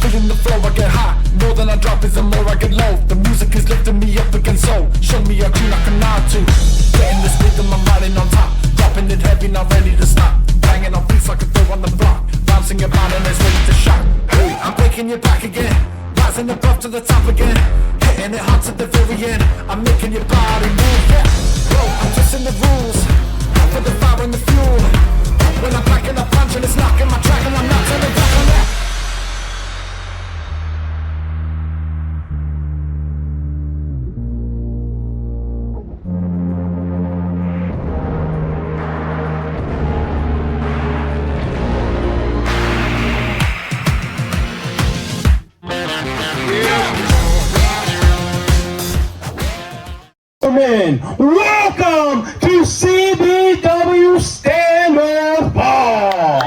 feeling the flow, I get high. More than I drop is the more I get low. The music is lifting me up against soul. Show me a tune I can nod to. Getting this rhythm, I'm riding on top. Dropping it heavy, not ready to stop. Banging on beats like a throw on the block. Bouncing about and it's ready to shock. Hey, I'm breaking you back again. Rising above to the top again. Hitting it hard to the very end. I'm making your body move, yeah. Bro, I'm twisting the rules. For the fire and the fuel. When I'm packing a punch and it's knocking my track and I'm not turning back on that. Welcome to CBW Stand with Ball.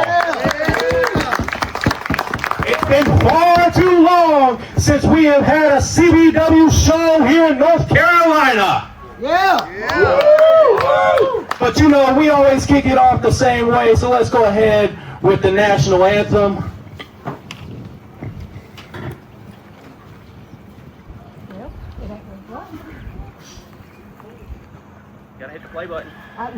It's been far too long since we have had a CBW show here in North Carolina. But you know, we always kick it off the same way, so let's go ahead with the national anthem. Gotta hit the play button. I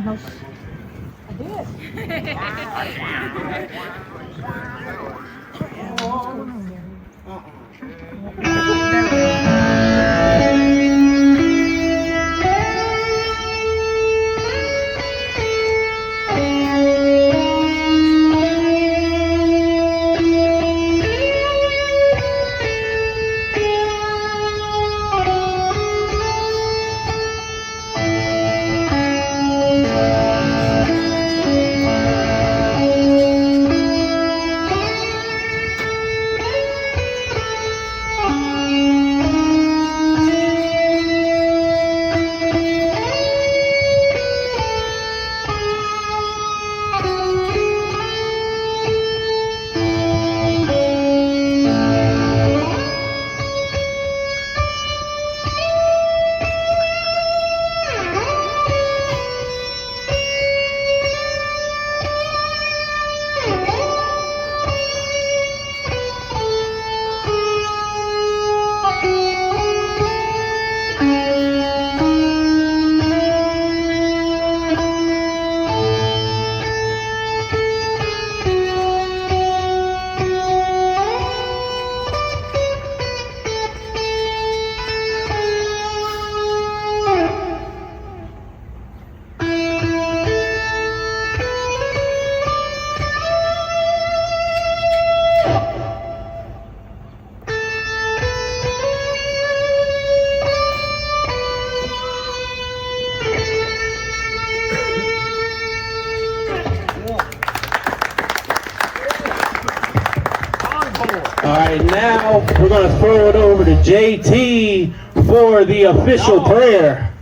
All right, now we're going to throw it over to JT for the official prayer.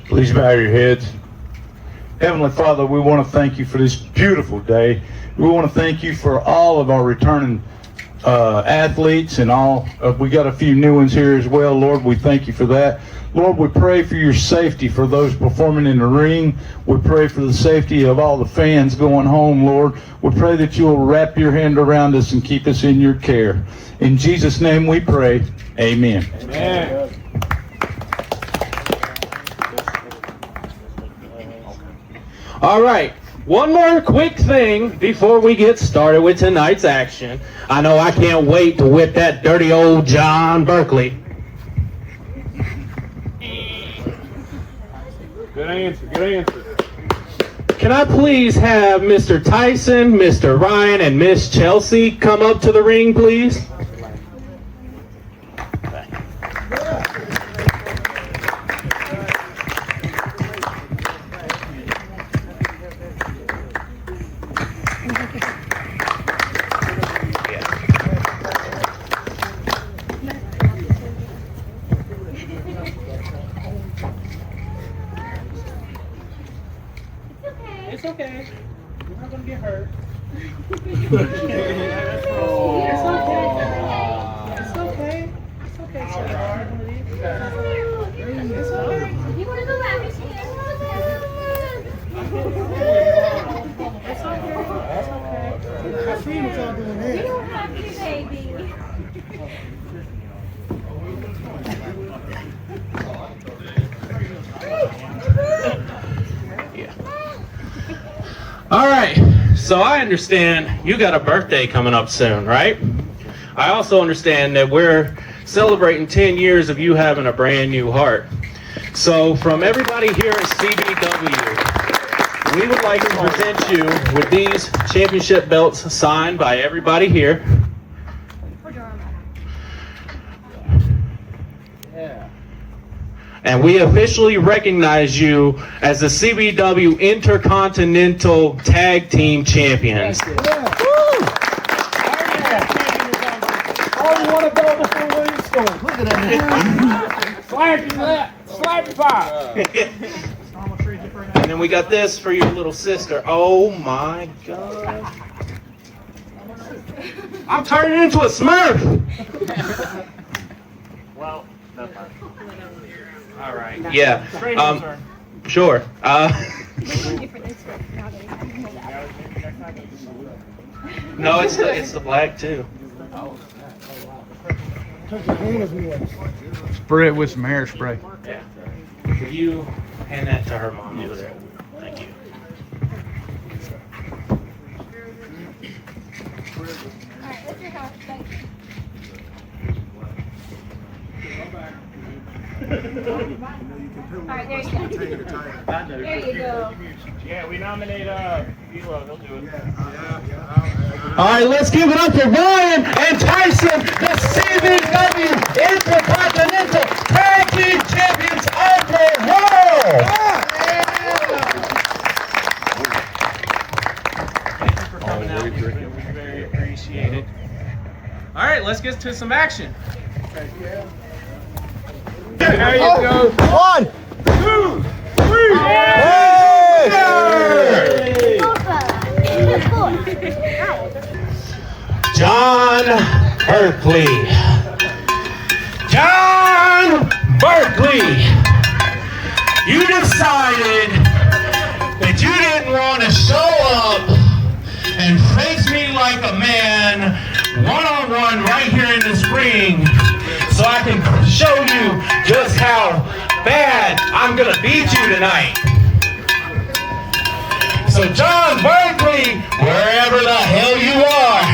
Please bow your heads. Heavenly Father, we want to thank you for this beautiful day. We want to thank you for all of our returning athletes and all. We got a few new ones here as well. Lord, we thank you for that. Lord, we pray for your safety for those performing in the ring. We pray for the safety of all the fans going home, Lord. We pray that you'll wrap your hand around us and keep us in your care. In Jesus' name we pray. Amen. Amen. All right, one more quick thing before we get started with tonight's action. I know I can't wait to whip that dirty old John Berkley. Good answer, good answer. Can I please have Mr. Tyson, Mr. Ryan, and Miss Chelsea come up to the ring, please? It's okay. You're not gonna get hurt. It's okay. don't have to, baby. All right, so I understand you got a birthday coming up soon, right? I also understand that we're celebrating 10 years of you having a brand new heart. So from everybody here at CBW, we would like to present you with these championship belts signed by everybody here. And we officially recognize you as the CBW Intercontinental Tag Team Champions. Already won a belt before Williams scored. Look at that. Slap and fire. And then we got this for your little sister. Oh my God. I'm turning into a Smurf. Well, that's fine. All right. Yeah. Sure. No, it's the black too. Spray it with some hairspray. Yeah. Will you hand that to her mom over there? Thank you. Alright, what's your house? Alright, there you go. There you go. Yeah, we nominate Velo. He'll do it. All right, let's give it up for Ryan and Tyson, the CBW Intercontinental Tag Team Champions of the world. Thank you for coming out. We very appreciate it. All right, let's get to some action. There you go. 1, 2, 3. John Berkley. John Berkley. You decided that you didn't want to show up and face me like a man one-on-one right here in this ring so I can show you just how bad I'm going to beat you tonight. So John Berkley, wherever the hell you are,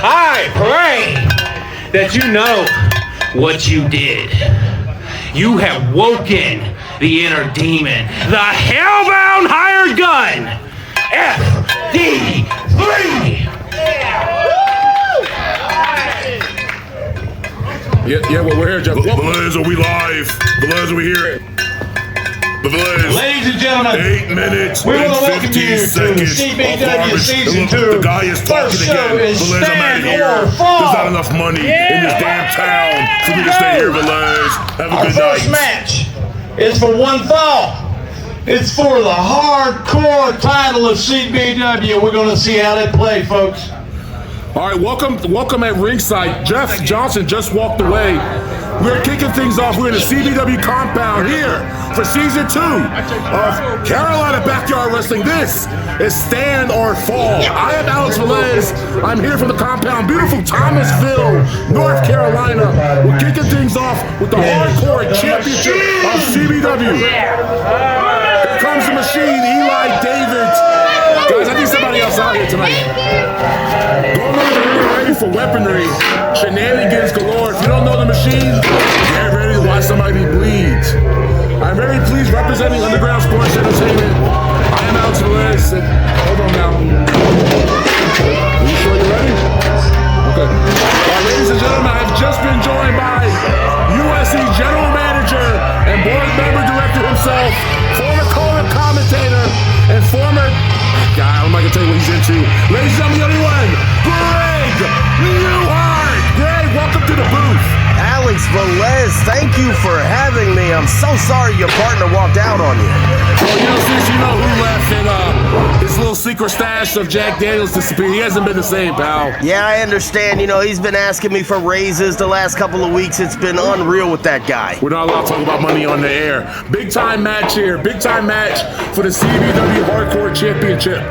I pray that you know what you did. You have woken the inner demon, the hellbound hired gun, FD3. Yeah, well, we're here, Jeff. Blaze, are we live? Blaze, are we here? The Blaze. Ladies and gentlemen, 8 minutes we and want to welcome 50 you to seconds CBW of garbage. Season And look, 2. the guy is talking First show again. is Blaze, I'm out Stand of here. or Fall. There's not enough money in this damn town for me to stay here, Blaze. Have a Our good first night. match is for one fall. It's for the hardcore title of CBW. We're going to see how they play, folks. All right, welcome at ringside. Jeff Johnson just walked away. We're kicking things off. We're in the CBW compound here for season 2 of Carolina Backyard Wrestling. This is Stand or Fall. I am Alex Velez. I'm here from the compound, beautiful Thomasville, North Carolina. We're kicking things off with the Hardcore Championship of CBW. Here comes the machine, Eli David. Guys, I need somebody else out here tonight. Going over the ring ready for weaponry. Shenanigans galore. If you don't know the machine, get ready to watch somebody bleed. I'm very pleased representing Underground Sports Entertainment. I am Alex Velez. Hold on now. Are you sure you're ready? Okay. Ladies and gentlemen, I've just been joined by USC General Manager and Board Member Director himself, former color commentator, and former guy, I'm not gonna tell you what he's into. Ladies and gentlemen, the only one, Greg Newhart. Greg, welcome to the booth. Alex Velez, thank you for having me. I'm so sorry your partner walked out on you. Well, you know, since you know who left and his little secret stash of Jack Daniels disappeared, he hasn't been the same, pal. Yeah, I understand. You know, he's been asking me for raises the last couple of weeks. It's been unreal with that guy. We're not allowed to talk about money on the air. Big time match here. Big time match for the CBW Hardcore Championship.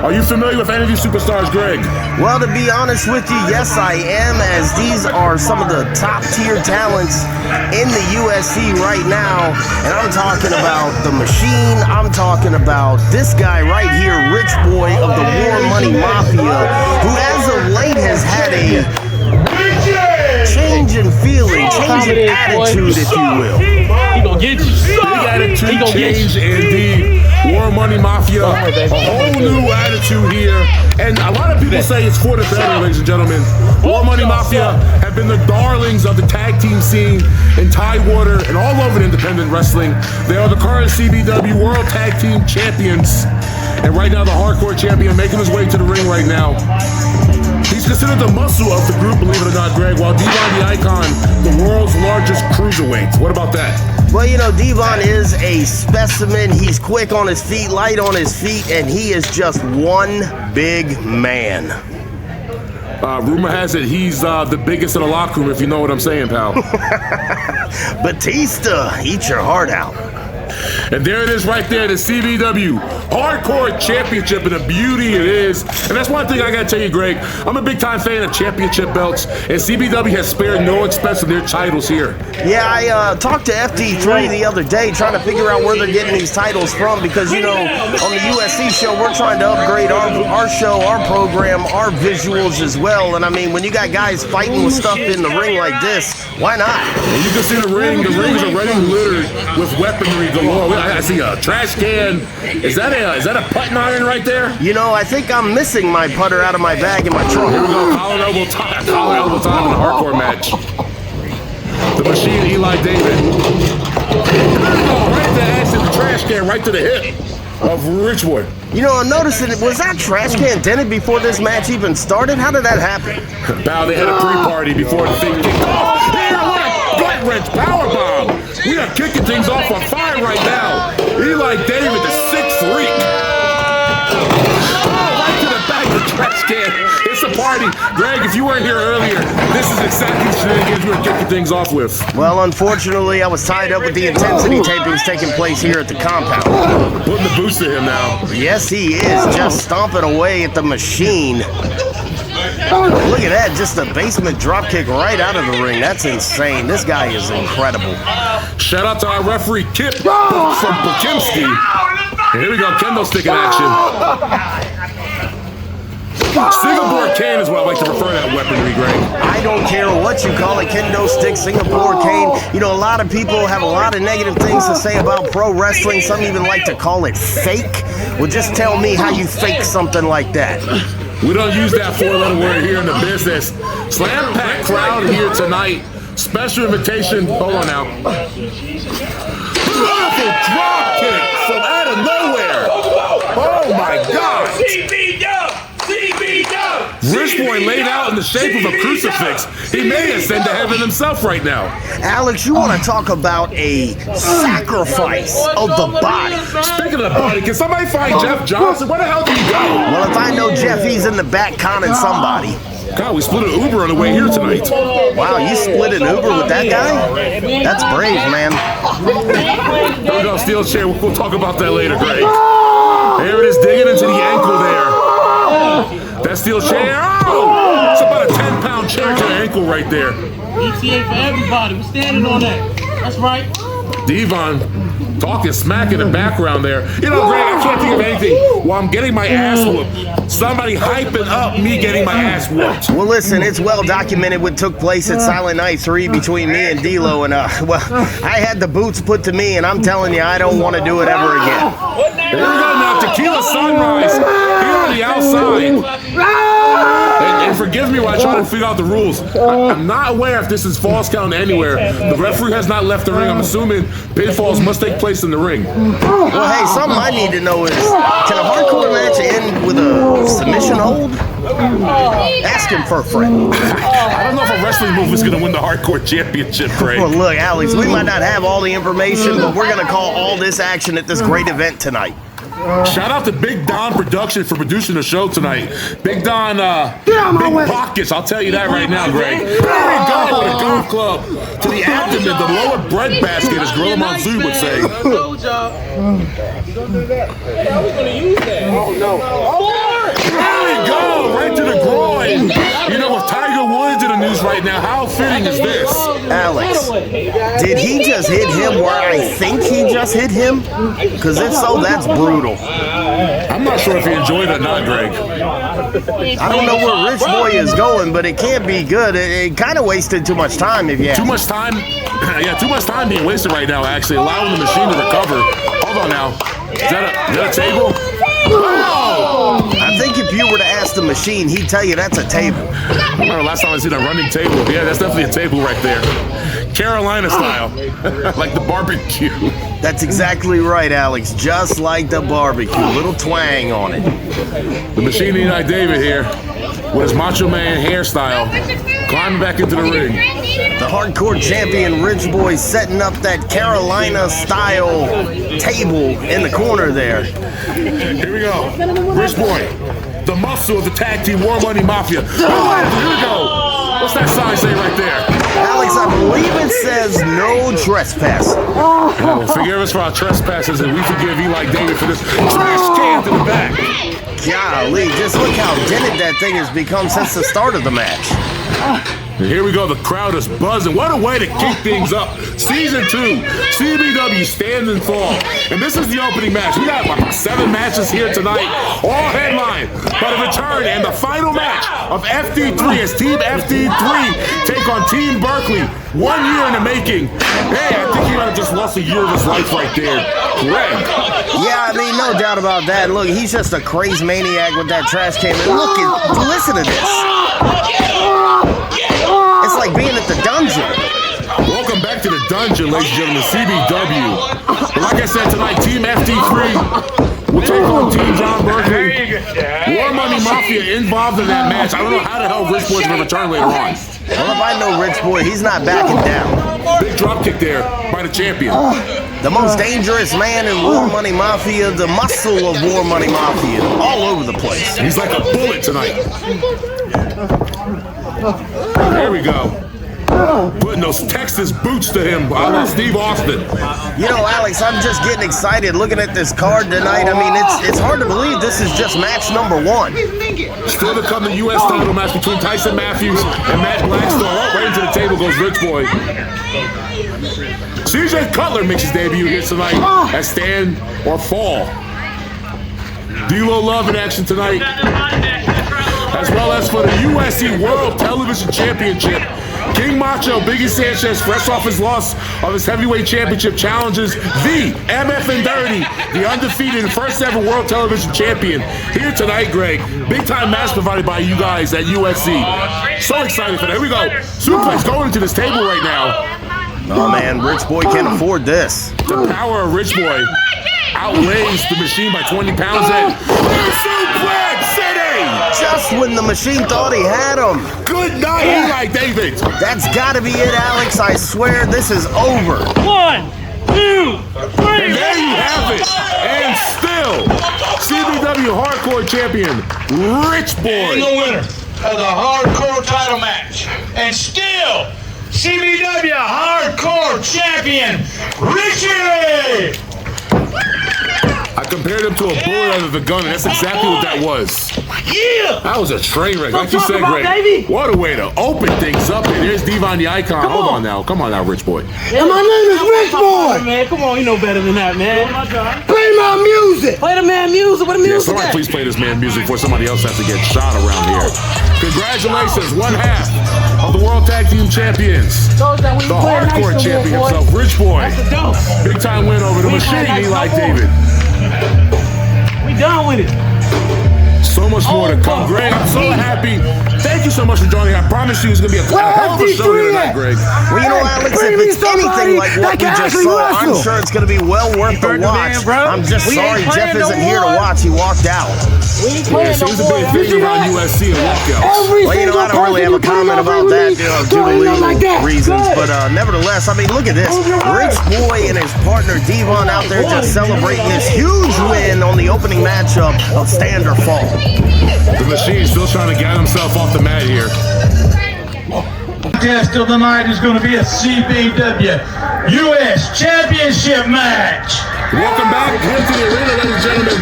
Are you familiar with any of these superstars, Greg? Well, to be honest with you, yes, I am, as these are some of the top-tier talents in the UFC right now. And I'm talking about the Machine. I'm talking about this guy right here, Rich Boy of the War Money Mafia, who as of late has had a change in feeling, change in attitude, if you will. He gonna get you. Big attitude change indeed. War Money Mafia, a whole new attitude here. And a lot of people say it's for the better, ladies and gentlemen. War Money Mafia have been the darlings of the tag team scene in Tidewater and all over independent wrestling. They are the current CBW World Tag Team Champions. And right now, the Hardcore Champion making his way to the ring right now. He's considered the muscle of the group, believe it or not, Greg, while Devon the Icon, the world's largest cruiserweight. What about that? Well, you know, Devon is a specimen. He's quick on his feet, light on his feet, and he is just one big man. Rumor has it he's the biggest in the locker room, if you know what I'm saying, pal. Batista, eat your heart out. And there it is right there, the CBW Hardcore Championship, and the beauty it is. And that's one thing I gotta tell you, Greg. I'm a big time fan of championship belts, and CBW has spared no expense of their titles here. Yeah, I talked to FD3 the other day trying to figure out where they're getting these titles from because, you know, on the USC show, we're trying to upgrade our show, our program, our visuals as well. And I mean, when you got guys fighting with stuff in the ring like this, why not? And you can see the rings are already littered with weaponry galore. I see a trash can. Is that a putting iron right there? You know, I think I'm missing my putter out of my bag in my trunk. Here we go, collar elbow time in the hardcore match. The Machine, Eli David. There we go, right to the ass in the trash can, right to the hip of Richwood. You know, I'm noticing, was that trash can dented before this match even started? How did that happen? Bow, they had a pre-party before the thing kicked off. Here, what a gut wrench powerbomb. We are kicking things off on fire right now. Eli David, the sixth freak. Oh, right to the back of the trash can. It's a party. Greg, if you weren't here earlier, this is exactly the shenanigans we were kicking things off with. Well, unfortunately, I was tied up with the intensity tapings taking place here at the compound. Putting the boost to him now. Yes, he is, just stomping away at the Machine. Look at that, just a basement drop kick right out of the ring. That's insane. This guy is incredible. Shout out to our referee, Kip from Poughkeepsie. And here we go, kendo stick in action. Singapore cane is what I like to refer to that weaponry, Greg. I don't care what you call it, kendo stick, Singapore cane. You know, a lot of people have a lot of negative things to say about pro wrestling. Some even like to call it fake. Well, just tell me how you fake something like that. We don't use that four-letter word here in the business. Slam packed crowd here tonight. Special invitation. Hold on now. Beautiful drop kick from out of nowhere. Oh my God. Rich Boy laid out in the shape of a crucifix. He may ascend to heaven himself right now. Alex, you want to talk about a sacrifice of the body. Speaking of the body, can somebody find Jeff Johnson? Where the hell did he go? Well, if I know Jeff, he's in the back conning somebody. God, we split an Uber on the way here tonight. Wow, you split an Uber with that guy? That's brave, man. Here we go, steel chair. We'll talk about that later, Greg. There it is, digging into the ankle there. That steel chair. Oh! It's about a 10-pound chair to the ankle right there. ETA for everybody. We're standing on that. That's right. Devon talking smack in the background there. You know, Greg, I can't think of anything while I'm getting my ass whooped. Somebody hyping up me getting my ass whooped. Well, listen, it's well documented what took place at Silent Night 3 between me and D-Lo, and well, I had the boots put to me, and I'm telling you, I don't want to do it ever again. Here we go now, Tequila Sunrise here on the outside. And forgive me while I try to figure out the rules. I'm not aware if this is false count anywhere. The referee has not left the ring. I'm assuming pinfalls must take place in the ring. Well, hey, something I need to know is, can a hardcore match end with a submission hold? Ask him for a friend. I don't know if a wrestling move is going to win the hardcore championship, Craig. Well, look, Alex, we might not have all the information, but we're going to call all this action at this great event tonight. Shout out to Big Don Production for producing the show tonight. Big Don, big pockets, I'll tell you that right now, Greg. There we go with a golf club to the abdomen, the lower bread basket, as Gorilla Monsoon would say. I was gonna use that. Oh no. There we go, right to the groin. You know, with Tiger Woods in the news right now, how fitting is this? Alex, did he just hit him where I think he just hit him? Because if so, that's brutal. I'm not sure if he enjoyed it or not, Greg. I don't know where Rich Boy is going, but it can't be good. It kind of wasted too much time, if you ask. Too much time? Yeah, too much time being wasted right now, actually, allowing the machine to recover. Hold on now. Is that a table? Oh! I think if you were to ask the machine, he'd tell you that's a table. I remember last time I seen a running table. Yeah, that's definitely a table right there. Carolina style, like the barbecue. That's exactly right, Alex. Just like the barbecue. Little twang on it. The Machine United David here with his Macho Man hairstyle, climbing back into the ring. The hardcore champion Rich Boy setting up that Carolina style table in the corner there. Here we go. Rich Boy, the muscle of the tag team War Money Mafia. Here we go. What's that sign say right there? Alex, I believe it says no trespassing. Oh, forgive us for our trespasses, and we forgive Eli David for this trash can to the back. Golly, just look how dented that thing has become since the start of the match. And here we go, the crowd is buzzing. What a way to kick things up. Season 2, CBW Stand and Fall. And this is the opening match. We got about 7 matches here tonight, all headlined by the return and the final match of FD3 as Team FD3 take on Team Berkley. 1 year in the making. Hey, I think he might have just lost a year of his life right there. Greg. Yeah, I mean, no doubt about that. Look, he's just a crazy maniac with that trash can. And look, listen to this. It's like being at the dungeon. Welcome back to the dungeon, ladies and gentlemen, CBW. But like I said tonight, Team FD3 will take on Team John Berkley. War Money Mafia involved in that match. I don't know how the hell Rich Boy's going to return later on. Well, if I know Rich Boy, he's not backing down. Big drop kick there by the champion. The most dangerous man in War Money Mafia, the muscle of War Money Mafia, all over the place. He's like a bullet tonight. There we go. Putting those Texas boots to him, a la Steve Austin. You know, Alex, I'm just getting excited looking at this card tonight. I mean, it's hard to believe this is just match number 1. Still to come, the U.S. title match between Tyson Mathews and Matt Blackstorm. Oh, right into the table goes Rich Boy. CJ Cutler makes his debut here tonight at Stand or Fall. D-Lo Love in action tonight, as well as for the USC World Television Championship. King Macho, Biggie Sanchez, fresh off his loss of his heavyweight championship, challenges the MF and Dirty, the undefeated first ever World Television Champion. Here tonight, Greg. Big time match provided by you guys at USC. So excited for that. Here we go. Suplex going into this table right now. Oh man, Rich Boy can't afford this. The power of Rich Boy outweighs the machine by 20 pounds. And Suplex City! Just when the machine thought he had him. Good night, Eli David. That's gotta be it, Alex. I swear this is over. 1, 2, 3. And there you have it. And still, CBW Hardcore Champion, Rich Boy. And the winner of the Hardcore title match. And still, CBW Hardcore Champion, Richie! I compared him to a bullet out of the gun, and that's exactly what that was. Yeah! That was a train wreck, like you said, Greg. What a way to open things up. And there's Devon the Icon. Hold on now. Come on now, Rich Boy. And my name is Rich Boy. Man, come on, you know better than that, man. Play my music. Play the man music. What the Yeah, music? somebody please play this man music before somebody else has to get shot around here. Congratulations, 1/2 of the World Tag Team Champions. The Hardcore Champion himself, Rich Boy. Big time win over the Machine, Eli David. We done with it. So much more to come, Greg. I'm so happy. Thank you so much for joining. I promise you it's going to be a hell of a show here tonight, Greg. Well, you know, Alex, if it's anything like what we just saw, I'm sure it's going to be well worth the watch. I'm just sorry Jeff isn't here to watch. He walked out. Yeah, it seems to be a thing around USC and walkouts. Well, you know, I don't really have a comment about that due to legal reasons, but nevertheless, I mean, look at this. Rich Boy and his partner Devon out there just celebrating this huge win on the opening matchup of Stand or Fall. The Machine's still trying to get himself off the mat here. Contest of the night is going to be a CBW US Championship match. Welcome back here to the arena, ladies and gentlemen.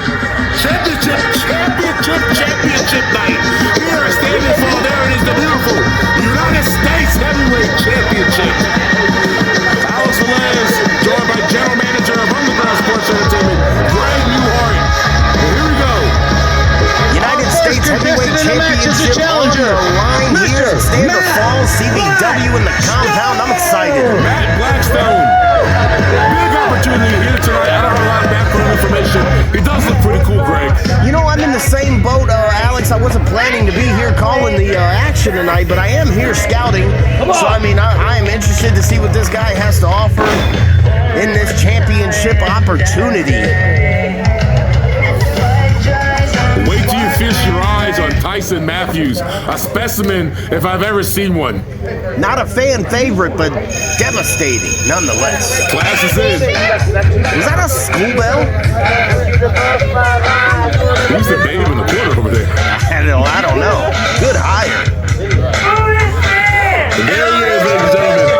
Championship night. We are standing for, there it is, the beautiful United States Heavyweight Championship. Alex Velez, joined by General Manager of Underground Sports Entertainment, Greg Newhart. And here we go. United States Heavyweight Championship on the line here at Stand or Fall, CBW in the compound. I'm excited. Matt Blackstone. Big opportunity here tonight. I don't have a lot of background information. He does look pretty cool, Greg. You know, I'm in the same boat, Alex. I wasn't planning to be here calling the action tonight, but I am here scouting. So, I mean, I am interested to see what this guy has to offer in this championship opportunity. Wait till you feast your eyes on Tyson Mathews, a specimen if I've ever seen one. Not a fan favorite, but devastating nonetheless. Class is in. Was that a school bell? Who's the babe in the corner over there? I don't know. Good hire. And there he is, ladies and gentlemen.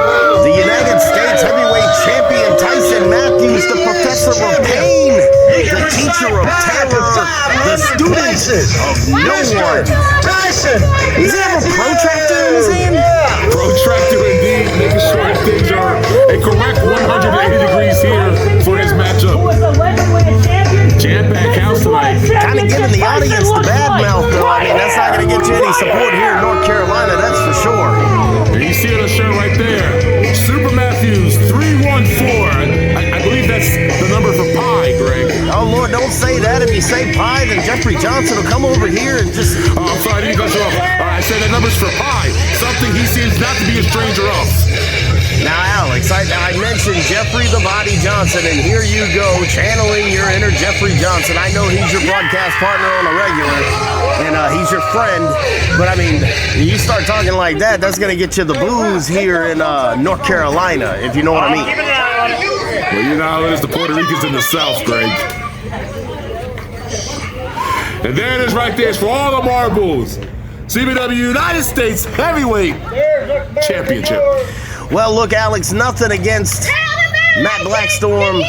The United States Heavyweight Champion Tyson Mathews, the professor of pain, the teacher of terror, the student of no one. Tyson! Does he have a protractor in his hand? Protractor indeed, making sure things are a correct 180 degrees here for his matchup. Jam-packed house tonight. Kind of giving the audience the bad mouth, though. I mean, that's not going to get you any support here in North Carolina, that's for sure. And you see it on the shirt right there. Super Mathews, 314. I believe that's the number for Pi, Greg. Oh, Lord, don't say that. If you say Pi, then Jeffrey Johnson will come over here and just... Oh, I'm sorry, I didn't cut you off. I said that number's for Pi, something he seems not to be a stranger of. Now, Alex, I mentioned Jeffrey the Body Johnson, and here you go, channeling your inner Jeffrey Johnson. I know he's your broadcast partner on a regular, and he's your friend, but I mean, you start talking like that, that's going to get you the blues here in North Carolina, if you know what I mean. Well, you know how it is, the Puerto Ricans in the South, Greg. And there it is right there. It's for all the marbles. CBW United States Heavyweight Championship. Well, look, Alex, nothing against Matt Blackstorm,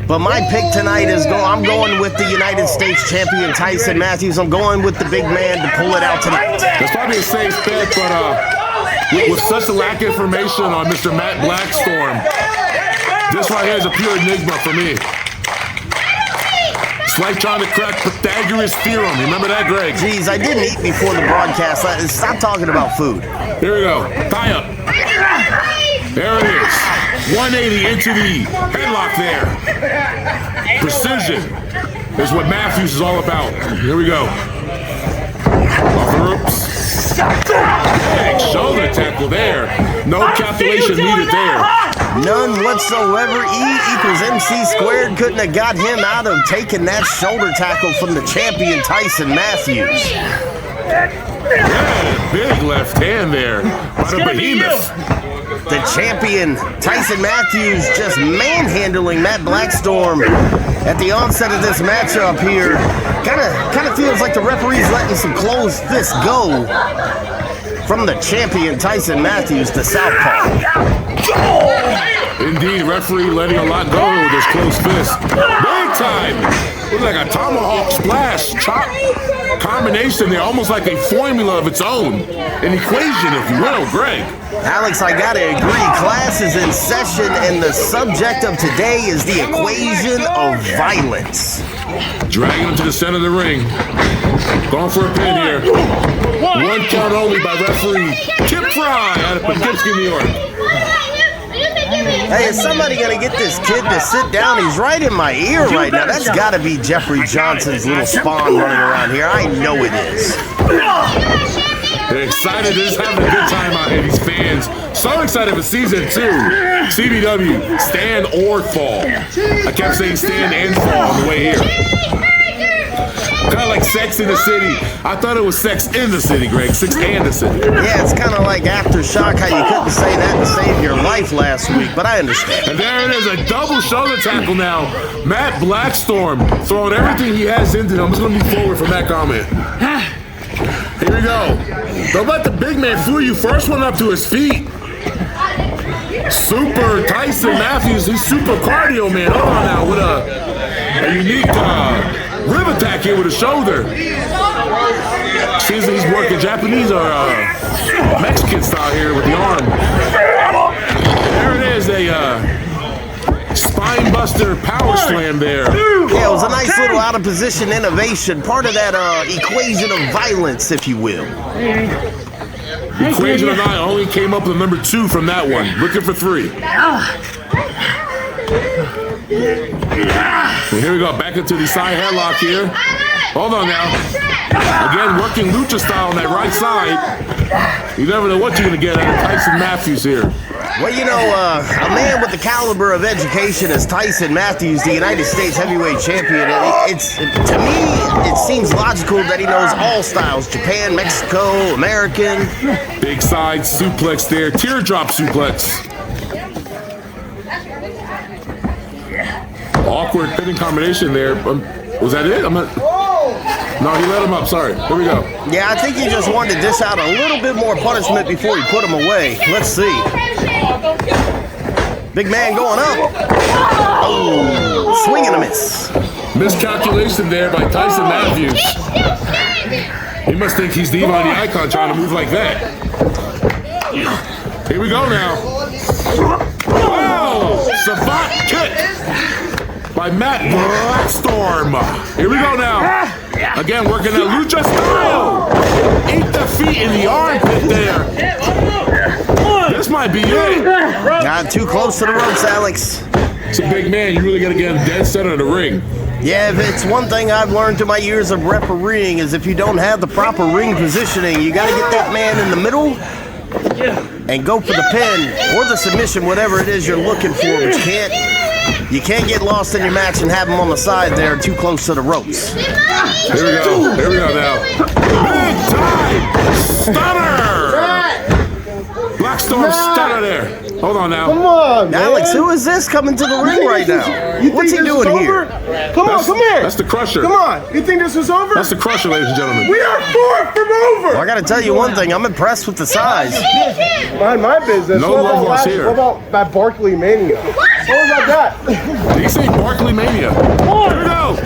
but my pick tonight is I'm going with the United States champion Tyson Mathews. I'm going with the big man to pull it out tonight. That's probably a safe bet, but with such a lack of information on Mr. Matt Blackstorm, this right here is a pure enigma for me. It's like trying to crack Pythagoras' theorem. Remember that, Greg? Jeez, I didn't eat before the broadcast. Stop talking about food. Here we go. Tie up. There it is. 180 into the headlock there. Precision is what Mathews is all about. Here we go. Off the ropes. Big shoulder tackle there. No calculation needed there. None whatsoever. E equals MC squared. Couldn't have got him out of taking that shoulder tackle from the champion Tyson Mathews. Yeah, big left hand there by the behemoth. The champion Tyson Mathews just manhandling Matt Blackstorm at the onset of this matchup here. Kind of feels like the referee's letting some closed fists go from the champion Tyson Mathews, the southpaw. Indeed, referee letting a lot go with his close fist. Big time! Looks like a tomahawk splash, chop combination there, almost like a formula of its own. An equation, if you will, Greg. Alex, I gotta agree, class is in session, and the subject of today is the equation of violence. Dragging him to the center of the ring. Going for a pin here. One count only by referee Kip Fry out of Poughkeepsie, New York. Hey, is somebody gonna get this kid to sit down? He's right in my ear right now. That's gotta be Jeffrey Johnson's little spawn running around here. I know it is. They're excited. They're just having a good time out here, these fans. So excited for season 2. CBW, stand or fall. I kept saying stand and fall on the way here. Kind of like Sex in the City. I thought it was Sex in the City, Greg. Sex and the City. Yeah, it's kind of like Aftershock, how you couldn't say that to save your life last week, but I understand. And there it is, a double shoulder tackle now. Matt Blackstorm throwing everything he has into him. I'm just going to be forward from that comment. Here we go. Don't let the big man fool you. First one up to his feet. Super Tyson Mathews. He's super cardio, man. Hold on now. With a unique rib attack here with a shoulder. Seems he's working Japanese or Mexican style here with the arm. There it is, a spine buster power slam there. Yeah, it was a nice little out of position innovation, part of that equation of violence, if you will. Equation of 9 only came up with number 2 from that one. Looking for 3. And here we go, back into the side headlock here. Hold on now. Again, working lucha style on that right side. You never know what you're going to get out of Tyson Mathews here. Well, you know, a man with the caliber of education as Tyson Mathews, the United States heavyweight champion, to me, it seems logical that he knows all styles. Japan, Mexico, American. Big side suplex there. Teardrop suplex. Awkward pinning combination there. Was that it? No, he let him up. Sorry. Here we go. Yeah, I think he just wanted to dish out a little bit more punishment before he put him away. Let's see. Big man going up. Oh, swing and a miss. Miscalculation there by Tyson Mathews. He must think he's the Evil the Icon trying to move like that. Here we go now. Oh, savant kick by Blackstorm. Here we go now. Again, working that lucha style. Eat the feet in the armpit there. This might be it. Got too close to the ropes, Alex. It's a big man. You really got to get him dead center of the ring. Yeah, if it's one thing I've learned through my years of refereeing is if you don't have the proper ring positioning, you got to get that man in the middle and go for the pin or the submission, whatever it is you're looking for. But you can't get lost in your match and have him on the side there too close to the ropes. Here we go. Here we go now. Big time stunner. Blackstorm stunner there. Hold on now. Come on, man. Alex, who is this coming to the ring right now? What's he doing here? Come on, come here. That's the Crusher. Come on. You think this was over? That's the Crusher, ladies and gentlemen. We are far from over. Well, I got to tell you one thing. I'm impressed with the size. Mind my business. No what love about lost here. What about that Berkley Mania? What was that? Did he say Berkley Mania? Here we go.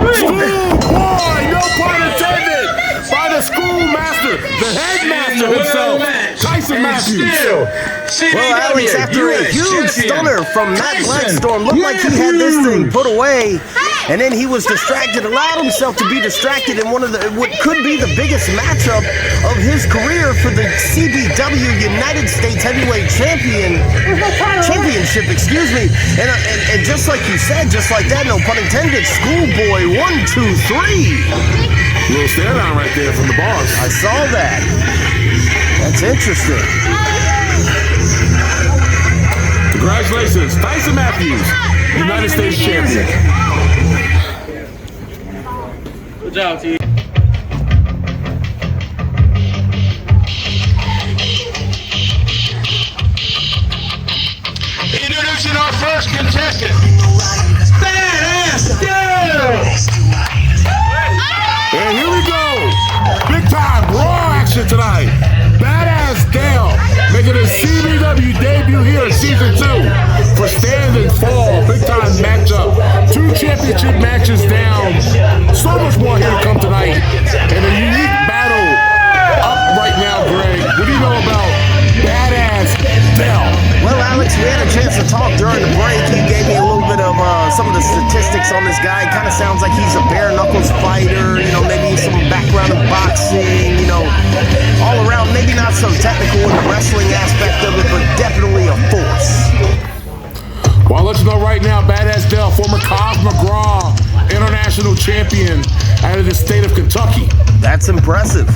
Schoolboy, no pun intended, by the schoolmaster, the headmaster himself, Tyson Mathews. Well, Alex, after a huge stunner from Matt Blackstorm, looked like he had this thing put away, and then he was distracted, allowed himself to be distracted in one of what could be the biggest matchup of his career for the CBW United States Heavyweight Championship, excuse me. And just like you said, just like that, no pun intended, Schoolboy 1, 2, 3. Little stare down right there from the boss. I saw that. That's interesting. Congratulations, Tyson Mathews, United States champion. Good job, T. Introducing our first contestant, Badass Dell. And here we go, big time raw action tonight. Badass Dell making his CBW debut here in season 2 for Stand and Fall. Big time matchup. 2 championship matches down. So much more here to come tonight. And a unique battle up right now, Greg. What do you know about Badass Dell? Well, Alex, we had a chance to talk during the break. You gave me a little bit of some of the statistics on this guy. Kind of sounds like he's a bare knuckles fighter, you know, maybe some background in boxing, you know, all around, maybe not so technical in the wrestling aspect of it, but definitely a force. Well, I'll let you know right now, Badass Dell, former Cos McGraw international champion out of the state of Kentucky. That's impressive.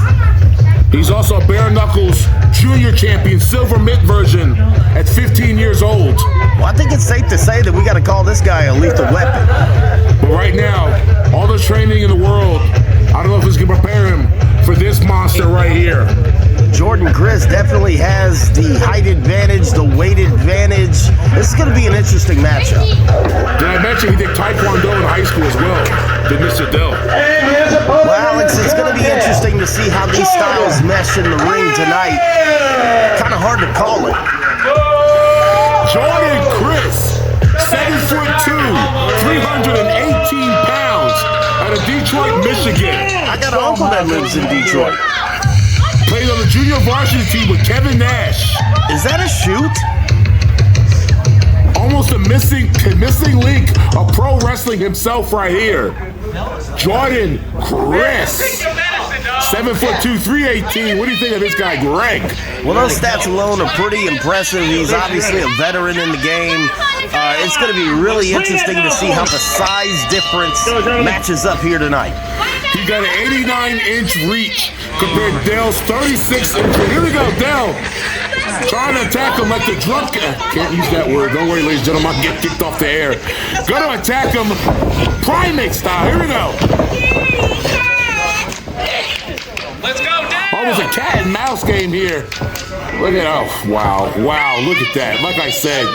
He's also a bare knuckles junior champion, silver mitt version at 15 years old. Well, I think it's safe to say that we got to call this guy a lethal weapon. But right now, all the training in the world, I don't know if it's gonna prepare him for this monster right here. Jordon Criss definitely has the height advantage, the weight advantage. This is going to be an interesting matchup. Did I mention he did Taekwondo in high school as well? Did Mr. Dell? Well, Alex, it's going to be interesting to see how these styles mesh in the ring tonight. Kind of hard to call it. Jordon Criss, 7'2", 318 pounds. out of Detroit, Michigan. I got an uncle that lives in Detroit. Played on the junior varsity team with Kevin Nash. Is that a shoot? Almost a missing link of pro wrestling himself right here. Jordon, Criss. 7'2", 318. What do you think of this guy, Greg? Well, those stats alone are pretty impressive. He's obviously a veteran in the game. It's going to be really interesting to see how the size difference matches up here tonight. He got an 89-inch reach compared to Dell's 36-inch. Here we go, Dell. Trying to attack him like the drunk. Can't use that word. Don't worry, ladies and gentlemen. I'll get kicked off the air. Gonna attack him primate style. Here we go. Let's go, Dell! Almost a cat and mouse game here. Look at, oh, wow, look at that. Like I said,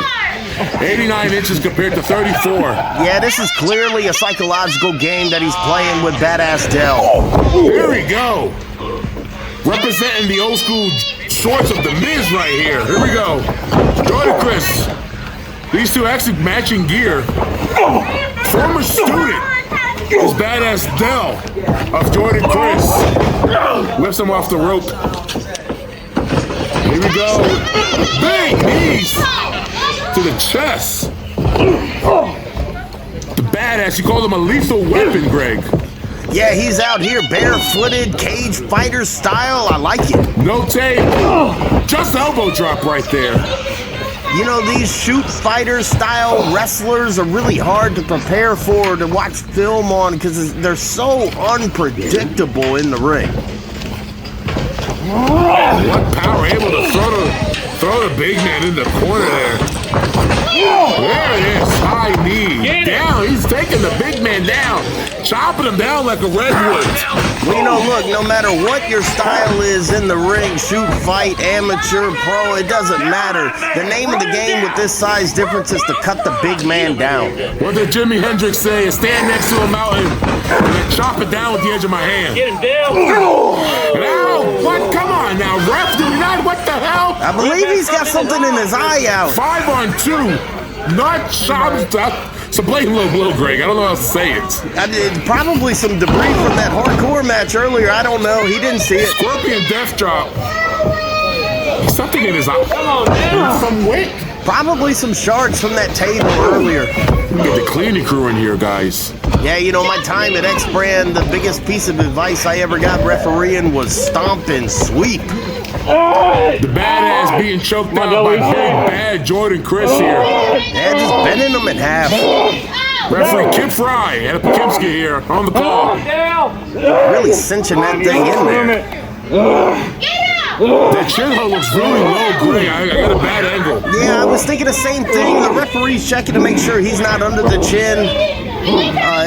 89 inches compared to 34. Yeah, this is clearly a psychological game that he's playing with Badass Dell. Here we go. Representing the old school shorts of the Miz right here. Here we go. Jordon, Criss. These two actually matching gear. Former student is Badass Dell of Jordon, Criss. Lifts him off the rope. Here we go. Big knees to the chest. The Badass, you call him a lethal weapon, Greg. Yeah, he's out here barefooted, cage fighter style. I like it. No tape. Just elbow drop right there. You know, these shoot fighter style wrestlers are really hard to prepare for, to watch film on, because they're so unpredictable in the ring. What power, able to throw the big man in the corner there. There it is, high knee. Down, he's taking the big man down. Chopping him down like a redwood. Well, you know, look, no matter what your style is in the ring, shoot, fight, amateur, pro, it doesn't matter. The name of the game with this size difference is to cut the big man down. What did Jimi Hendrix say? Stand next to a mountain and then chop it down with the edge of my hand. Get him, Dell! Now, what? Come on now, ref, do not, what the hell? I believe he's got something in his eye out. 5-on-2, not chopped. It's a blatant low blow, Greg. I don't know how to say it. Probably some debris from that hardcore match earlier. I don't know. He didn't see it. Scorpion death drop. Something in his eye. Come on, man. Some wick. Probably some shards from that table earlier. Get the cleaning crew in here, guys. Yeah, you know, my time at X-Brand, the biggest piece of advice I ever got refereeing was stomp and sweep. The Badass being choked out by big bad Jordon, Criss here. Yeah, just bending them in half. Referee Kip Fry and Poughkeepsie here on the call. Really cinching that thing in there. That chin hold looks really low, Greg. I got a bad angle. Yeah, I was thinking the same thing. The referee's checking to make sure he's not under the chin.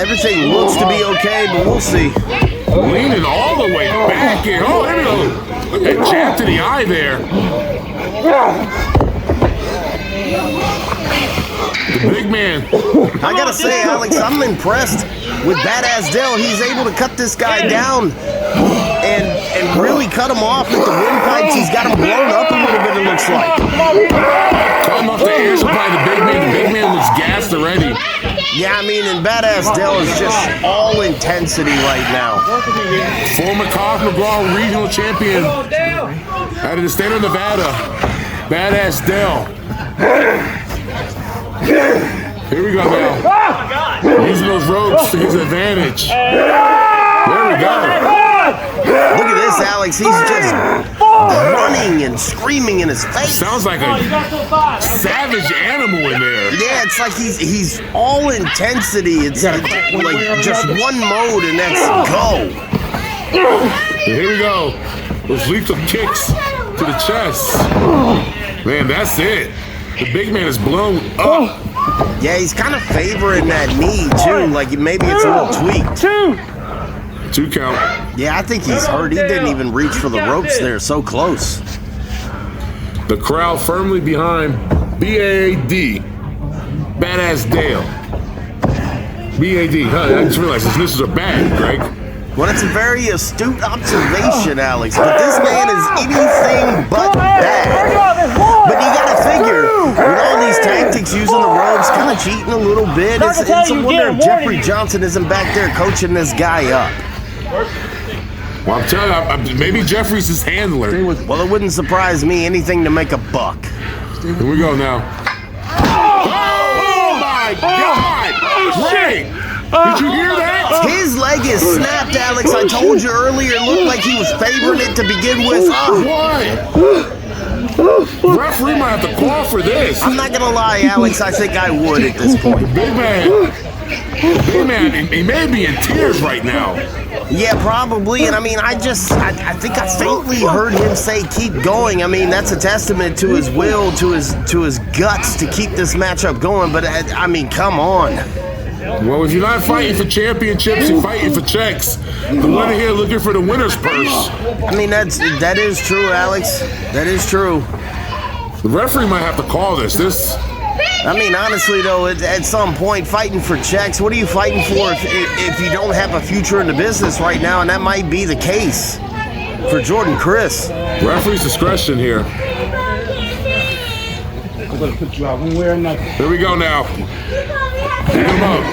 Everything looks to be okay, but we'll see. Leaning all the way back here. Oh, there we go. Look at that jab to the eye there. The big man. I gotta say, Alex, I'm impressed with Badass Dell. He's able to cut this guy down and really cut him off with the windpipes. He's got him blown up a little bit, it looks like. Cut him off the air supply, the big man. The big man looks gassed already. Yeah, I mean, and Badass Dell is just all intensity right now. Former Cobb McGraw regional champion out of the state of Nevada. Badass Dell. Here we go now. Using those ropes to his advantage. There we go. Look at this, Alex. He's just running and screaming in his face. Sounds like a savage animal in there. Yeah, it's like he's all intensity. It's like just one mode and that's go. Here we go. Those lethal kicks to the chest. Man, that's it. The big man is blown up. Yeah, he's kind of favoring that knee too. Like maybe it's a little tweaked. 2 count. Yeah, I think he's hurt. He didn't even reach for the ropes there. So close. The crowd firmly behind B-A-D. Badass Dale. B-A-D. Huh, I just realized his initials are bad, Greg. Well, it's a very astute observation, Alex. But this man is anything but bad. But you gotta figure, with all these tactics, using the ropes, kind of cheating a little bit, it's It's a wonder if Jeffrey Johnson isn't back there coaching this guy up. Well, I'm telling you, maybe Jeffrey's his handler. Well, it wouldn't surprise me. Anything to make a buck. Here we go now. Oh my God! Ray, did you hear that? His leg is snapped, Alex. I told you earlier it looked like he was favoring it to begin with. What? Referee might have to call for this. I'm not going to lie, Alex. I think I would at this point. Big man, he may be in tears right now. Yeah, probably. And I mean, I think I faintly heard him say keep going. I mean, that's a testament to his will, to his guts to keep this matchup going. But I mean, come on. Well, if you're not fighting for championships, you're fighting for checks. The winner here looking for the winner's purse. I mean, that is true, Alex. That is true. The referee might have to call this. I mean, honestly, though, at some point, fighting for checks, what are you fighting for if you don't have a future in the business right now? And that might be the case for Jordon Criss. Referee's discretion here. I'm going to put you out one way or another. Here we go now. Hang him up.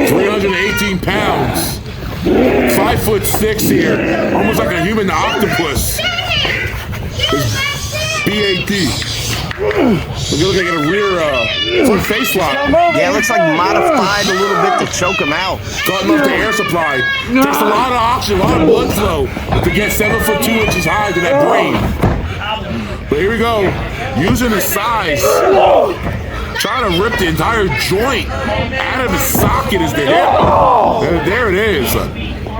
318 pounds. 5'6" here. Almost like a human octopus. BAP. Look like a rear front face lock. Yeah, it looks like modified a little bit to choke him out. Cutting off the air supply. Takes a lot of oxygen, a lot of blood flow to get 7 foot 2 inches high to that brain. But here we go. Using his size. Trying to rip the entire joint out of his socket is the hip. And there it is.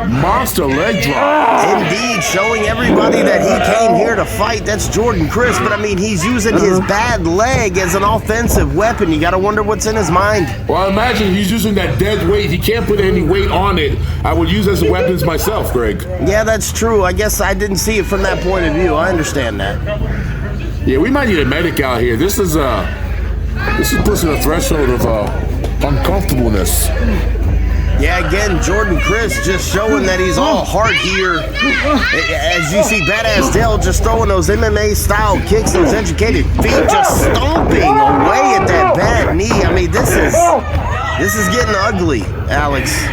Monster leg drop. Indeed, showing everybody that he came here to fight. That's Jordon Criss, but I mean, he's using his bad leg as an offensive weapon. You got to wonder what's in his mind. Well, imagine he's using that dead weight. He can't put any weight on it. I would use as weapons myself, Greg. Yeah, that's true. I guess I didn't see it from that point of view. I understand that. Yeah, we might need a medic out here. This is pushing a threshold of uncomfortableness. Yeah, again, Jordon Criss just showing that he's all heart here. As you see, Badass Dell just throwing those MMA-style kicks, those educated feet, just stomping away at that bad knee. I mean, this is getting ugly, Alex.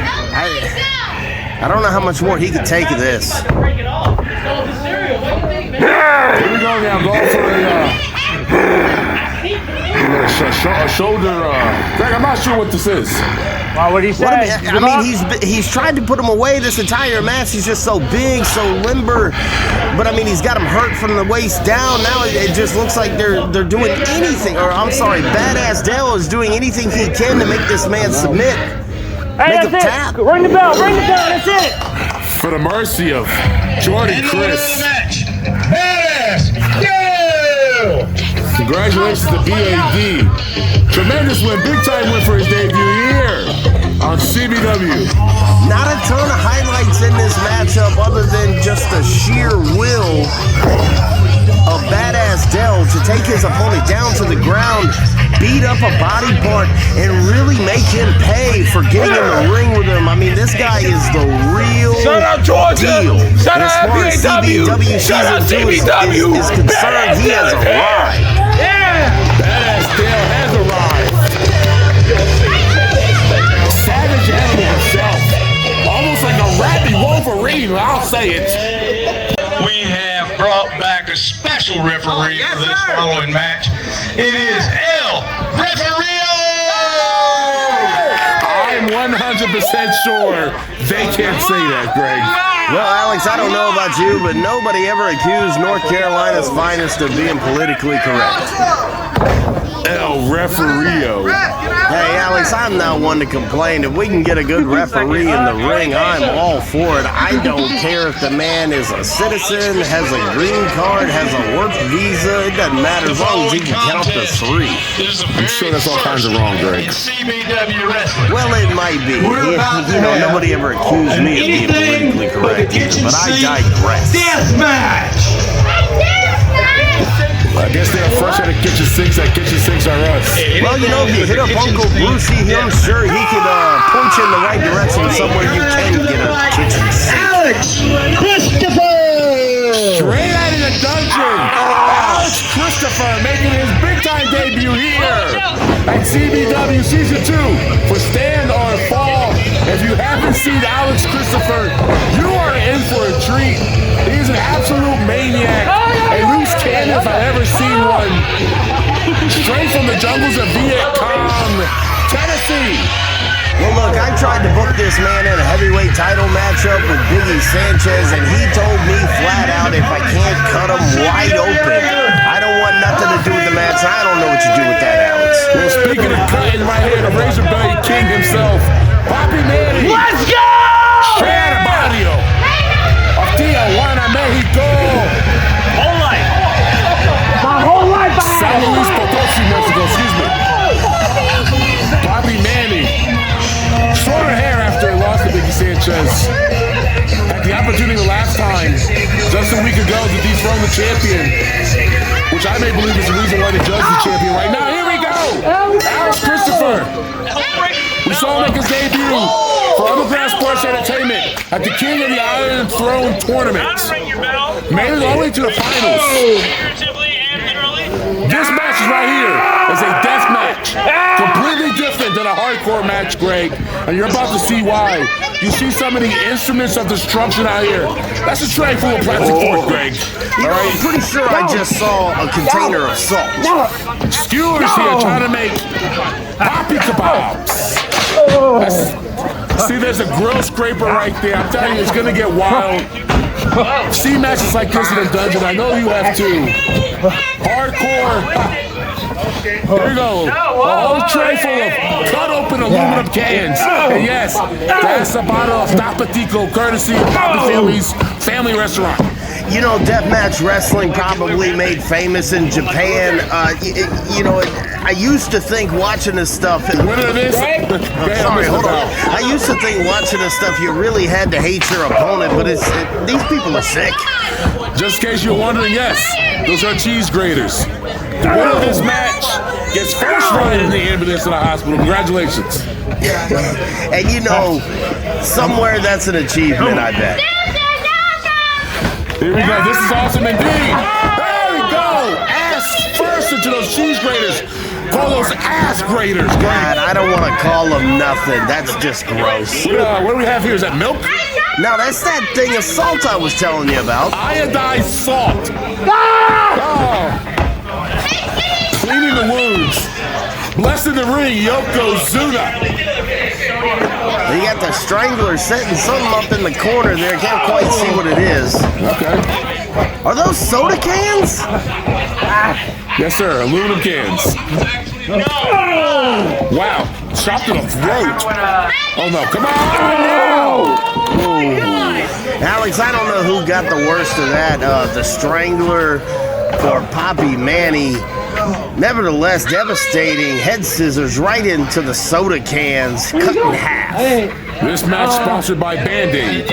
I don't know how much more he could take of this. Here we go now, going for a shoulder. Greg, I'm not sure what this is. Why would he say? I mean, he's tried to put him away this entire match. He's just so big, so limber. But I mean, he's got him hurt from the waist down. Now it just looks like they're doing anything. Or I'm sorry, Badass Dell is doing anything he can to make this man submit. Hey, make him tap. Ring the bell. Ring the bell. That's it. For the mercy of Jordon Criss. Badass Dell! Congratulations to BAD. Tremendous win, big time win for his debut here on CBW. Not a ton of highlights in this matchup other than just the sheer will of Badass Dell to take his opponent down to the ground, beat up a body part, and really make him pay for getting in the ring with him. I mean, this guy is the real deal. Shout as out far as CBW. CBW Shout out Season 2 CBW. is concerned, he has arrived. Badass Dell has arrived. Savage animal himself. Almost like a rabid Wolverine, I'll say it. We have brought back a special referee for this following match. It is El Referee. I'm 100% sure they can't say that, Greg. Well, Alex, I don't know about you, but nobody ever accused North Carolina's finest of being politically correct. El Referee. Hey, Alex, I'm not one to complain. If we can get a good referee in the ring, I'm all for it. I don't care if the man is a citizen, has a green card, has a work visa. It doesn't matter as long as he can count to 3. I'm sure that's all kinds of wrong, Greg. CBW Wrestling. Well, it might be. Nobody ever accused me of being politically correct either, but I digress. Deathmatch. I guess they're fresh out of kitchen sinks. That kitchen sinks are us. Well, you know, if you hit up Uncle Brucey, I'm sure he could point you in the right direction somewhere you can get a kitchen sink. Alex Christopher. Straight out of the dungeon. Alex Christopher making his big time debut here at CBW Season 2 for Stand or Fall. If you haven't seen Alex Christopher, you are in for a treat. He's an absolute maniac, a loose cannon if I've ever seen one. Straight from the jungles of Viet Cong, Tennessee. Well, look, I tried to book this man in a heavyweight title matchup with Biggie Sanchez, and he told me flat out, if I can't cut him wide open, I don't want nothing to do with the match. I don't know what you do with that, Alex. Well, speaking of cutting right here, the Razor Blade King himself, Papi Manny. Let's go! Straight out of Barrio. Of Tijuana, Mexico. Whole life. My whole life I San Luis Potosi, Mexico, excuse me. Papi Manny. Shorter hair after he lost to Biggie Sanchez. Had the opportunity last time, just a week ago, to dethrone the champion, which I may believe is the reason why they judge the champion right now. Here we go! Alex Christopher. We saw him make his debut for Underground Sports Entertainment at the King of the Iron Throne tournament. Made it all the way to the finals. This match is right here is a death match. Completely different than a hardcore match, Greg. And you're about to see why. You see some of the instruments of destruction out here. That's a tray full of plastic fork, Greg. All right? I'm pretty sure I just saw a container of salt. Skewers here trying to make Papi kebabs. See, there's a grill scraper right there. I'm telling you, it's going to get wild. See matches like this in a dungeon. I know you have too. Hardcore. Here we go. A whole tray full of cut open aluminum cans. And yes, that's a bottle of Tapatico, courtesy of Papi Family's family restaurant. You know, deathmatch wrestling probably made famous in Japan. You know, I used to think watching this stuff. Winner of this? Sorry, hold on. I used to think watching this stuff, you really had to hate your opponent, but these people are sick. Just in case you're wondering, yes, those are cheese graters. The winner of this match gets first ride in the ambulance to the hospital. Congratulations. And you know, somewhere that's an achievement, I bet. Here we go. This is awesome indeed. There we go. Ass first into those cheese graters. Call those ass graters. God, I don't want to call them nothing. That's just gross. What do we have here? Is that milk? No, that's that thing of salt I was telling you about. Iodized salt. Oh. Cleaning the wounds. Blessed in the ring, Yokozuna. You got the strangler setting something up in the corner there. Can't quite see what it is. Okay. Are those soda cans? Yes, sir. Aluminum cans. Wow. Shot to the throat. Oh, no. Come on. No. Alex, I don't know who got the worst of that. The strangler or Papi Manny. Nevertheless, devastating head scissors right into the soda cans, cut in half. This match sponsored by Band-Aid.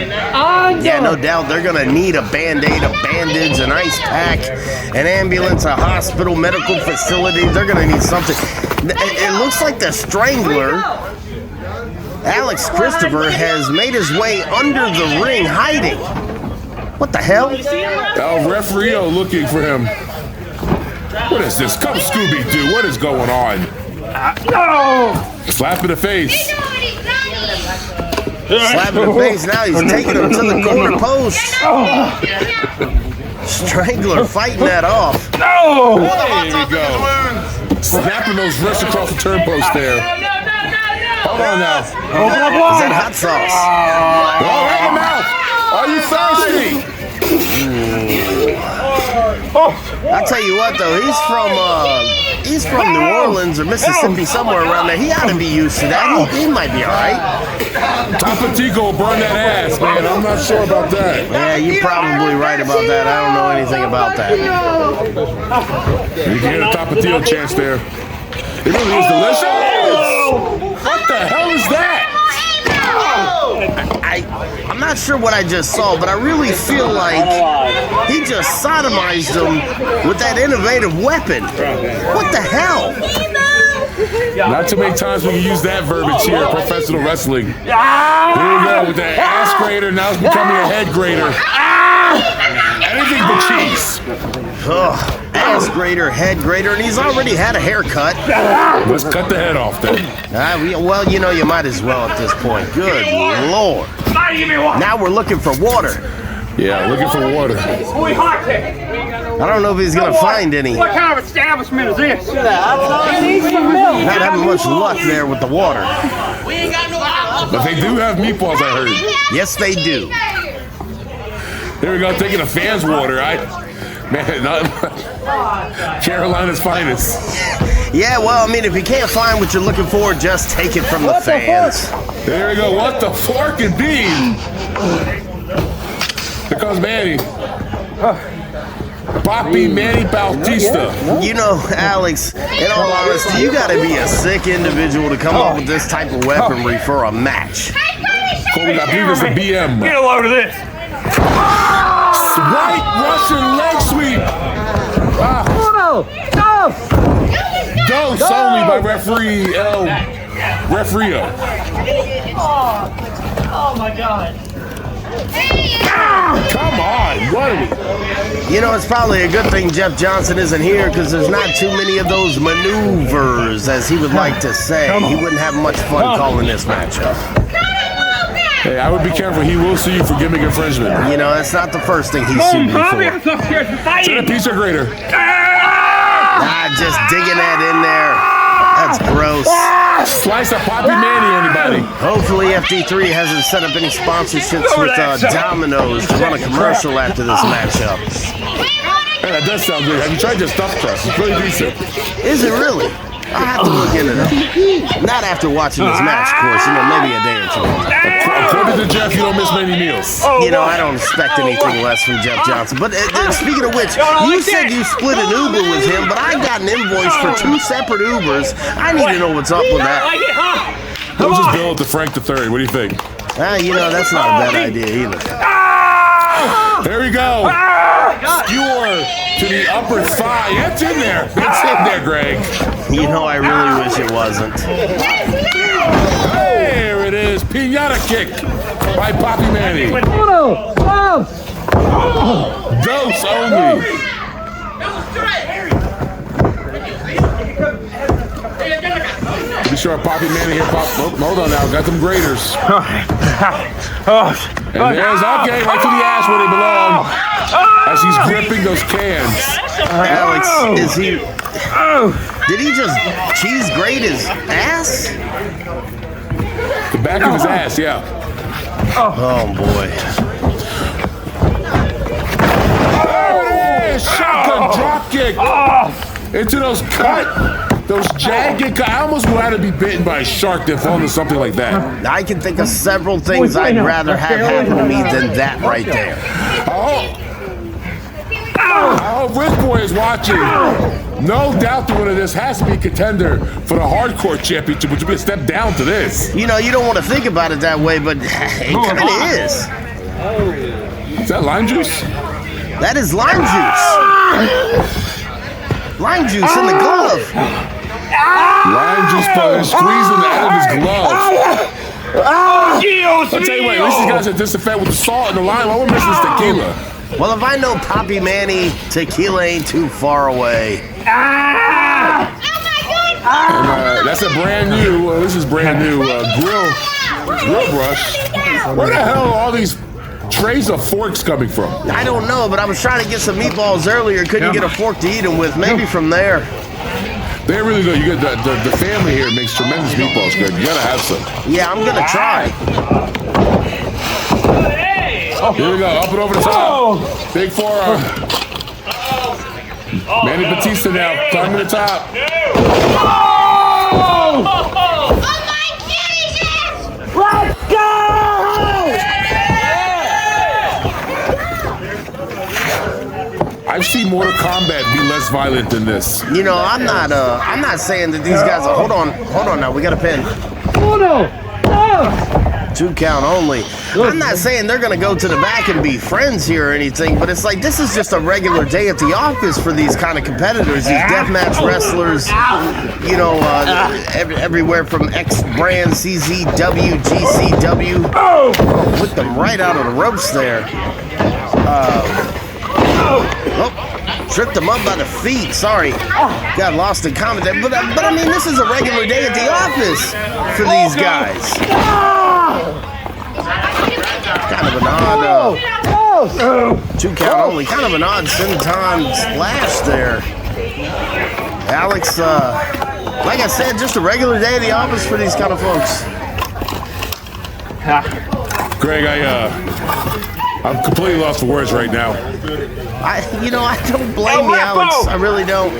Yeah, no doubt they're gonna need a Band-Aid, a bandage, an ice pack, an ambulance, a hospital, medical facility. They're gonna need something. It looks like the strangler, Alex Christopher, has made his way under the ring hiding. What the hell? El Referee looking for him. What is this? Come Scooby-Doo. What is going on? Slap in the face. Slap in the face now. He's taking him to the corner post. Strangler fighting that off. No! There you go. Snapping those wrists across the turnpost there. Hold on now. Open up wide. Is that hot sauce? Oh, right in the mouth. Are you thirsty? I'll tell you what, though, he's from New Orleans or Mississippi, somewhere around there. He ought to be used to that. He might be all right. Tapatico will burn that ass, man. I'm not sure about that. Yeah, you're probably right about that. I don't know anything about that. You can hear the Tapatio chants there. It really is delicious. What the hell is that? I'm not sure what I just saw, but I really feel like he just sodomized him with that innovative weapon. What the hell? Not too many times we can use that verbiage here in professional wrestling. Here we go with the ass grater. Now it's becoming a head grater. Anything but cheese. chest grater, head grater, and he's already had a haircut. Let's cut the head off then. Well, you know, you might as well at this point. Good Lord. Now we're looking for water. Yeah, looking for water. I don't know if he's going to find any. What kind of establishment is this? Not having much luck there with the water. But they do have meatballs, I heard. Yes, they do. There we go, taking a fan's water. Man, not Carolina's finest. Yeah, well, I mean, if you can't find what you're looking for, just take it from the fans. There we go. What the fork and bean? Here comes Manny. Papi Manny Bautista. You know, Alex, in all honesty, you got to be a sick individual to come up with this type of weaponry for a match. Colby, I believe it's a BM. Get a load of this. White Russian leg sweep. Dose only by referee El Refrio. Oh my God. Come on, what are we? You know, it's probably a good thing Jeff Johnson isn't here because there's not too many of those maneuvers, as he would like to say. He wouldn't have much fun calling this matchup. Hey, I would be careful. He will sue you for gimmick infringement. You know, that's not the first thing he's sued me for. Is that a pizza grater? Just digging that in there. That's gross. Slice of Papi Manny, anybody? Hopefully FD3 hasn't set up any sponsorships with Domino's to run a commercial after this matchup. Hey, that does sound good. Have you tried their stuffed crust? It's really decent. Is it really? I'll have to look into that. Not after watching this match, of course. You know, maybe a day or two. According to Jeff, you don't miss many meals. You know, I don't expect anything less from Jeff Johnson. But speaking of which, you said you split an Uber with him, but I got an invoice for 2 separate Ubers. I need to know what's up with that. We'll just bill it to Frank III. What do you think? You know, that's not a bad idea either. There we go. Skewer to the upper thigh. It's in there. It's in there, Greg. You know, I really wish it wasn't. There it is. Pinata kick by Papi Manny. Dose only. Be sure Papi Manny here. Hold on now. Got some graders. And there's, okay, right to the ass where they belong. As he's gripping those cans. Alex, did he just cheese grate his ass? The back of his ass, yeah. Oh boy. There it is! Shotgun drop kick into those those jagged. I almost would rather be bitten by a shark than fall into something like that. I can think of several things I'd rather have happen to me than that right there. Oh, Rick Boy is watching. No doubt the winner of this has to be a contender for the hardcore championship, which would be a step down to this. You know, you don't want to think about it that way, but it kind of is. Is that lime juice? That is lime juice. Lime juice in the glove. Lime juice squeezing the out of his glove. I'll tell you what, at least these guys are disinfected with the salt and the lime. I would miss this tequila. Well, if I know Papi Manny, tequila ain't too far away. And, that's a brand new, this is brand new grill brush. Where the hell are all these trays of forks coming from? I don't know, but I was trying to get some meatballs earlier. Couldn't get a fork to eat them with. Maybe from there. They're really good. You get the family here makes tremendous meatballs, Greg. You gotta have some. Yeah, I'm gonna try. Here we go, up and over the top. Big forearm. Manny Batista now, climbing the top. Let's go! I've seen Mortal Kombat be less violent than this. You know, I'm not saying that these guys are. Hold on now. We got a pin. 2 count only. I'm not saying they're gonna go to the back and be friends here or anything, but it's like this is just a regular day at the office for these kind of competitors, these deathmatch wrestlers. You know, everywhere from X Brand, CZW, GCW. Put them right out of the ropes there. Tripped him up by the feet. Sorry. Got lost in comment there. But I mean, this is a regular day at the office for these guys. Kind of an odd 2 count only. Kind of an odd senton splash there. Alex, like I said, just a regular day at the office for these kind of folks. Greg, I'm completely lost for words right now. I don't blame you, Alex. I really don't.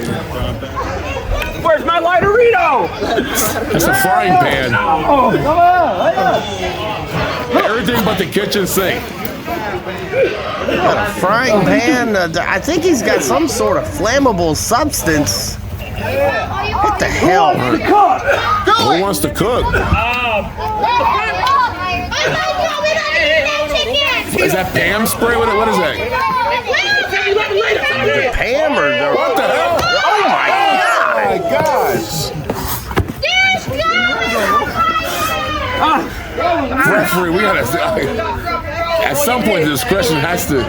Where's my lighterito? It's a frying pan. Oh, come on. Everything but the kitchen sink. Got a frying pan. I think he's got some sort of flammable substance. What the hell? Who wants to cook? Is that Pam spray? What is that? Pam or what the hell? Oh my gosh! Referee, we gotta. At some point, the discretion has to.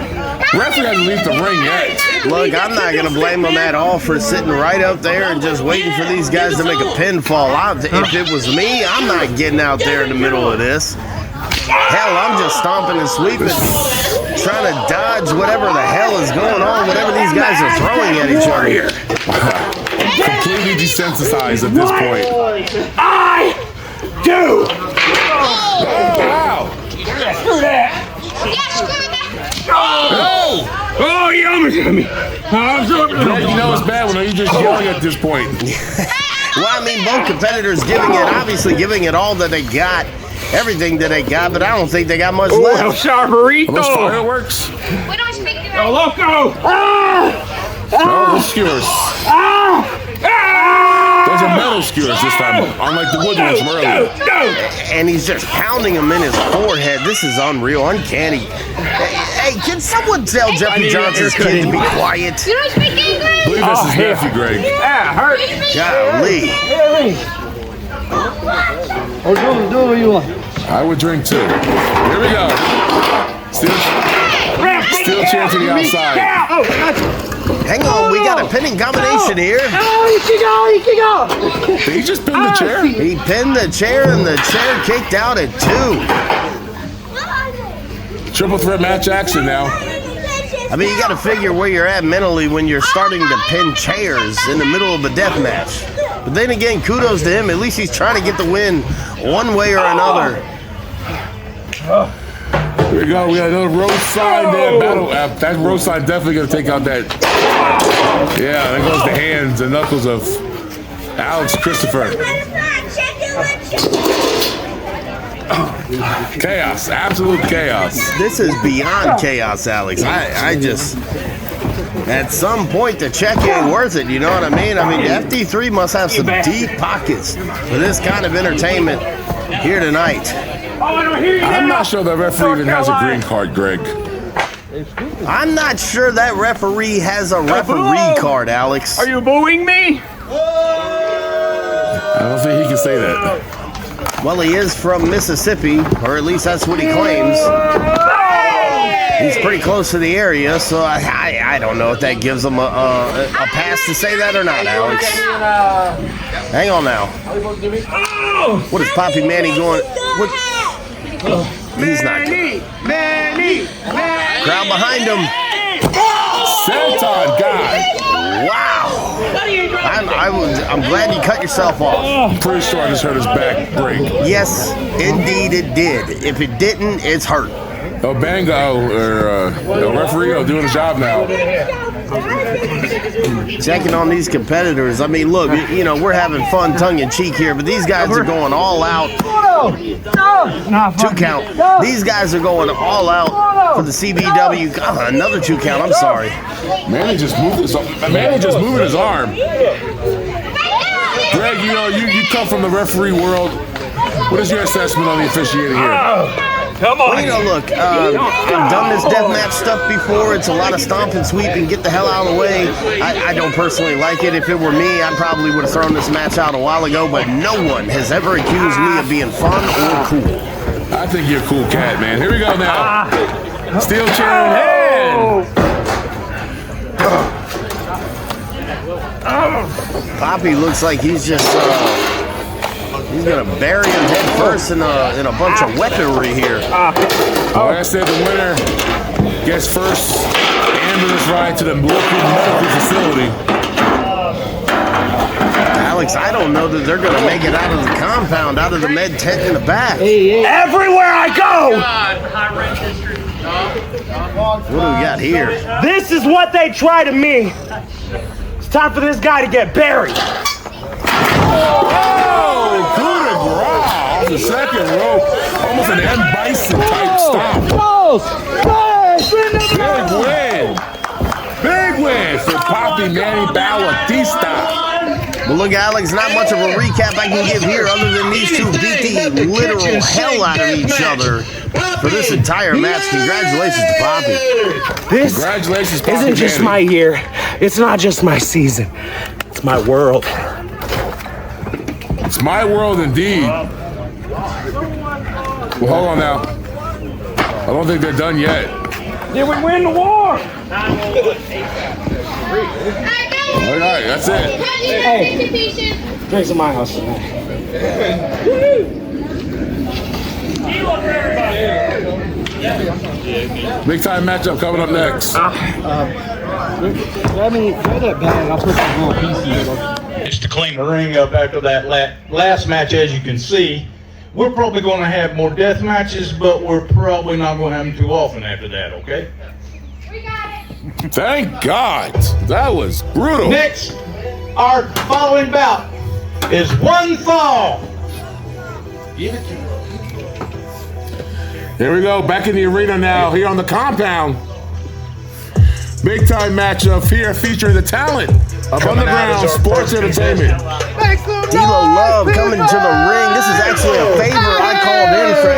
Referee hasn't leave the ring yet. Look, I'm not gonna blame him at all for sitting right up there and just waiting for these guys to make a pinfall. If it was me, I'm not getting out there in the middle of this. Hell, I'm just stomping and sweeping, trying to dodge whatever the hell is going on, whatever these guys are throwing at each other. Completely desensitized at this point. I do. Wow. Screw that. No. Oh, you almost got me. You know it's bad when you're just yelling at this point. Well, I mean, both competitors obviously giving it all that they got, everything that they got, but I don't think they got much left. El Sharperito. Those fireworks? We don't speak to El Loco. No, those skewers. Those are metal skewers this time, unlike the wood ones from earlier. And he's just pounding him in his forehead. This is unreal, uncanny. Hey, can someone tell Jeffrey Johnson's kid to be quiet? You don't speak English? I believe that's his nephew, Greg. Yeah, hurt. Golly. Do what you want. I would drink too. Here we go. Still chair to the outside. Hang on, we got a pinning combination here. Oh, you can go. Did he just pin the chair? He pinned the chair and the chair kicked out at 2. Triple threat match action now. I mean, you got to figure where you're at mentally when you're starting to pin chairs in the middle of a death match. But then again, kudos to him. At least he's trying to get the win one way or another. Here we go. We got another road sign there. Battle. That road sign definitely going to take out that. Yeah, there goes the hands and knuckles of Alex Christopher. Chaos. Absolute chaos. This is beyond chaos, Alex. I just... At some point, the check ain't worth it, you know what I mean? I mean, FD3 must have some deep pockets for this kind of entertainment here tonight. I'm not sure the referee even has a green card, Greg. I'm not sure that referee has a referee card, Alex. Are you booing me? I don't think he can say that. Well, he is from Mississippi, or at least that's what he claims. He's pretty close to the area, so I don't know if that gives him a pass to say that or not, Alex. Hang on now. What is Papi Manny going? What? He's not good. Manny. Crowd behind him. Senton guy. Wow. I'm glad you cut yourself off. I'm pretty sure I just heard his back break. Yes, indeed it did. If it didn't, it's hurt. Oh, Bango, or the referee, doing the job now. Checking on these competitors. I mean, look, you know, we're having fun tongue-in-cheek here, but these guys are going all out. 2 count. These guys are going all out for the CBW. God, another 2 count. I'm sorry. Manny just moving his arm. Greg, you know, you come from the referee world. What is your assessment on the officiating here? Come on. Well, you know, look, I've done this deathmatch stuff before. It's a lot of stomp and sweep and get the hell out of the way. I don't personally like it. If it were me, I probably would have thrown this match out a while ago, but no one has ever accused me of being fun or cool. I think you're a cool cat, man. Here we go now. Steel chair in hand. Papi looks like he's just he's gonna bury him head first in a bunch of weaponry here. Like I said, the winner gets first ambulance ride to the local medical facility. Alex, I don't know that they're gonna make it out of the compound, out of the med tent in the back. Everywhere I go, What do we got here? this is what they try to me. It's time for this guy to get buried. Oh, coup de grace off the second rope. Almost an M. Bison type stop. Big win for Papi, Manny, Bautista. Well, look, Alex, not much of a recap I can give here other than these two beat the literal hell out of each other for this entire match. Congratulations to Papi. This Congratulations, Papi, isn't just Manny. my year. It's not just my season. It's my world. It's my world indeed. Well, hold on now. I don't think they're done yet. Did we win the war? All right, that's it. Hey, drinks in my house tonight. Big time matchup coming up next. Let me get that bag. I'll put some little pieces in. It's to clean the ring up after that last match. As you can see, we're probably going to have more death matches, but we're probably not going to have them too often after that, okay? We got it. Thank God. That was brutal. Next, our following bout is one fall. Give it to me. Here we go, back in the arena now, here on the compound. Big time matchup here featuring the talent of Underground Sports Entertainment. D'Lo Love coming to the ring. This is actually a favor I called in for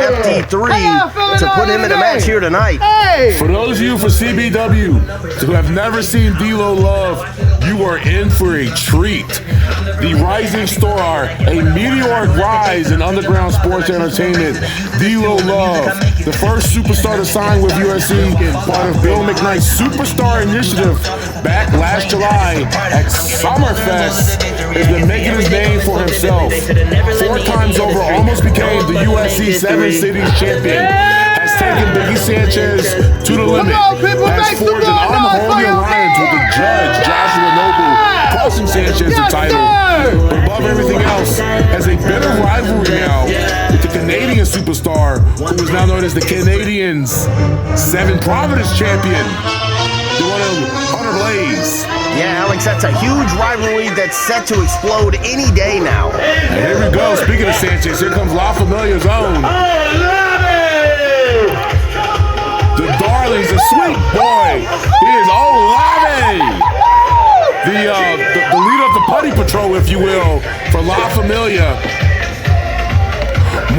FT3 to put him in a match here tonight. For those of you for CBW who have never seen D'Lo Love, you are in for a treat. The rising star, a meteoric rise in Underground Sports Entertainment. D'Lo Love, the first superstar to sign with USC, part of Bill McKnight's Superstar Initiative back last July at Summerfest, has been making his name for himself. 4 times over, almost became the USC 7 Cities champion. Has taken Biggie Sanchez to the limit. Has forged an unholy alliance with the judge, Joshua Noble, costing Sanchez the title. But above everything else, has a bitter rivalry now with the Canadian superstar, who is now known as the Canadians 7 Providence champion. The one of Hunter Blaze. Yeah, Alex, that's a huge rivalry that's set to explode any day now. And here we go. Speaking of Sanchez, here comes La Familia's own. The darlings, the sweet boy. He is Olave. The leader of the Putty Patrol, if you will, for La Familia.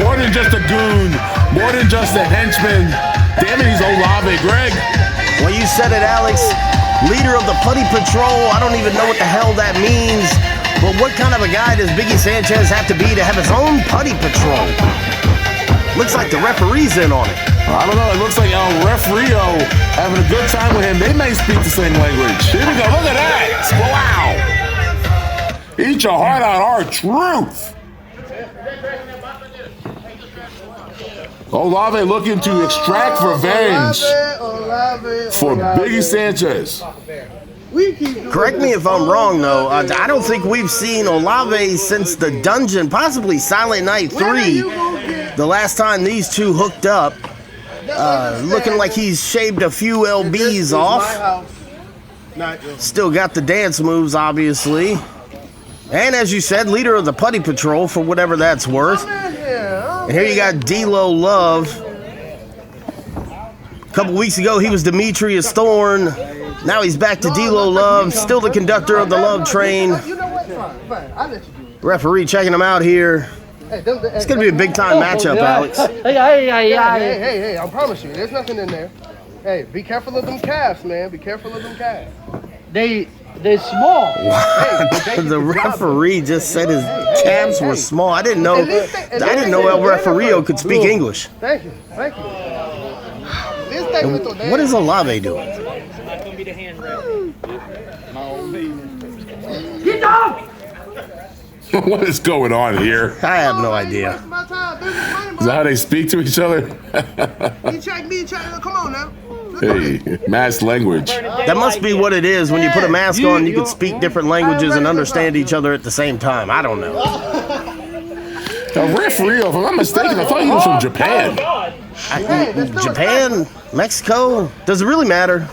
More than just a goon, more than just a henchman. Damn it, he's Olave, Greg. Well, you said it, Alex. Leader of the Putty Patrol. I don't even know what the hell that means. But what kind of a guy does Biggie Sanchez have to be to have his own Putty Patrol? Looks like the referee's in on it. I don't know. It looks like El Refrio having a good time with him. They may speak the same language. Here we go. Look at that. Wow. Eat your heart out, our truth. Olave looking to extract revenge for Biggie Sanchez. Correct me if I'm wrong, though. I don't think we've seen Olave since the dungeon, possibly Silent Night 3, the last time these two hooked up. Looking like he's shaved a few LBs off. Still got the dance moves, obviously. And as you said, leader of the Putty Patrol, for whatever that's worth. And here you got D'Lo Love. A couple weeks ago, he was Demetrius Thorne. Now he's back to D'Lo Love, still the conductor of the Love Train. Referee checking him out here. It's going to be a big-time matchup, Alex. Hey, I promise you, there's nothing in there. Hey, be careful of them calves, man. Be careful of them calves. They're small. The referee just said his calves were small. I didn't know El Referio could speak English. Thank you. What is Olave doing? Get down! What is going on here? I have no idea. Is that how they speak to each other? Come on now. Hey, mass language. That must be what it is. When you put a mask on, you can speak different languages and understand each other at the same time. I don't know. The referee, if I'm not mistaken, I thought he was from Japan. Japan? Mexico? Does it really matter?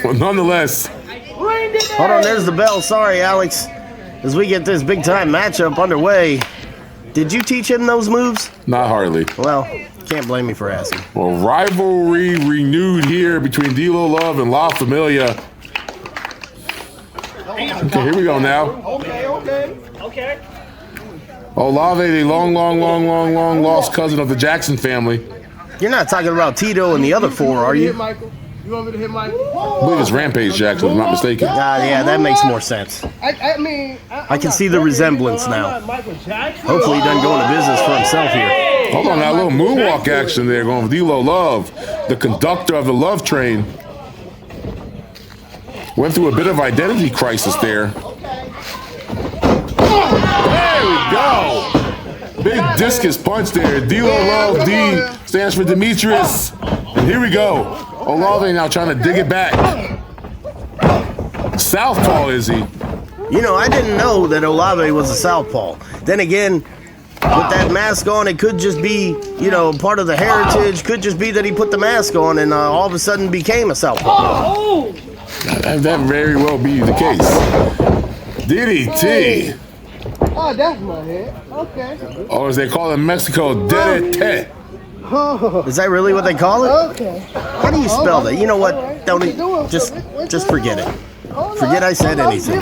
Well, nonetheless. Hold on, there's the bell. Sorry, Alex. As we get this big-time matchup underway, did you teach him those moves? Not hardly. Well, can't blame me for asking. Well, rivalry renewed here between D'Lo Love and La Familia. Okay, here we go now. Okay. Olave, the long lost cousin of the Jackson family. You're not talking about Tito and the other four, are you? You want me to hit Michael? I believe it's Rampage Jackson, if I'm not mistaken. Yeah, that makes more sense. I mean, I can see the resemblance now. Hopefully he doesn't go into business for himself here. Hold on, that little moonwalk action there going with D'Lo Love, the conductor of the Love Train. Went through a bit of identity crisis there. There we go. Big discus punch there. D'Lo Love, D stands for Demetrius. And here we go. Olave now trying to dig it back. Southpaw, is he? You know, I didn't know that Olave was a southpaw. Then again, with that mask on, it could just be, you know, part of the heritage. Could just be that he put the mask on and all of a sudden became a southpaw. That very well be the case. DDT. Oh, that's my head. Okay. Or as they call it in Mexico, DDT. Is that really what they call it? Okay. How do you spell that? You know what? Don't just forget it. Forget I said anything.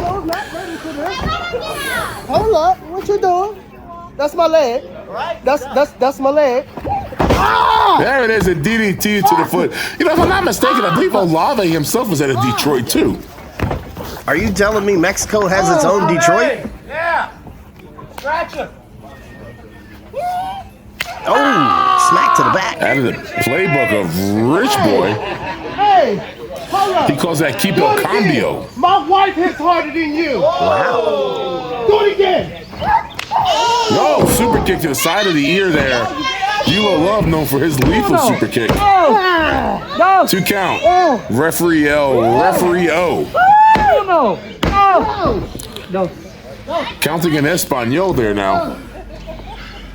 Hold up. What you doing? That's my leg. That's my leg. There it is, a DDT to the foot. You know, if I'm not mistaken, I believe Olave himself was out of Detroit too. Are you telling me Mexico has its own Detroit? Yeah. Scratch him. Oh, smack to the back. Out of the playbook of Rich Boy. Hey, hold up. He calls that keep el cambio. My wife hits harder than you. Wow. Do it again. No, super kick to the side of the ear there. D'Lo Love known for his lethal super kick. 2 count. Referee L, referee O. No. Counting in Espanol there now.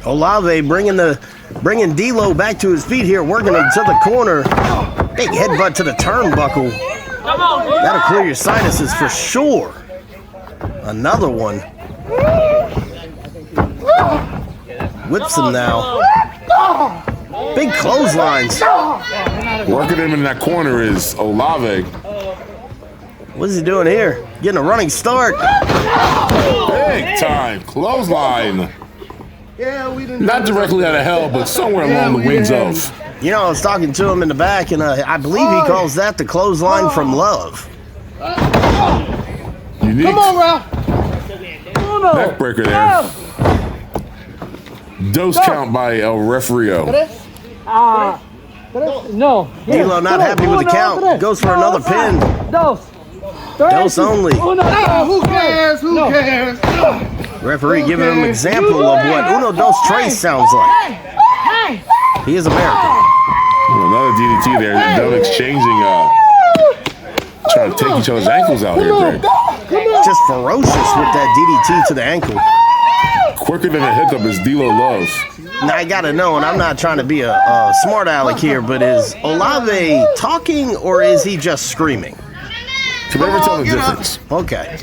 Olave bringing D'Lo back to his feet here, working him to the corner. Big headbutt to the turnbuckle. That'll clear your sinuses for sure. Another one. Whips him now. Big clotheslines. Working him in that corner is Olave. What's he doing here? Getting a running start. Big time clothesline. Yeah, we didn't. Not directly out of hell, but somewhere along the wings of. You know, I was talking to him in the back, and I believe he calls that the clothesline from love. Unique. Come on, Ralph. Neckbreaker there. Dose count by El Refereo. No. D'Lo not happy with the count. Goes for another pin. Dose only. Who cares? Who cares? Referee giving him an example of what Uno Dos Tres sounds like. He is American. Another DDT there. Them exchanging, trying to take each other's ankles out here, Greg. Just ferocious with that DDT to the ankle. Quicker than a hiccup is D'Lo Love. Now I gotta know, and I'm not trying to be a smart aleck here, but is Olave talking or is he just screaming? Can never tell the difference. Okay.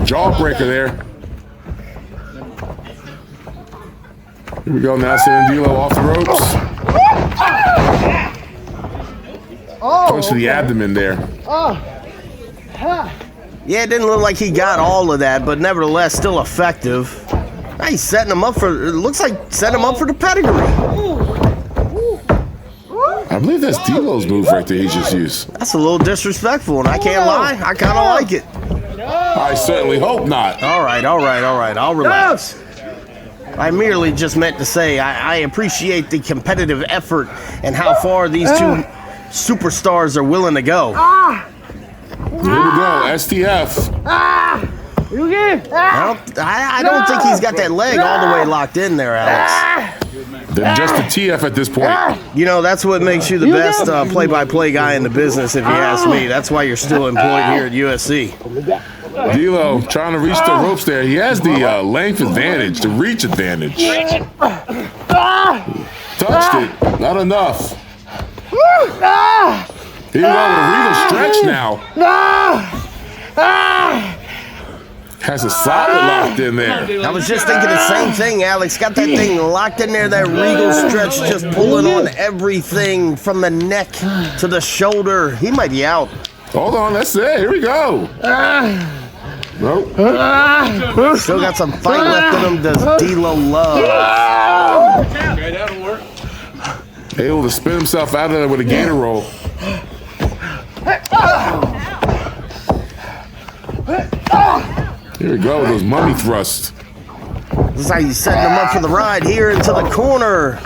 Jawbreaker there. Here we go now, sending D'Lo off the ropes. Punch to the abdomen there. Yeah, it didn't look like he got all of that, but nevertheless, still effective. He's setting him up for, it looks like setting him up for the pedigree. I believe that's D'Lo's move right there he just used. That's a little disrespectful, and I can't lie, I kind of like it. I certainly hope not. All right, I'll relax. I merely just meant to say I appreciate the competitive effort and how far these two superstars are willing to go. go, STF. You get? I don't think he's got that leg all the way locked in there, Alex. Then just a TF at this point. You know, that's what makes you the best play-by-play guy in the business, if you ask me. That's why you're still employed here at USC. D'Lo trying to reach the ropes there. He has the length advantage, the reach advantage. Touched it, not enough. Here we go with a regal stretch now. Has a solid locked in there. I was just thinking the same thing, Alex. Got that thing locked in there, that regal stretch, just pulling on everything from the neck to the shoulder. He might be out. Hold on, that's it. Here we go. Nope. Still got some fight left in him, does D'Lo Love. Okay, that'll work. Able to spin himself out of there with a gator roll. Here we go with those mummy thrusts. This is how you setting him up for the ride here into the corner.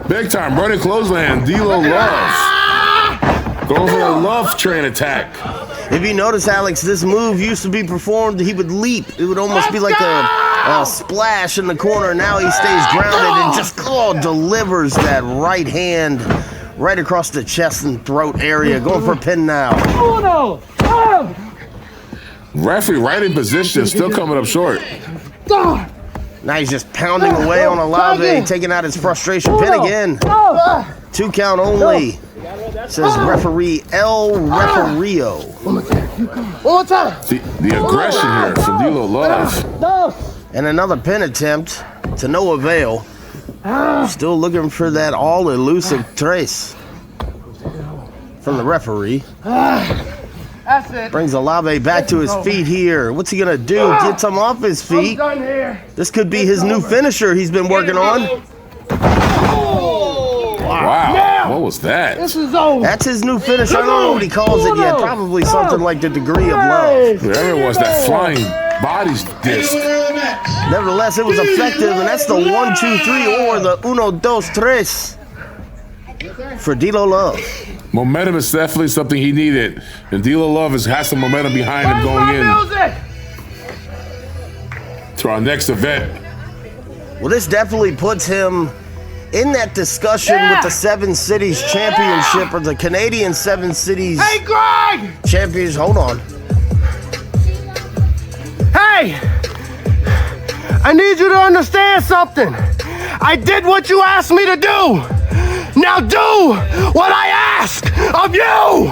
Big time, running clothesline, D'Lo Love. Going for the love train attack. If you notice, Alex, this move used to be performed, he would leap. It would almost be like a splash in the corner. Now he stays grounded and just delivers that right hand right across the chest and throat area. Going for a pin now. Referee right in position, still coming up short. Now he's just pounding away on Olave, taking out his frustration. Pin again. 2 count only. Says referee El Refereo. One more time. The aggression here from D'Lo Love. And another pin attempt to no avail. Still looking for that all elusive trace from the referee. That's it. Brings Olave back to his feet here. What's he gonna do? Get some off his feet. I'm done here. This could be his new finisher he's been working on. Wow, what was that? This is over. That's his new finisher. I don't know what he calls it yet. Probably something like the degree of love. Whatever it was, that flying bodies disc. Nevertheless, it was effective, and that's the 1, 2, 3, or the uno, dos, tres for D'Lo Love. Momentum is definitely something he needed, and D'Lo Love has some momentum behind him going in to our next event. Well, this definitely puts him in that discussion with the 7 Cities Championship or the Canadian 7 Cities Champions. Hold on. Hey! I need you to understand something. I did what you asked me to do. Now do what I ask of you!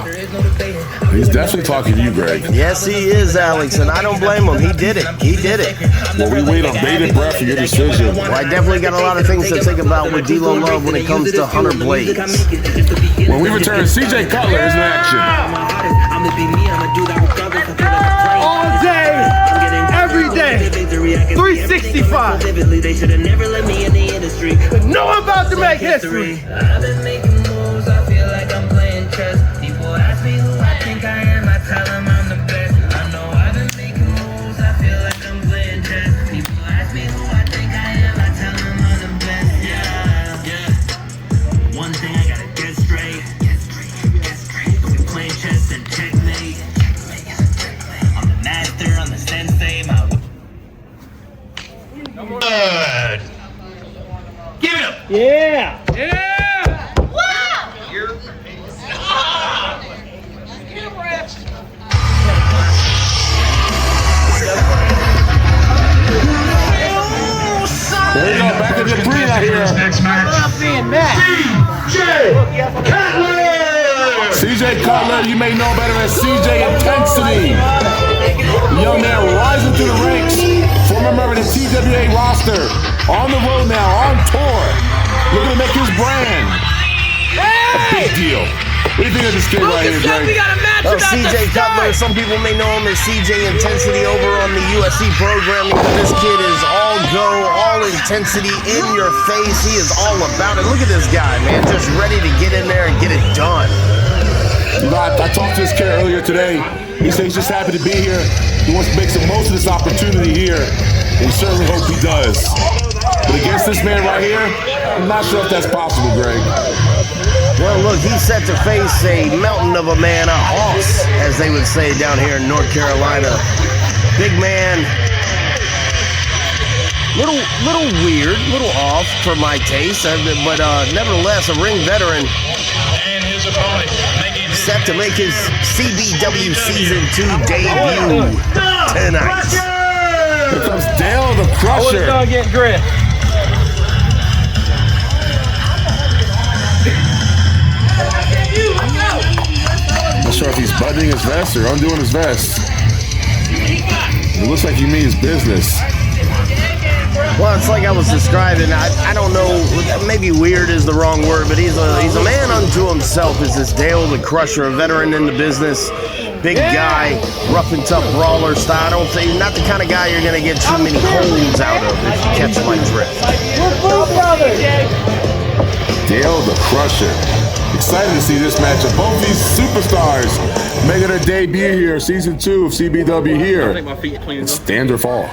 He's definitely talking to you, Greg. Yes, he is, Alex, and I don't blame him. He did it. He did it. Well, we wait on bated breath for your decision. Well, I definitely got a lot of things to think about with D'Lo Love when it comes to Hunter Blades. When we return, CJ Cutler is in action. All day, every day, 365. No, I'm about to make history. I've been making moves, I feel like I'm playing chess. People ask me who I think I am, I tell them I'm the best. I know I've been making moves, I feel like I'm playing chess. People ask me who I think I am, I tell them I'm the best. Yeah. One thing I gotta get straight. Don't be playing chess and checkmate. I'm the master, I'm the sensei, my Good. Give it up. Yeah. There you go, back to the breed out here. CJ Cutler, you may know better as CJ Intensity. The young man rising through the ranks, former member of the TWA roster, on the road now, on tour, looking to make his brand a big deal. What do you think of this kid right here, Greg? Well, CJ Cutler, some people may know him as CJ Intensity over on the USC programming, but this kid is all go, all intensity, in your face. He is all about it. Look at this guy, man, just ready to get in there and get it done. You know, I talked to this kid earlier today. He said he's just happy to be here. He wants to make the most of this opportunity here. And we certainly hope he does. But against this man right here, I'm not sure if that's possible, Greg. Well, look, he's set to face a mountain of a man, a hoss, as they would say down here in North Carolina. Big man, little weird, little off for my taste, but nevertheless, a ring veteran. And his opponent Set to make his CBW Season 2 debut tonight. Here comes Dell the Crusher. What's going to get Criss? I'm not sure if he's buttoning his vest or undoing his vest. It looks like he means business. Well, it's like I was describing. I don't know. Maybe weird is the wrong word, but he's a man unto himself. Is this Dale the Crusher, a veteran in the business, big guy, rough and tough brawler style. I don't think not the kind of guy you're gonna get too many holds out of if you catch my drift. Dale the Crusher. Excited to see this matchup. Both these superstars making their debut here, Season 2 of CBW here. It's stand or fall.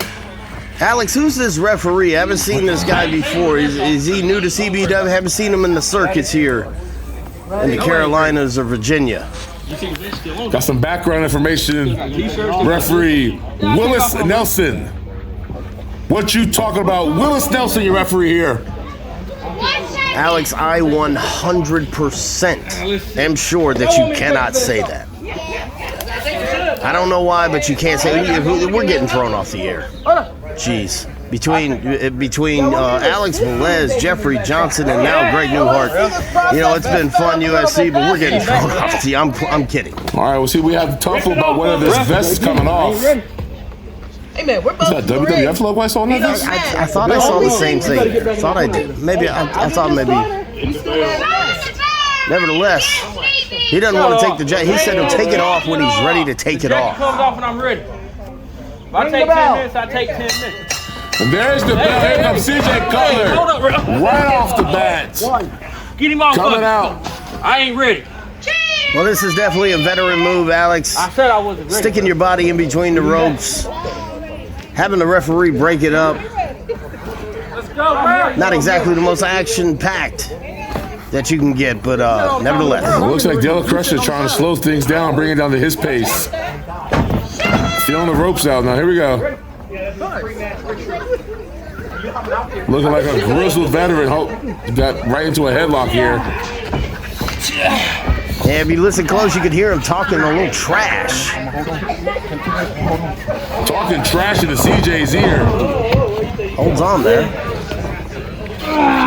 Alex, who's this referee? I haven't seen this guy before. Is he new to CBW? I haven't seen him in the circuits here in the Carolinas or Virginia. Got some background information. Referee Willis Nelson. What you talking about? Willis Nelson, your referee here. Alex, I 100% am sure that you cannot say that. I don't know why, but you can't say it. We're getting thrown off the air. Jeez. Between Alex Velez, Jeffrey Johnson, and now Greg Newhart, it's been fun USC, but we're getting thrown off the. I'm kidding. All right, well, see, we have Tuffle about whether this vest is coming off. Hey man, we're both. Is that WWF logo I saw on that vest? I thought I saw the same thing. I thought I did. Maybe I thought maybe. Nevertheless, he doesn't want to take the jacket. He said he'll take it off when he's ready to take it off. Comes off when I'm ready. If I take 10 minutes, I take 10 minutes. And there's the bell. Here comes CJ Cutler. Right off the bat. Get him off. Coming out. I ain't ready. Well, this is definitely a veteran move, Alex. I said I wasn't ready. Sticking your body in between the ropes. Having the referee break it up. Let's go, man. Not exactly the most action-packed that you can get, but nevertheless. It looks like Dale Crusher trying to slow things down, bring it down to his pace. Feeling the ropes out now. Here we go. Looking like a grizzled veteran. Got right into a headlock here. Yeah, if you listen close, you could hear him talking a little trash. Talking trash into CJ's ear. Holds on there.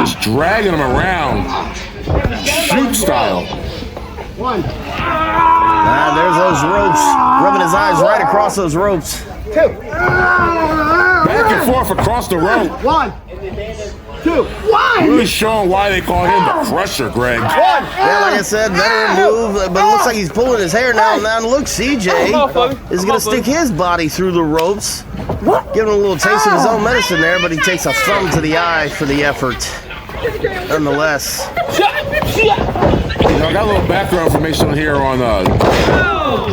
Just dragging him around. Shoot style. There's those ropes. Rubbing his eyes right across those ropes. Back and forth across the rope. 1, 2, 1. Really showing why they call him the Crusher, Greg. Yeah, like I said, veteran move, but it looks like he's pulling his hair now. Now look, CJ is going to stick his body through the ropes. Giving him a little taste of his own medicine there, but he takes a thumb to the eye for the effort. Nonetheless. I got a little background information here on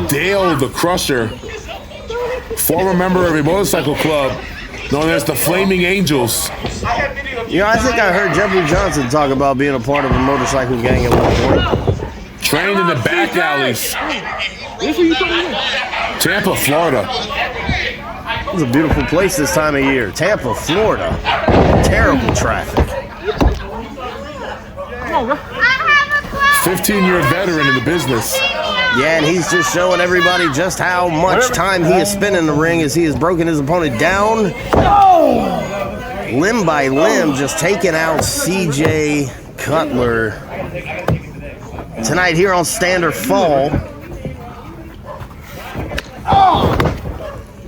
Dale the Crusher, former member of a motorcycle club known as the Flaming Angels. I think I heard Jeffrey Johnson talk about being a part of a motorcycle gang at one point. Trained in the back alleys. Tampa, Florida. It's a beautiful place this time of year. Tampa, Florida. Terrible traffic. 15-year veteran in the business. Yeah, and he's just showing everybody just how much time he has spent in the ring as he has broken his opponent down. Limb by limb, just taking out CJ Cutler. Tonight here on Stand or Fall.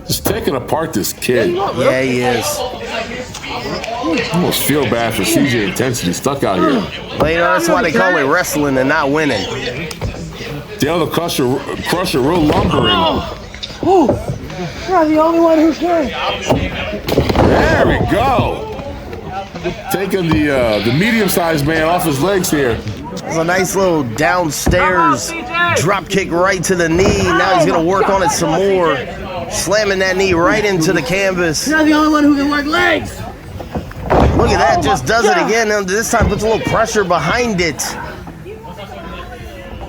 Just taking apart this kid. Yeah, he is. I almost feel bad for CJ Intensity stuck out here. Well, that's why they call it wrestling and not winning. Dale the Crusher real lumbering. You're the only one who's good. There we go. Taking the medium-sized man off his legs here. It's a nice little downstairs drop kick right to the knee. Now he's going to work on it some more. Slamming that knee right into the canvas. You're the only one who can work legs. Look at that, just does it again. This time puts a little pressure behind it.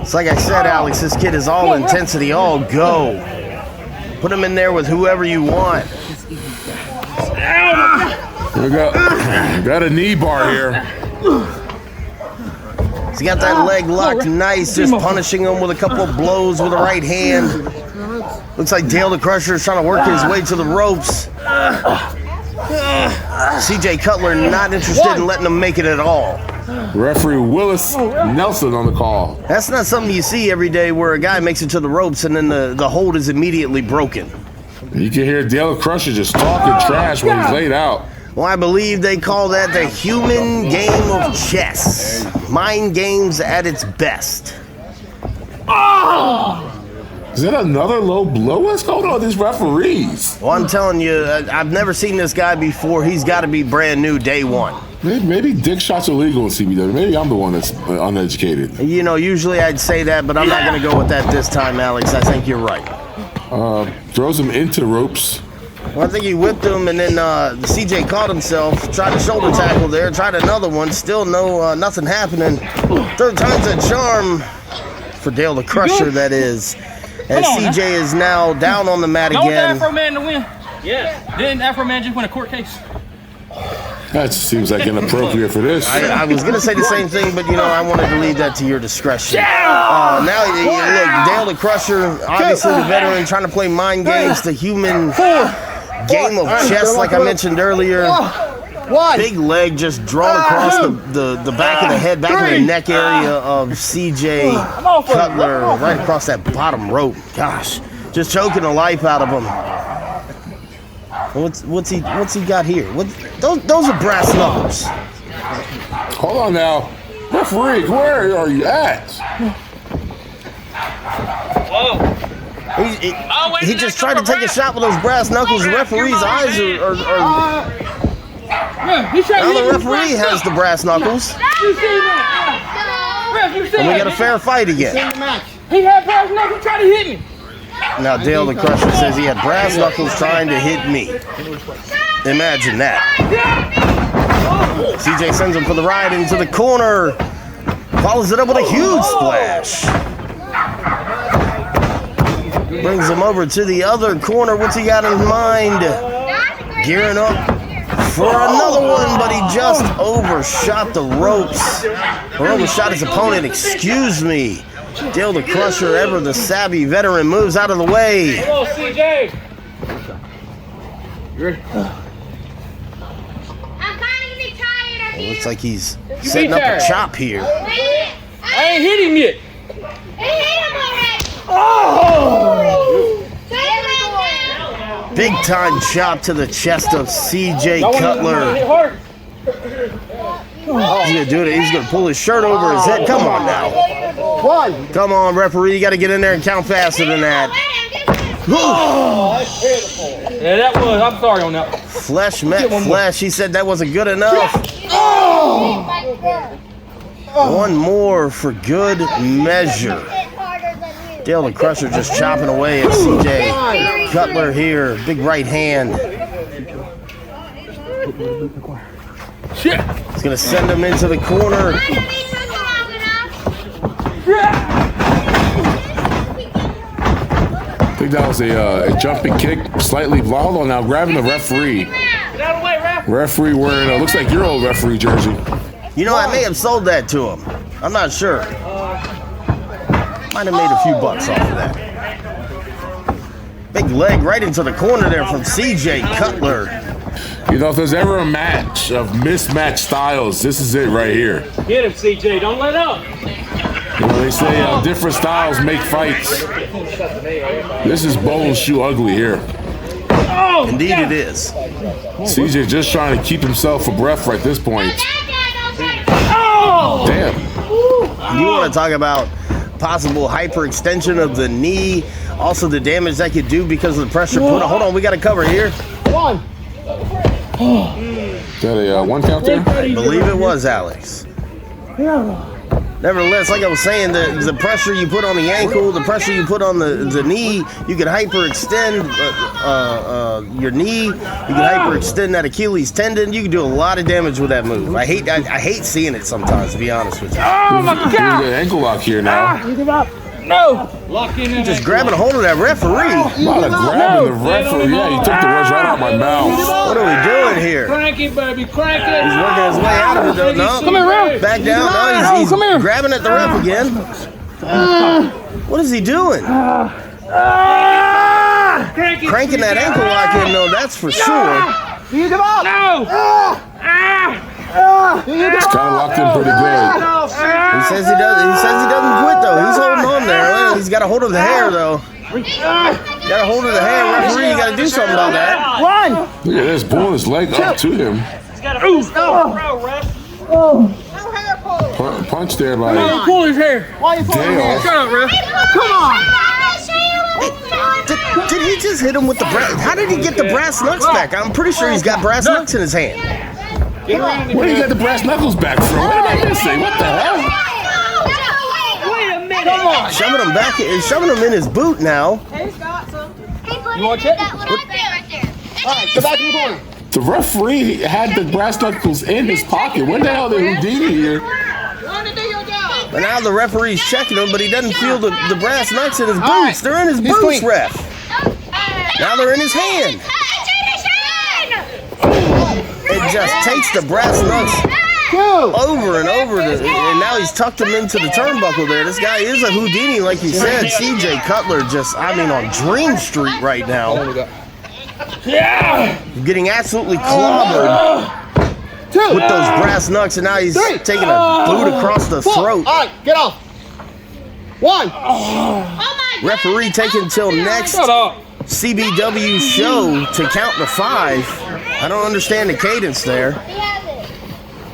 It's like I said, Alex, this kid is all intensity, all go. Put him in there with whoever you want. We got a knee bar here. He's got that leg locked nice, just punishing him with a couple of blows with the right hand. Looks like Dale the Crusher is trying to work his way to the ropes. CJ Cutler not interested in letting him make it at all. Referee Willis Nelson on the call. That's not something you see every day where a guy makes it to the ropes and then the hold is immediately broken. You can hear Dale the Crusher just talking trash when he's laid out. Well, I believe they call that the human game of chess. Mind games at its best. Is that another low blow? What's going on with these referees? Well, I'm telling you, I've never seen this guy before. He's got to be brand new day one. Maybe dick shots are legal in CBW. Maybe I'm the one that's uneducated. You know, usually I'd say that, but I'm not going to go with that this time, Alex. I think you're right. Throws him into the ropes. Well, I think he whipped him, and then CJ caught himself, tried a shoulder tackle there, tried another one, still nothing happening. Third time's a charm for Dale the Crusher, that is. As CJ is now down on the mat again. Don't Afro Man to win. Yeah. Didn't Afro Man just win a court case? That seems like inappropriate for this. I was going to say the same thing, but, you know, I wanted to leave that to your discretion. Now, look, Dale the Crusher, obviously the veteran, trying to play mind games, the human game of chess, like I mentioned earlier. Big leg just drawn across the back of the head, back of the neck area of CJ Cutler, right across that bottom rope. Gosh, just choking the life out of him. What's he got here? Those are brass knuckles. Hold on now, referee, where are you at? Whoa. He just tried to take a shot with those brass knuckles. The referee's eyes are now the referee has the brass knuckles. And we got a fair fight again. He had brass knuckles trying to hit me. Now Dale the Crusher says he had brass knuckles trying to hit me. Imagine that. CJ sends him for the ride into the corner. Follows it up with a huge splash. Brings him over to the other corner. What's he got in mind? Gearing up for another one, but he just overshot the ropes. Or overshot his opponent, excuse me. Dale the Crusher, ever the savvy veteran, moves out of the way. Come on, CJ. I'm kind of tired of It looks like he's setting up a chop here. I ain't hit him yet. hit him already. Oh! Big time chop to the chest of CJ Cutler. He's gonna do it. He's gonna pull his shirt over his head. Come on now. Come on, referee. You got to get in there and count faster than that. Yeah, that was. I'm sorry on that. Flesh met flesh. He said that wasn't good enough. One more for good measure. Dale the Crusher just chopping away at CJ Cutler here. Big right hand. Shit. He's gonna send him into the corner. I think that was a jumping kick, slightly hold on now, grabbing the referee. Get out of the way, ref. Referee wearing, looks like your old referee jersey. You know, I may have sold that to him. I'm not sure. Might have made a few bucks off of that. Big leg right into the corner there from CJ Cutler. You know, if there's ever a match of mismatched styles, this is it right here. Get him, CJ. Don't let up. You know, they say different styles make fights. This is bone shoe ugly here. Oh, indeed it is. CJ just trying to keep himself for breath right at this point. Oh! Damn. You want to talk about possible hyperextension of the knee, also the damage that could do because of the pressure put on. Hold on, we got a cover here. One. Got a one count there? I believe it was, Alex. Nevertheless, like I was saying, the pressure you put on the ankle, the pressure you put on the knee, you can hyperextend your knee. You can hyperextend that Achilles tendon. You can do a lot of damage with that move. I hate seeing it sometimes, to be honest with you. Oh my God! There's an ankle lock here now. You give up. No! Lock in. Just grabbing a hold of that referee. Not a grabbing the referee. Yeah, he took the words right out of my mouth. What are we doing here? Crank it, baby, crank it. He's working his way out of it, though. No. Come here, Ralph. Back down. No, he's grabbing at the ref again. What is he doing? Cranking that ankle lock in, though, that's for sure. You give up. No! It's kind of locked in pretty good. He says he doesn't quit, though. He's holding on there. He's got a hold of the hair, though. Got a hold of the hair. Referee, you got to do something about that. Run! Look at this, pulling his leg up to him. He's got a pro, ref. Punch there, like. Pull his hair. Why are you pulling his hair? Shut up, ref. Come on! Did he just hit him with the brass? How did he get the brass knucks back? I'm pretty sure he's got brass knucks in his hand. Where did he get the brass knuckles back from? What am I missing? What the hell? Wait a minute! Come on! Shoving him in his boot now. He's got some. You want to check? That one right there. All right, go back in the corner. The referee had the brass knuckles in his pocket. When the hell did Houdini here? But now the referee's checking him, but he doesn't feel the brass knucks in his boots. They're in his boots, ref. Now they're in his hand. It just takes the brass knucks over and over, and now he's tucked him into the turnbuckle there. This guy is a Houdini, like you said. CJ Cutler just, on Dream Street right now. Getting absolutely clobbered with those brass knucks, and now he's taking a boot across the throat. All right, get off. One. Referee taking till next CBW show to count to 5. I don't understand the cadence there.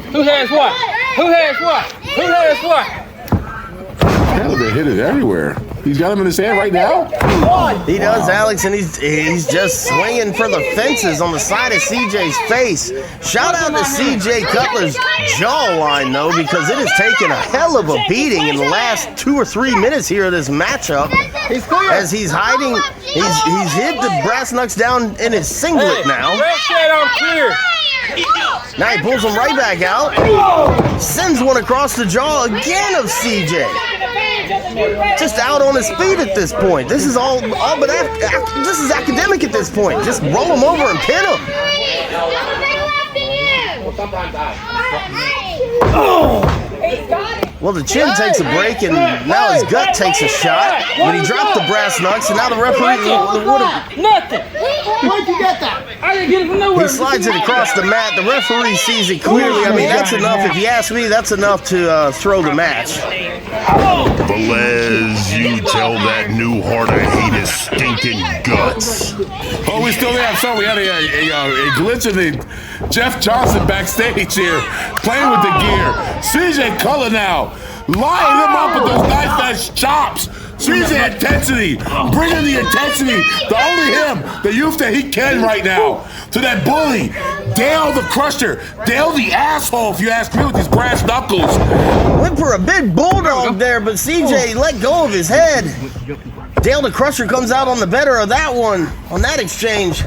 Who has what? Who has what? Who has what? Hell, they hit it everywhere. He's got him in his hand right now? He does, Alex, and he's just swinging for the fences on the side of CJ's face. Shout out to CJ Cutler's jawline, though, because it has taken a hell of a beating in the last 2 or 3 minutes here of this matchup. As he's hiding, he's hid the brass knucks down in his singlet now. Now he pulls him right back out. Sends one across the jaw again of CJ. Just out on his feet at this point. This is all but this is academic at this point. Just roll him over and pin him. Well, the chin takes a break, and now his gut takes a shot. But he dropped the brass knucks, and now the referee Nothing. Where'd you get that? I didn't get it from nowhere. He slides it across the mat. The referee sees it clearly. I mean, that's enough. If you ask me, that's enough to throw the match. Velez, you tell that new heart I hate his stinking guts. Oh, we still have some. We had a glitch in the Jeff Johnson backstage here, playing with the gear. CJ Cutler now, lining him up with those knife-edge chops. CJ intensity, bringing the intensity to only him, the youth that he can right now, to that bully, Dell the Crusher, Dell the asshole, if you ask me, with his brass knuckles. Went for a big bulldog there, but CJ let go of his head. Dale the Crusher comes out on the better of that one, on that exchange.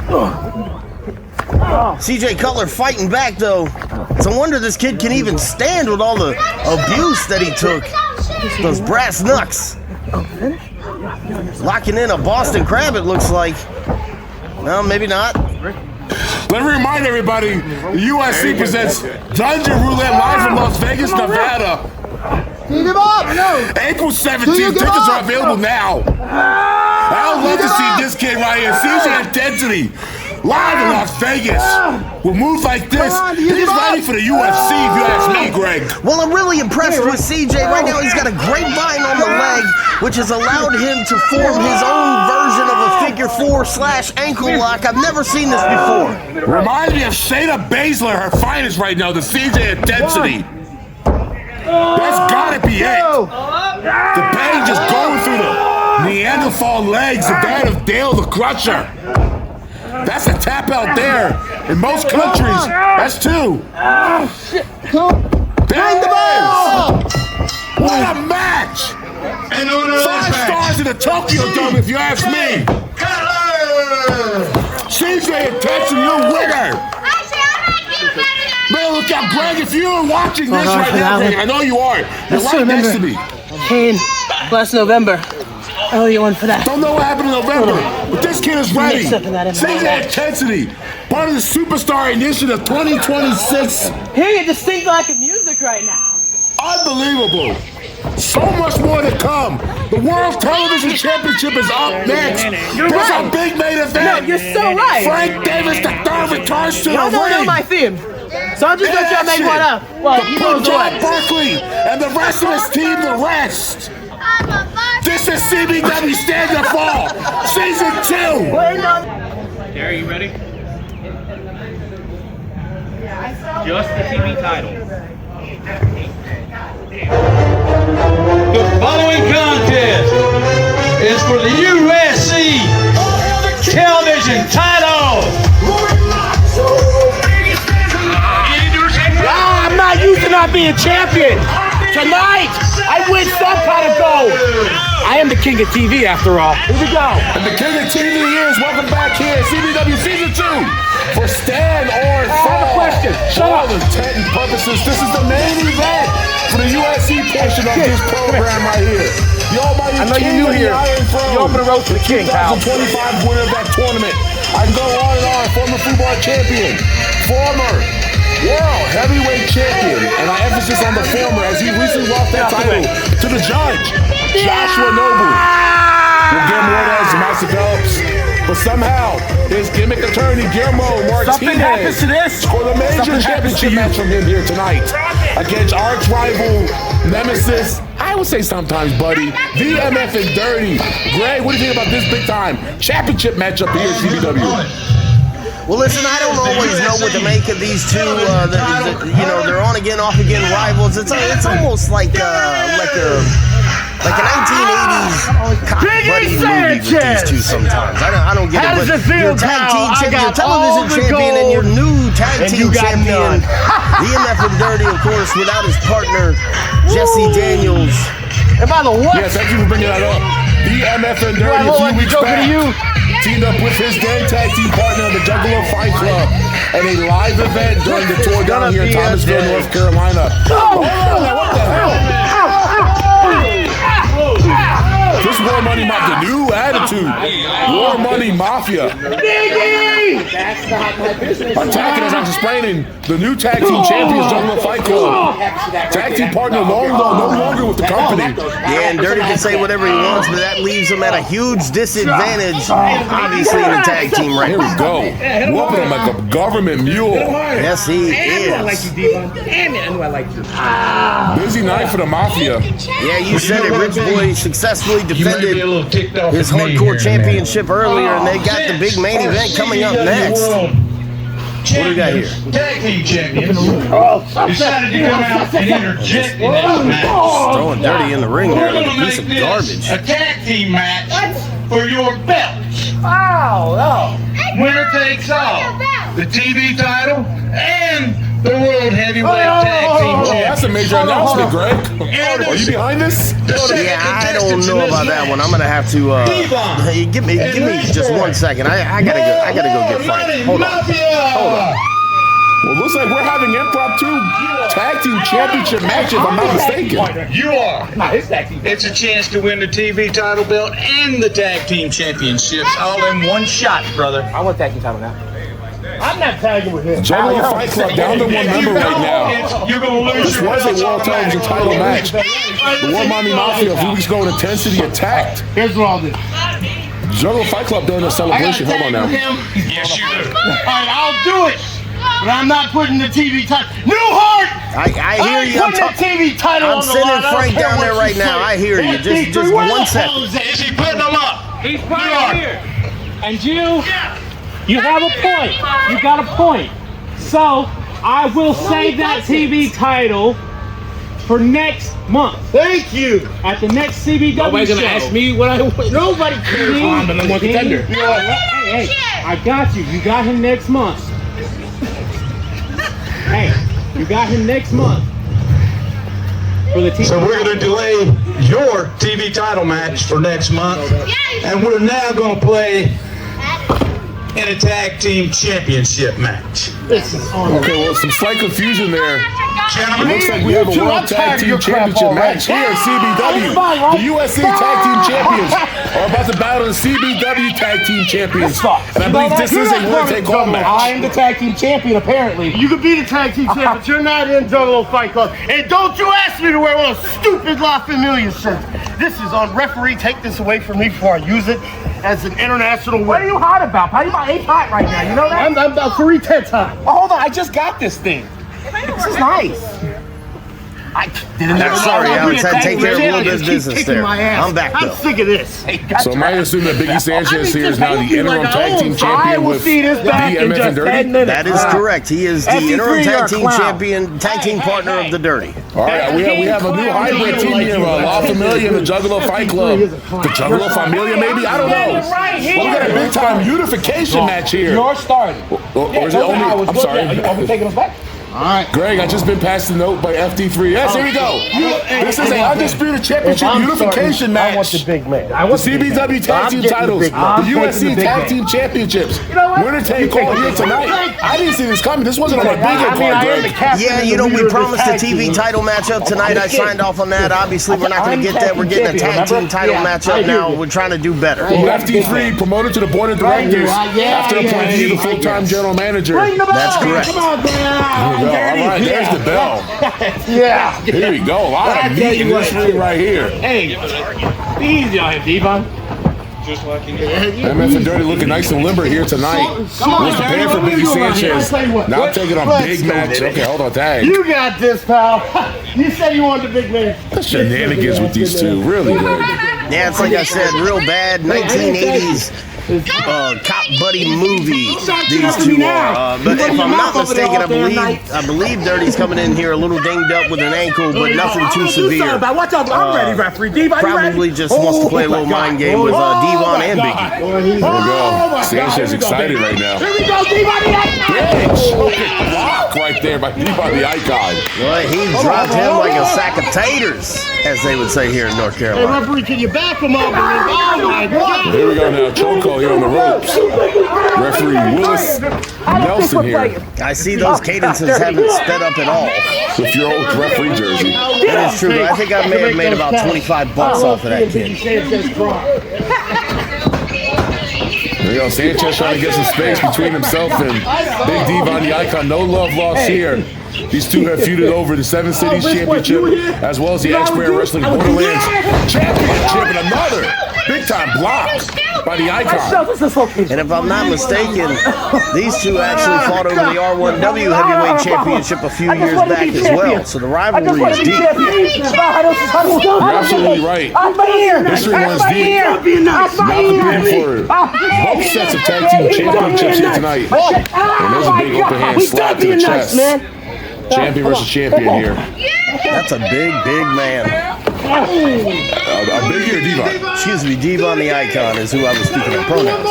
CJ Cutler fighting back, though. It's a wonder this kid can even stand with all the abuse that he took. Those brass knucks. Locking in a Boston Crab, it looks like. No, maybe not. Let me remind everybody, the USC presents Dungeon Roulette live from Las Vegas, Nevada. Give up! April 17th, tickets are available now. I would love to see this kid right here, CJ Intensity, live in Las Vegas. With moves like this, he's ready for the UFC, if you ask me, Greg. Well, I'm really impressed with CJ. Right now, he's got a grapevine on the leg, which has allowed him to form his own version of a figure 4/ankle lock. I've never seen this before. Reminds me of Shayna Baszler, her finest right now, the CJ Intensity. That's gotta be it. The pain just going through the Neanderthal legs, the band of Dale the Crusher. That's a tap out there. In most countries, that's 2. Bang the bell! What a match! And the winner of this 5 match, stars in the Tokyo Dome, if you ask me. Cutler! CJ and Tyson, your winner. Man, look out, Greg, if you are watching this right now, Greg, I know you are. You're right next to me. Kane, last November. I owe you one for that. Don't know what happened in November, but this kid is ready. Mix up in that CJ Intensity, part of the Superstar Initiative 2026. Hearing a distinct lack of music right now. Unbelievable. So much more to come. The World Television Championship is up next. You're There's right. a big main event. No, you're so right. Frank Davis III returns to the Y'all don't know ring. my theme. So I'm just gonna try to make one up. Well, you know the way. Berkley and the rest of his team, the rest. This is CBW Stand and Fall, Season 2. Gary, you ready? Just the TV title. The following contest is for the USC television title. I'm not used to not being champion. Tonight, I win some kind of gold. I am the king of TV after all. Here we go. And the king of TV is welcome back here at CBW Season 2 for Stand or Fall. Question. For all intent and purposes, this is the main event for the USC portion of this program right here. The almighty I know you king new of the here. Iron Throne. You open the road to the king, pal. 2025 winner of that tournament. I can go on and on. Former football champion. Former world heavyweight champion. And I emphasis on the former as he recently lost that title to the judge, Joshua Noble. We'll get more of that as the match develops. But somehow, his gimmick attorney, Guillermo Something happens to Martinez, this. for the major Something happens to championship you. match from him here tonight against arch rival, nemesis, I would say sometimes, buddy, VMF and Dirty. Greg, what do you think about this big time championship matchup here at CBW? Well, listen, I don't always know what to make of these two. You know, they're on again, off again rivals. It's almost like a 1980s cop buddy movie with these two sometimes. I don't get How it. does it feel, You're tag team pal? I champion, got your television all the champion, and your gold, new tag and team you got champion. none. VMF and Dirty, of course, without his partner, Jesse Daniels. And by the what? Yeah, thank you for bringing that up. VMF and Dirty a few weeks back teamed up with his then tag team partner, the Juggalo Fight Club, at a live event during the tour down here in Thomasville, North Carolina. Hold on, what the hell? This War Money Mafia, the new attitude. War Money Mafia. That's not my business. Attacking, as I was explaining, the new tag team champions, Juggalo Fight Club. Tag team partner no longer with the company. Yeah, and Dirty can say whatever he wants, but that leaves him at a huge disadvantage, obviously, in the tag team right Here we go. Whooping him like a government mule. Yes, he is. I like you, Devon. Damn it, I knew I liked you. Busy night for the Mafia. Yeah, you said it. Rich Boy successfully defended his hardcore championship earlier, and they got the big main event coming up next. What do we got here? Tag team champions decided to come out and interject in this match. Throwing Dirty in the ring there like a piece of garbage. A tag team match for your belts. Oh, Winner takes all. The TV title and the World Heavyweight Tag Team Oh, that's a major announcement, Greg. Are you behind this? Yeah, I don't know about that one. I'm gonna have to. Hey, give me just 1 second. I gotta go get Frank. Hold on. Well, looks like we're having impromptu tag team championship match, if I'm not mistaken. You are. It's a chance to win the TV title belt and the tag team championships all in one shot, brother. I want tag team title now. I'm not tagging with him. Juggalo Fight Club down to 1 member right now. You're gonna lose This your was a belts World Television title match. The War Money Mafia a few weeks ago in Intensity attacked Here's what I'll do. Juggalo Fight Club during a celebration. Hold on now. Yes, you do. All right, I'll do it. But I'm not putting the TV title. Newhart! I hear you. I'm putting the TV title I'm on the sending line. I don't Frank care down what there you right now. say. I hear you. Just MP3, where 1 the second. hell is that? Is he putting them up? He's right here. And you have a point. You got a point. So I will save that TV title for next month. Thank you. At the next CBW Nobody's show. gonna ask me what I want. Nobody cares. I'm the number one contender. Hey, I got you. You got him next month. Hey, you got him next month. for the TV. So we're going to delay your TV title match for next month, and we're now going to play in a tag team championship match. Okay, well, some slight confusion there. It looks like we have a You World Tag Team Championship match here at CBW. The USC Tag Team Champions are about to battle the CBW Tag Team Champions. And I believe this is a winner-take-all match. I am the tag team champion, apparently. You could be the tag team champion, but you're not in Juggalo Fight Club. And don't you ask me to wear one of those stupid La Familia shirts. This is on referee. Take this away from me before I use it as an international winner. What are you hot about? How you about 8 hot right now? You know that? I'm about 310 hot. Oh, hold on. I just got this thing. This is nice. I didn't know. Sorry, Alex. I take care of a little bit of business there. I'm back I'm though. sick of this. So am I assuming that Biggie Sanchez here is now the interim tag team champion with DMF and Dirty? That is correct. He is the interim tag team champion, tag team partner of the Dirty. All right, we have a new hybrid team here, La Familia and the Juggalo Fight Club. The Juggalo Familia, maybe? I don't know. Well, we got a big-time unification match here. You're starting. Or is it only... I'm sorry. Are we taking us back? All right. Greg, I just been passed the note by FD3. Yes, here we go. This is an undisputed championship unification match. I want the big man. The CBW Tag Team titles, the USC Tag Team Championships. Winner take all here tonight. I didn't see this coming. This wasn't on my bingo card, Greg. Yeah, you know, we promised a TV title matchup tonight. I signed off on that. Obviously, we're not going to get that. We're getting a tag team title matchup now. We're trying to do better. FD3 promoted to the board of directors after appointing you the full-time general manager. That's correct. All right, there's the bell. Yeah. Here we go. A lot of meat in this ring right here. Hey, easy on him, Devon. MF and Dirty looking nice and limber here tonight. We're prepared for Biggie Sanchez. Now taking on big match. Okay, hold on, tag. You got this, pal. You said you wanted the big man. The shenanigans with these two, really good. Yeah, it's like I said, real bad 1980s cop buddy movie. These two are. But if I'm not mistaken, I believe Dirty's coming in here a little dinged up with an ankle, but nothing too severe. What's up? I'm ready, referee. Devon, Probably just wants to play a little mind game with Devon and Biggie. There we go. Sanchez excited right now. Here we go, Devon. Big choking block right there by Devon the Icon. Well, he dropped him like a sack of taters, as they would say here in North Hey, Carolina. referee, can you back him up? Oh, my God. Here we go now. Choco here on the ropes. Referee Willis Nelson here. I see those cadences haven't sped up at all. With your old referee jersey. That is true. I think I may have made about $25 off of that kid. There you go. Sanchez trying to get some space between himself and Big Devon the Icon. No love lost here. These two have feuded over the 7 Cities Championship as well as the X-Brand Wrestling Borderlands Championship, and another big-time block by the Icon. And if I'm not mistaken, these two actually fought over the R1W Heavyweight Championship a few years back as well. So the rivalry is deep. You're absolutely right. History runs deep. Now competing for both sets of tag team championships here tonight. And there's a big open hand slap to the chest. Champion versus champion here. That's a big, big man. A big here, Devon. Excuse me, Devon the Icon is who I was speaking of pronouns.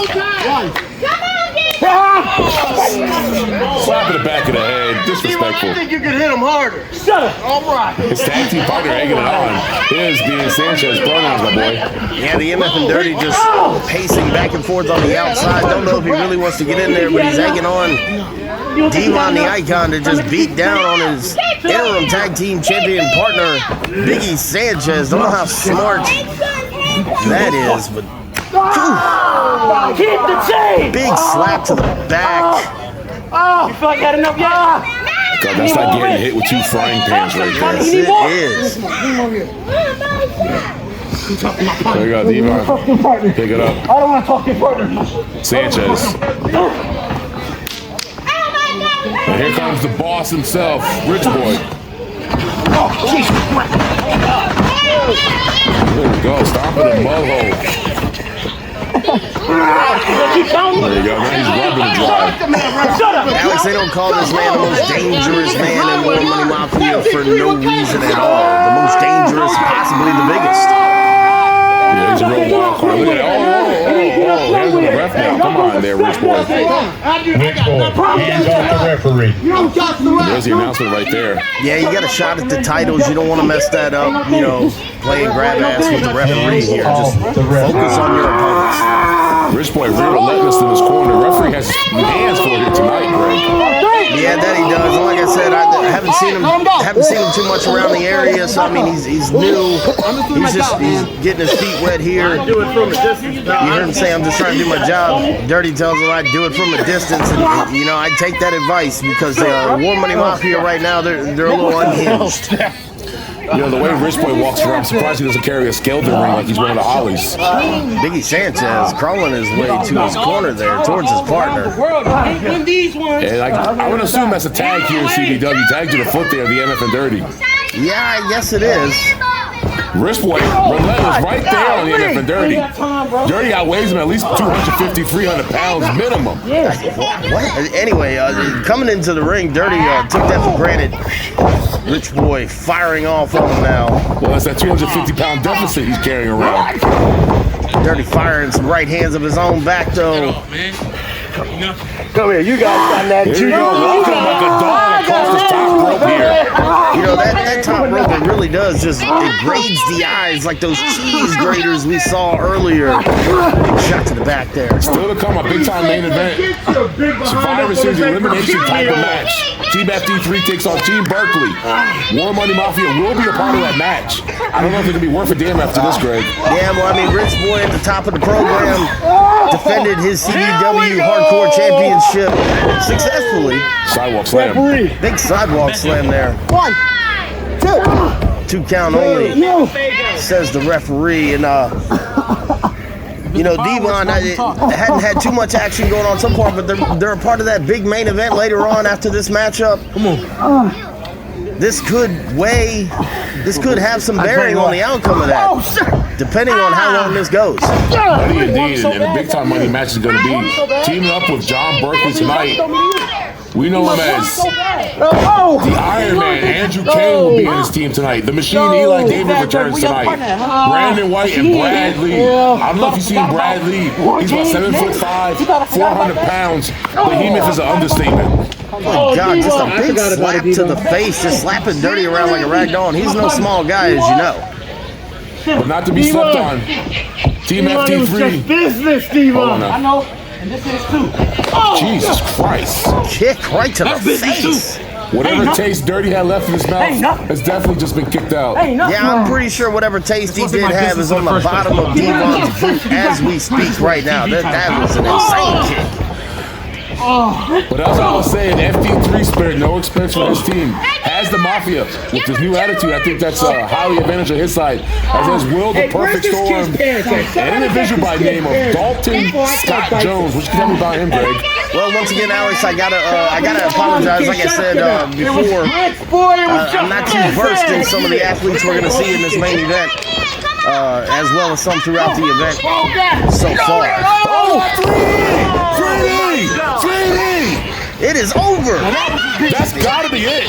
Slap in the back of the head. Disrespectful. I think you can hit him harder. Shut up. All right. His tag team partner egging it on is being Sanchez pronouns, my boy. Yeah, the MF and Dirty just pacing back and forth on the outside. Don't know if he really wants to get in there, but he's egging on Devon the Icon to just beat down on his interim tag team champion partner, Biggie Sanchez. Don't know how smart that is, but Keep the chain. big slap to the back. Oh, you feel like you had enough yet? God, that's not getting hit with 2 frying pans right there. Yes, it is. There you go, Devon. Pick it up. I don't want to talk to your partner. Sanchez. And here comes the boss himself, Rich Boy. There we go, stomping the mud hole. There you go, now he's rubbing the dry. Alex, they don't call this man the most dangerous man in War Money Mafia for no reason at all. The most dangerous, possibly the biggest. Yeah, he's a real wild card. Look at that. Oh, there's the ref now. Come on there, Rich Boy. Rich Boy, hands off the referee. There's the announcement right there. Yeah, you got a shot at the titles. You don't want to mess that up, you know, playing grab ass with the referee here. Just focus on your opponents. Rich Boy real relentless in his corner. The referee has hands for it tonight, Greg. Yeah, that he does. And like I said, I haven't seen him too much around the area. So I mean, he's new. He's getting his feet wet here. You heard him say, "I'm just trying to do my job." Dirty tells him I do it from a distance, and you know I take that advice because the War Money Mafia right now they're a little unhinged. You know, the way Rich Boy walks around, I'm surprised he doesn't carry a skeleton ring like he's one of the Hollies. Biggie Sanchez crawling his way to his corner there, towards his partner. And I would assume that's a tag here in CBW. Tag to the foot there, the MF and Dirty. Yeah, I guess it is. Rich Boy, relentless right there on the MF and Dirty. Dirty outweighs him at least 250, 300 pounds minimum. What? Anyway, coming into the ring, Dirty took that for granted. Rich Boy firing off on him now. Well, that's that 250-pound deficit he's carrying around. Dirty firing some right hands of his own back, though. Come here, you guys got that Here too. you go, walking like a dog across the top rope here. You know, that top rope, it really does just, it grades the eyes like those cheese graters we saw earlier. Big shot to the back there. Still to come, a big-time main event. Survivor Series elimination type of match. Team FD3 takes on Team Berkley. War Money Mafia will be a part of that match. I don't know if it can be worth a damn after this, Greg. Yeah, well, I mean, Rich Boy at the top of the program defended his CBW Hardcore Championship successfully. Sidewalk slam. Big sidewalk slam there. 1, 2. 2 count only, says the referee. And, you know, Devon hadn't had too much action going on so far, but they're a part of that big main event later on after this matchup. Come on. This could have some bearing on the outcome of that, depending on how long this goes. Indeed, and a big-time money match is going to be teaming up with John Berkley tonight. We know him as the Iron Man. Andrew Kane will be in his team tonight. The Machine Eli David returns tonight. Brandon White and Brad Lee. I don't know if you've seen Brad Lee. He's about 7'5", 400 pounds. Behemoth is an understatement. Oh my God, just a big slap to the face, just slapping Dirty around like a rag doll. And he's no small guy, as you know. But not to be slept on. Team FT3. Business, Devon. I know. And this is too. Jesus Christ. Kick right to the face. Whatever taste Dirty had left in his mouth has definitely just been kicked out. Yeah, I'm pretty sure whatever taste he did have is on the bottom of Devon's boot as we speak right now. That was an insane kick. But as I was saying, FD3 spared no expense for his team. Has the Mafia with his new attitude. I think that's highly advantage on his side. As has Will the Perfect Storm, an individual by the name of Dalton Scott Jones. What you can tell me about him, Greg? Well, once again, Alex, I gotta apologize. Like I said before, I'm not too versed in some of the athletes we're gonna see in this main event, as well as some throughout the event so far. Oh, 3D! It is over. That's gotta be it.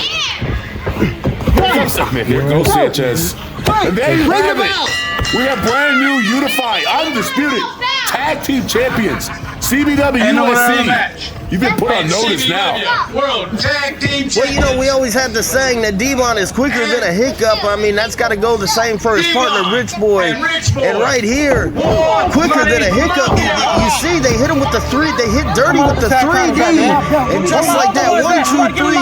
Here goes Sanchez. And there you have it. We have brand new, unified, undisputed tag team champions. CBW USC. You've been put on notice now. World Tag Team Champions. Well, you know, we always had the saying that Devon is quicker than a hiccup. I mean, that's got to go the same for his partner, Rich Boy. And right here, quicker than a hiccup. You see, they hit him with the 3. They hit Dirty with the 3D. And just like that, 1, 2, 3.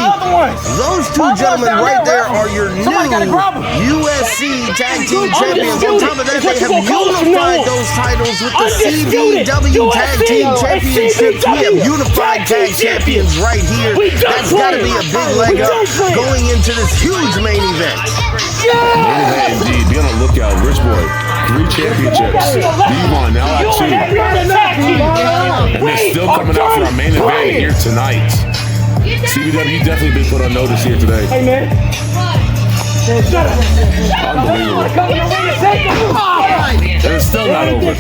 Those two gentlemen right there are your new USC Tag Team Champions. On top of that, they have unified those titles with the CBW Tag Team Championships. We have unified tag champions right here. That's got to be a big leg up going into this huge main event. Yeah, indeed. Be on the lookout. Rich Boy, 3 championships. Devon now at 2. And they're still coming out for our main event here tonight. CBW definitely been put on notice here today. Hey, man. Unbelievable. And it's still not over.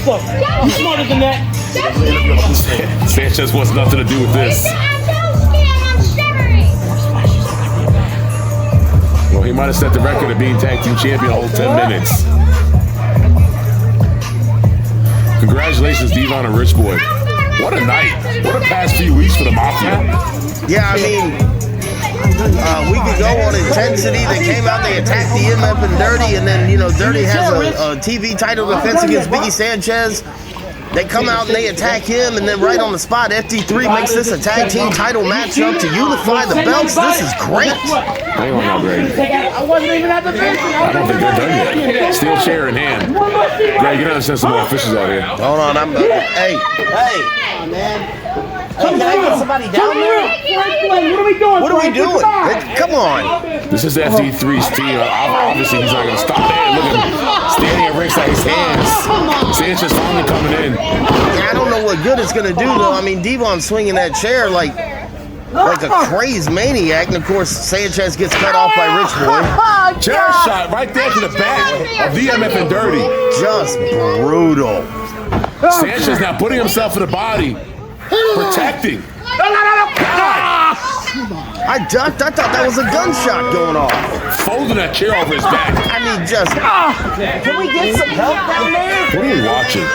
You smarter than that. Sanchez wants nothing to do with this. Well, he might have set the record of being tag team champion all 10 minutes. Congratulations, Devon and Rich Boy. What a night. What a past few weeks for the Mafia. Yeah, I mean, we could go on intensity. They came out, they attacked the MF and Dirty, and then, Dirty has a TV title defense against Biggie Sanchez. They come out and they attack him, and then right on the spot, FT3 makes this a tag team title matchup to unify the belts. This is great. Hang on now, Greg. I wasn't even at the bench. I don't think they're done yet. Steel chair in hand. Greg, you gotta send some more officials out here. Hold on, hey, man. Can I get somebody down there? What are we doing? What are we doing? Come on. This is FD3's team. Obviously, he's not going to stop there. Look at him standing at ringside. His hands. Sanchez finally coming in. I don't know what good it's going to do, though. I mean, Devon's swinging that chair like a crazed maniac. And, of course, Sanchez gets cut off by Rich Boy. Chair shot right there to the back of VMF and Dirty. Just brutal. Sanchez now putting himself in the body. Protecting. I ducked. I thought that was a gunshot going off. Folding that chair over his back. I mean, just. Can we get some help down there? What are we watching?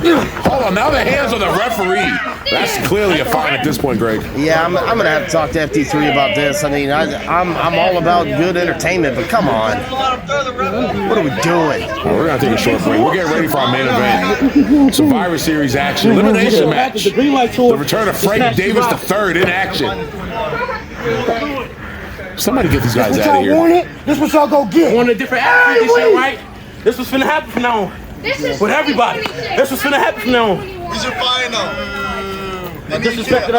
Hold on, now the hands on the referee. That's clearly a fine at this point, Greg. Yeah, I'm gonna have to talk to FT3 about this. I mean, I'm all about good entertainment, but come on, what are we doing? Well, we're gonna take a short break. We're getting ready for our main event. Survivor Series action, elimination match. The return of Frank Davis III in action. Somebody get these guys out of here. This was y'all go get. On a different attitude, this shit, right? This was finna happen from now on. With everybody. This was finna happen from now on. We should find them.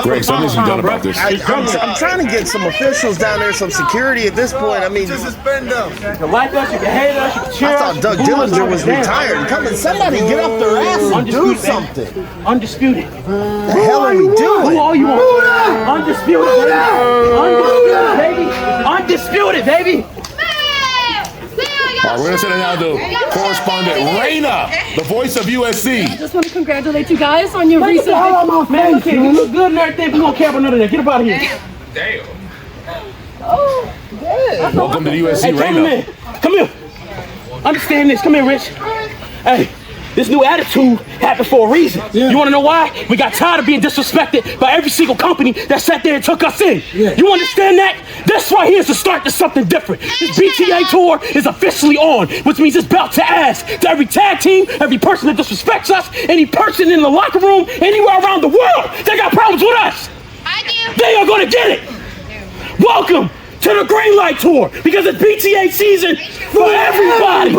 Greg, something's done about this. I'm trying to get some officials down there, some security at this point. I mean, Just suspend them. You can like us, you can hate us, you can cheer I us. thought Doug Dillinger was retired. Come on, somebody get up their ass and do something. Undisputed. The hell are we Who doing? are you on? Undisputed, baby. Undisputed, baby. All right, we're going to send it now to correspondent Raina, the voice of USC. I just want to congratulate you guys on your recent Man, look here, you look good and everything. We don't care about none of that. Get up out of here. Damn. Oh, good. Welcome to the USC, Hey, Raina. come here. Understand this. Come here, Rich. Hey, this new attitude happened for a reason. Yeah. You want to know why? We got tired of being disrespected by every single company that sat there and took us in. Yeah. You understand that? This right here is the start to something different. This BTA tour is officially on, which means it's belt to ass to every tag team, every person that disrespects us, any person in the locker room, anywhere around the world that got problems with us. They are going to get it. Welcome to the Green Light Tour, because it's BTA season for everybody.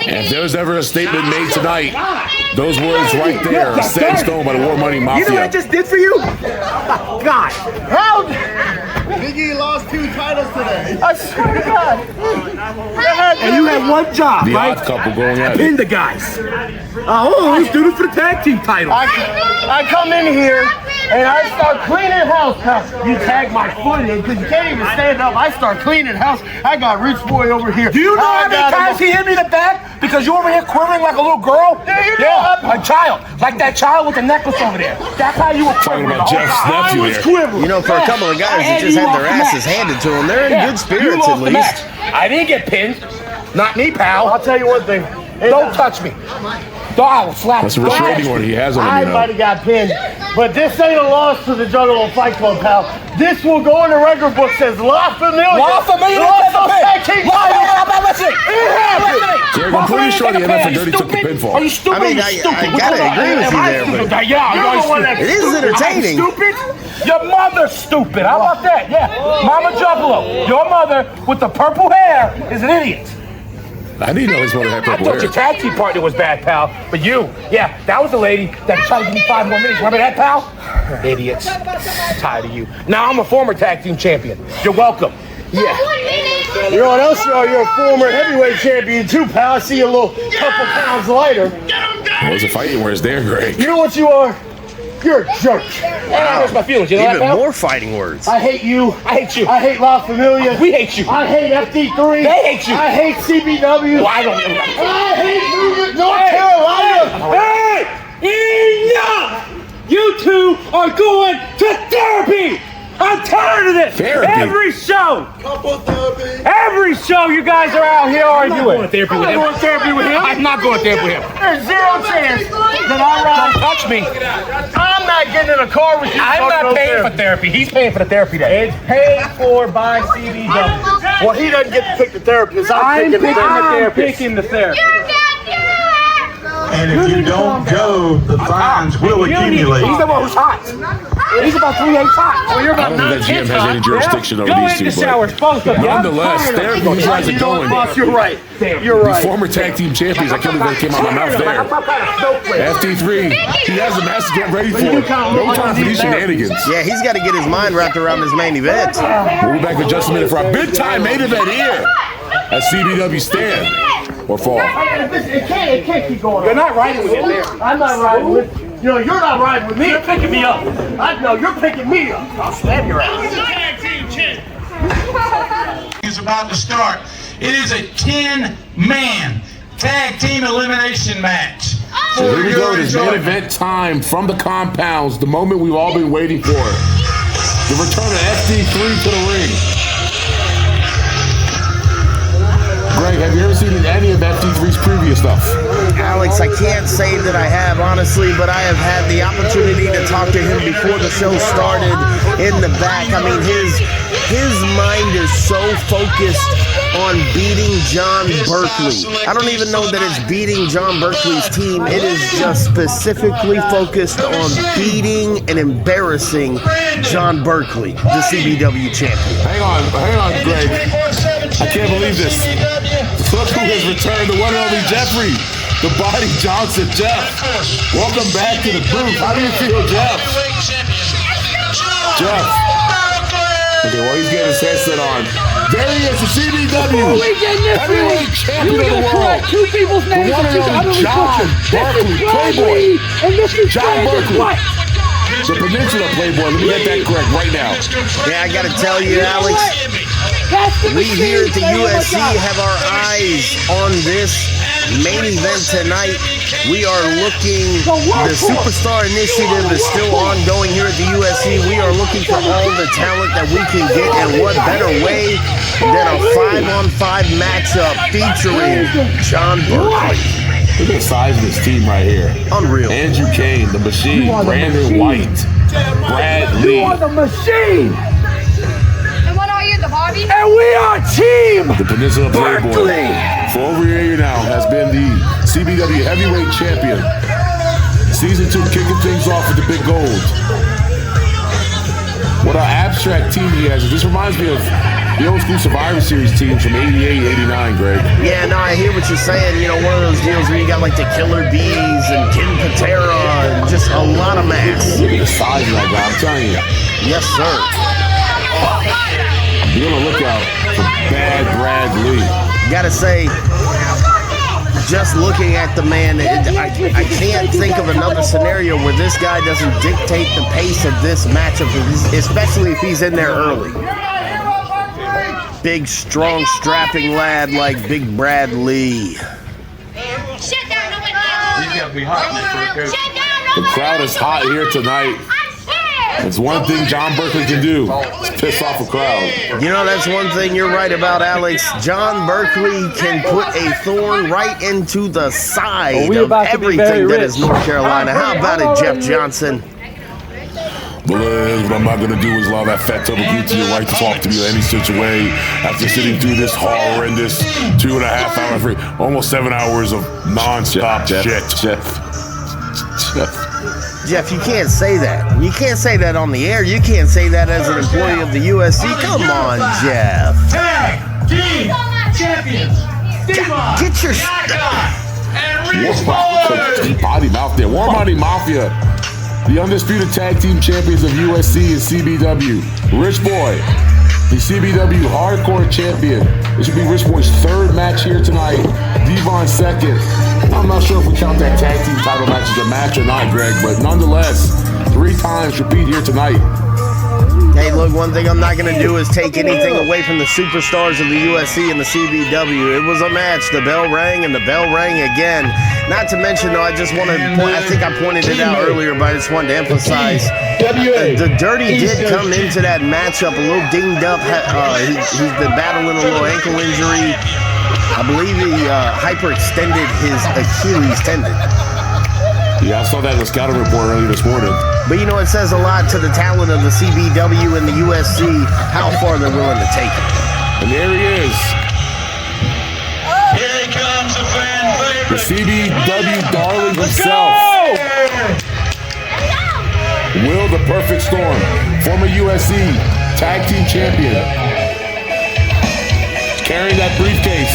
And if there was ever a statement made tonight, those words right there are set in stone by the War Money Mafia. You know what I just did for you? God, how? Biggie lost 2 titles today. I swear to God. And you had one job, The right? odd couple going at Pin it. the guys. Let's do this for the tag team title. I come in here and I start cleaning house. You tag my foot in because you can't even stand up. I start cleaning house. I got Rich Boy over here. Do you know how many times he hit me in the back? Because you over here quivering like a little girl? Yeah, a child. Like that child with the necklace over there. That's how you were Talking quivering. about Jeff's nephew here. You know, for a couple of guys that just had their asses handed to them, they're in good spirits at least. I didn't get pinned. Not me, pal. I'll tell you one thing. Don't touch me. I will slap That's a restraining order he has on I him, you might know. have got pinned, but this ain't a loss to the Juggalo Fight Club, pal. This will go in the record book says La Familia. La Familia. Greg, I'm pretty sure the MF and Dirty took the pinfall. Are you stupid? I mean, I gotta agree with you there, but Yeah, it is entertaining. Stupid? Your mother's stupid. How about that? Yeah. Mama Juggalo, your mother with the purple hair is an idiot. I didn't know his mother had I purple thought hair. your tag team partner was bad, pal. But you, yeah, that was the lady that tried to give me 5 more minutes. Remember that, pal? Idiots. I'm tired of you. Now I'm a former tag team champion. You're welcome. Yeah. You know what else you are? You're a former heavyweight champion too, pal. I see you a little couple pounds lighter. Where's the fighting? Where's there, Greg? You know what you are? You're a jerk. That hurts my feelings. You know Even that, pal? more fighting words. I hate you. I hate you. I hate La Familia. We hate you. I hate FD3. They hate you. I hate CBW. Well, I don't know. I hate North Carolina. Hey! Enough! You two are going to therapy! I'm tired of this. Therapy. Every show you guys are out here arguing. I'm not going therapy with him. I'm not going therapy with him. There's zero chance that I ride. Don't touch me. I'm not getting in a car with you. I'm not paying for therapy. He's paying for the therapy day. It's paid for by CBW. Well, he doesn't get to pick the therapist. I'm picking the therapist. And if you don't go, the fines will accumulate. He's the one who's hot. He's about 3/8 hot. Well, you're I about don't think that GM has any jurisdiction over Go these in two, the showers, both of you. nonetheless, they're these guys are going. Boss, you're right. You're The right. former tag team champions, I can't believe that came out of my mouth there. FT3, he has a match to get ready for. No time for these shenanigans. Yeah, he's got to get his mind wrapped around his main event. We'll be back in just a minute for our big time main event here at CBW Stand or Fall. It can't keep going on. You're not riding with him there. I'm not riding with you. You know, you're not riding with me. You're picking me up. I know, you're picking me up. I'll stab your ass. Is about to start. It is a 10-man tag team elimination match. So here we go, it is main event time from the compounds, the moment we've all been waiting for. The return of FD3 to the ring. Greg, have you ever seen any of FD3's previous stuff? Alex, I can't say that I have, honestly, but I have had the opportunity to talk to him before the show started in the back. I mean, his mind is so focused on beating John Berkley. I don't even know that it's beating John Berkley's team. It is just specifically focused on beating and embarrassing John Berkley, the CBW champion. Hang on, Greg. I can't believe this. Look who has returned, the one and only Jeffrey, the Body Johnson. Jeff, welcome back to the booth. How do you feel, Jeff? Jeff. Okay, well, he's getting his headset on. There he is, the CBW heavyweight champion of the world. Two people's names. The one and only John Berkley, Playboy. And this is John Berkley. The Peninsula Playboy. Let me get that correct right now. Yeah, I got to tell you, Alex, we here at the USC have our eyes on this main event tonight. We are looking, the Superstar Initiative is still ongoing here at the USC. We are looking for all the talent that we can get, and what better way than a 5-on-5 matchup featuring John Berkley. Look at the size of this team right here. Unreal. Andrew Kane, the Machine, Brandon White, Brad Lee. You are the machine. And what are you, the Barbie? And we are team. The Peninsula Playboy, for over a year now, has been the CBW Heavyweight Champion. Season 2, kicking things off with the big gold. What an abstract team he has. This reminds me of the old school Survivor Series teams from 88, 89, Greg. Yeah, no, I hear what you're saying. You know, one of those deals where you got like the Killer Bees and Ken Patera and just a lot of mass. Look at the size of that guy, I'm telling you. Yes, sir. Be on the lookout for bad Brad Lee. Gotta say, just looking at the man, I can't think of another scenario where this guy doesn't dictate the pace of this matchup, especially if he's in there early. Big, strong, strapping lad like Big Brad Lee. The crowd is hot here tonight. It's one thing John Berkley can do. It's piss off a crowd. You know, that's one thing you're right about, Alex. John Berkley can put a thorn right into the side of everything that is North Carolina. How about it, Jeff Johnson? What I'm not going to do is allow that fat Tobaguti your right to talk to me in any such a way after sitting through this horrendous 2.5 hours, almost 7 hours of non-stop shit. Jeff, you can't say that. You can't say that on the air. You can't say that as an employee of the USC. Come on, Jeff. Tag team champions. Get your Body Mouth there. War Money Mafia. The undisputed tag team champions of USC and CBW. Rich Boy, the CBW hardcore champion. This should be Rich Boy's 3rd match here tonight. Devon 2nd. I'm not sure if we count that tag team title match as a match or not, Greg, but nonetheless, 3 times repeat here tonight. Hey, look, one thing I'm not going to do is take anything away from the superstars of the USC and the CBW. It was a match. The bell rang, and the bell rang again. Not to mention, though, I just want to point, I think I pointed it out earlier, but I just wanted to emphasize, the Dirty did come into that matchup a little dinged up. He's been battling a little ankle injury. I believe he hyperextended his Achilles tendon. Yeah, I saw that in the scouting report earlier this morning. But you know, it says a lot to the talent of the CBW and the USC, how far they're willing to take it. And there he is. Here he comes, a fan favorite. The CBW darling himself. Will the Perfect Storm, former USC tag team champion. Carrying that briefcase.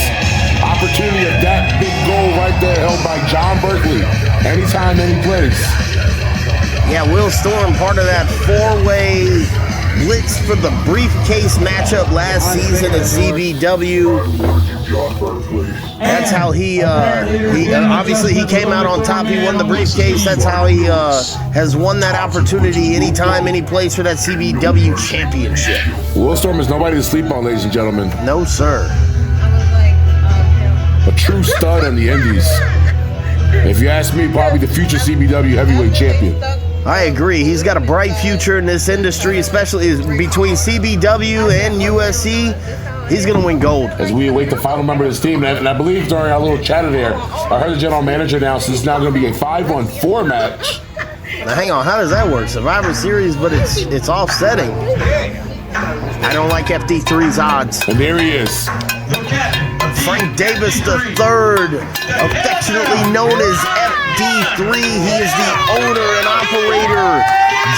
Opportunity of that big goal right there held by John Berkley. Anytime, any place. Yeah, Will Storm, part of that four-way blitz for the briefcase matchup last season at CBW. That's how he obviously he came out on top. He won the briefcase. That's how he has won that opportunity anytime, any place for that CBW championship. Will Storm is nobody to sleep on, ladies and gentlemen. No, sir. A true stud on the indies. If you ask me, probably the future CBW heavyweight champion. I agree. He's got a bright future in this industry, especially between CBW and USC. He's going to win gold. As we await the final member of this team, and I believe during our little chatter there, I heard the general manager announce this is now going to be a 5-on-4 match. Now, hang on. How does that work? Survivor Series, but it's offsetting. I don't like FD3's odds. And there he is. Frank Davis III, affectionately known as FD3. He is the owner and operator,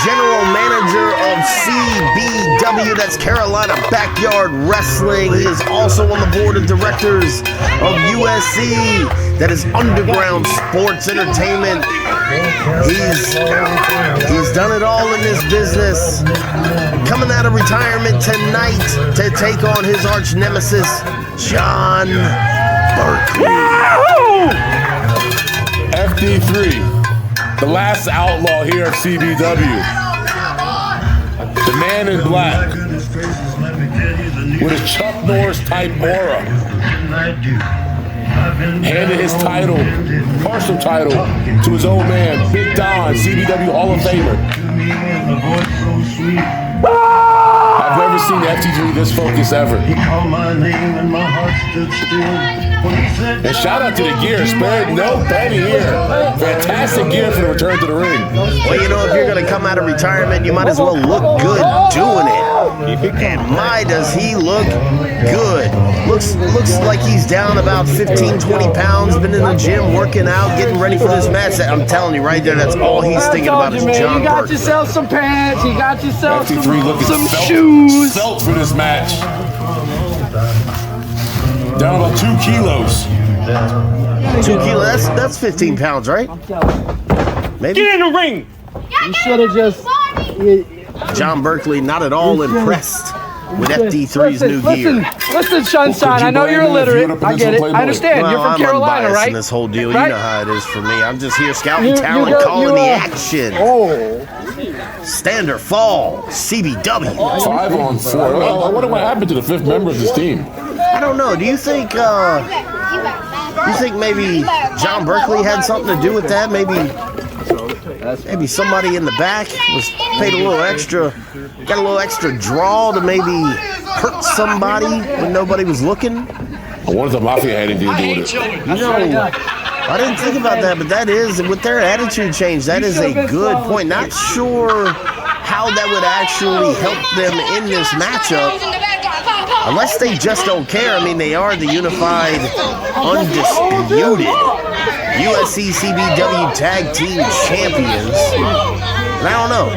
general manager of CBW, that's Carolina Backyard Wrestling. He is also on the board of directors of USC, that is Underground Sports Entertainment. He's done it all in this business. Coming out of retirement tonight to take on his arch nemesis, John Berkley. FD3, the last outlaw here of CBW. The man in black, with a Chuck Norris type aura. Handed his title, partial title, to his old man, Big Don, CBW Hall of Famer. I've never seen FT3 this focused ever. And shout out to the gear, spared no penny here. Fantastic gear for the return to the ring. Well, you know, if you're going to come out of retirement, you might as well look good doing it. And my, does he look good. Looks like he's down about 15, 20 pounds, been in the gym working out, getting ready for this match. I'm telling you right there, that's all he's thinking about is John Berkley. You got yourself some pants, you got yourself some shoes. Felt for this match. Down about 2 kilos. 2 kilos, that's 15 pounds, right? Maybe. Get in the ring! You should have just... John Berkley not at all impressed with FD3's new gear. Listen, Sunshine, I know you're illiterate. I get it. I understand. Well, you're from I'm Carolina, unbiased right? in this whole deal. Right? You know how it is for me. I'm just here scouting talent, calling the action. Oh. Stand or fall, CBW. 5-on-4. I wonder what happened to the 5th member of this team. I don't know. Do you think maybe John Berkley had something to do with that? Maybe somebody in the back was paid a little extra, got a little extra draw to maybe hurt somebody when nobody was looking. I wonder if the Mafia had anything to do with it. You know, I didn't think about that, but that is, with their attitude change, that is a good point. Not sure how that would actually help them in this matchup, unless they just don't care. I mean, they are the unified, undisputed USC CBW Tag Team Champions. And I don't know.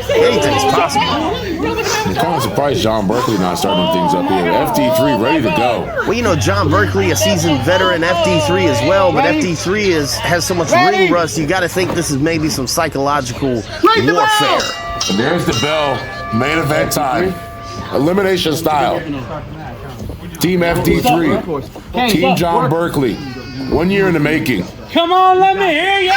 Anything's possible. I'm kind of surprised John Berkley not starting things up here. FD3 ready to go. Well, you know, John Berkley, a seasoned veteran, FD3 as well, but FD3 has so much ring rust, you got to think this is maybe some psychological warfare. And there's the bell. Main event time. Elimination style. Team FD3. Team John Berkley. 1 year in the making. Come on, let me hear ya!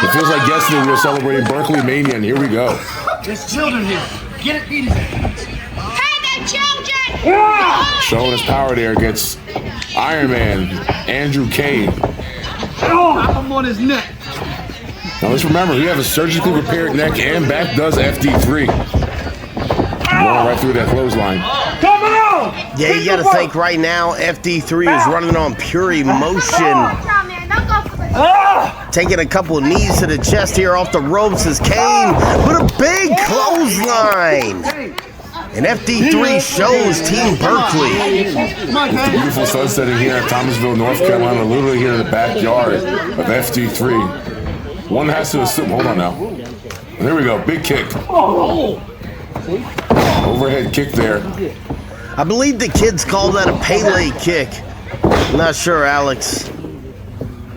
It feels like yesterday we were celebrating Berkley Mania, and here we go. There's children here. Get it, beat it. Hey, the children! Showing his power there against Iron Man, Andrew Kane. I'm on his neck. Now let's remember, he has a surgically repaired neck and back does FD3. Going right through that clothesline. Come on! Yeah, you gotta think right now, FD3 is running on pure emotion. Taking a couple of knees to the chest here off the ropes as Kane with a big clothesline. And FD3 shows Team Berkley. With the beautiful sun setting here in Thomasville, North Carolina, literally here in the backyard of FD3. One has to assume, hold on now. There we go, big kick. Overhead kick there. I believe the kids call that a Pele kick. I'm not sure, Alex.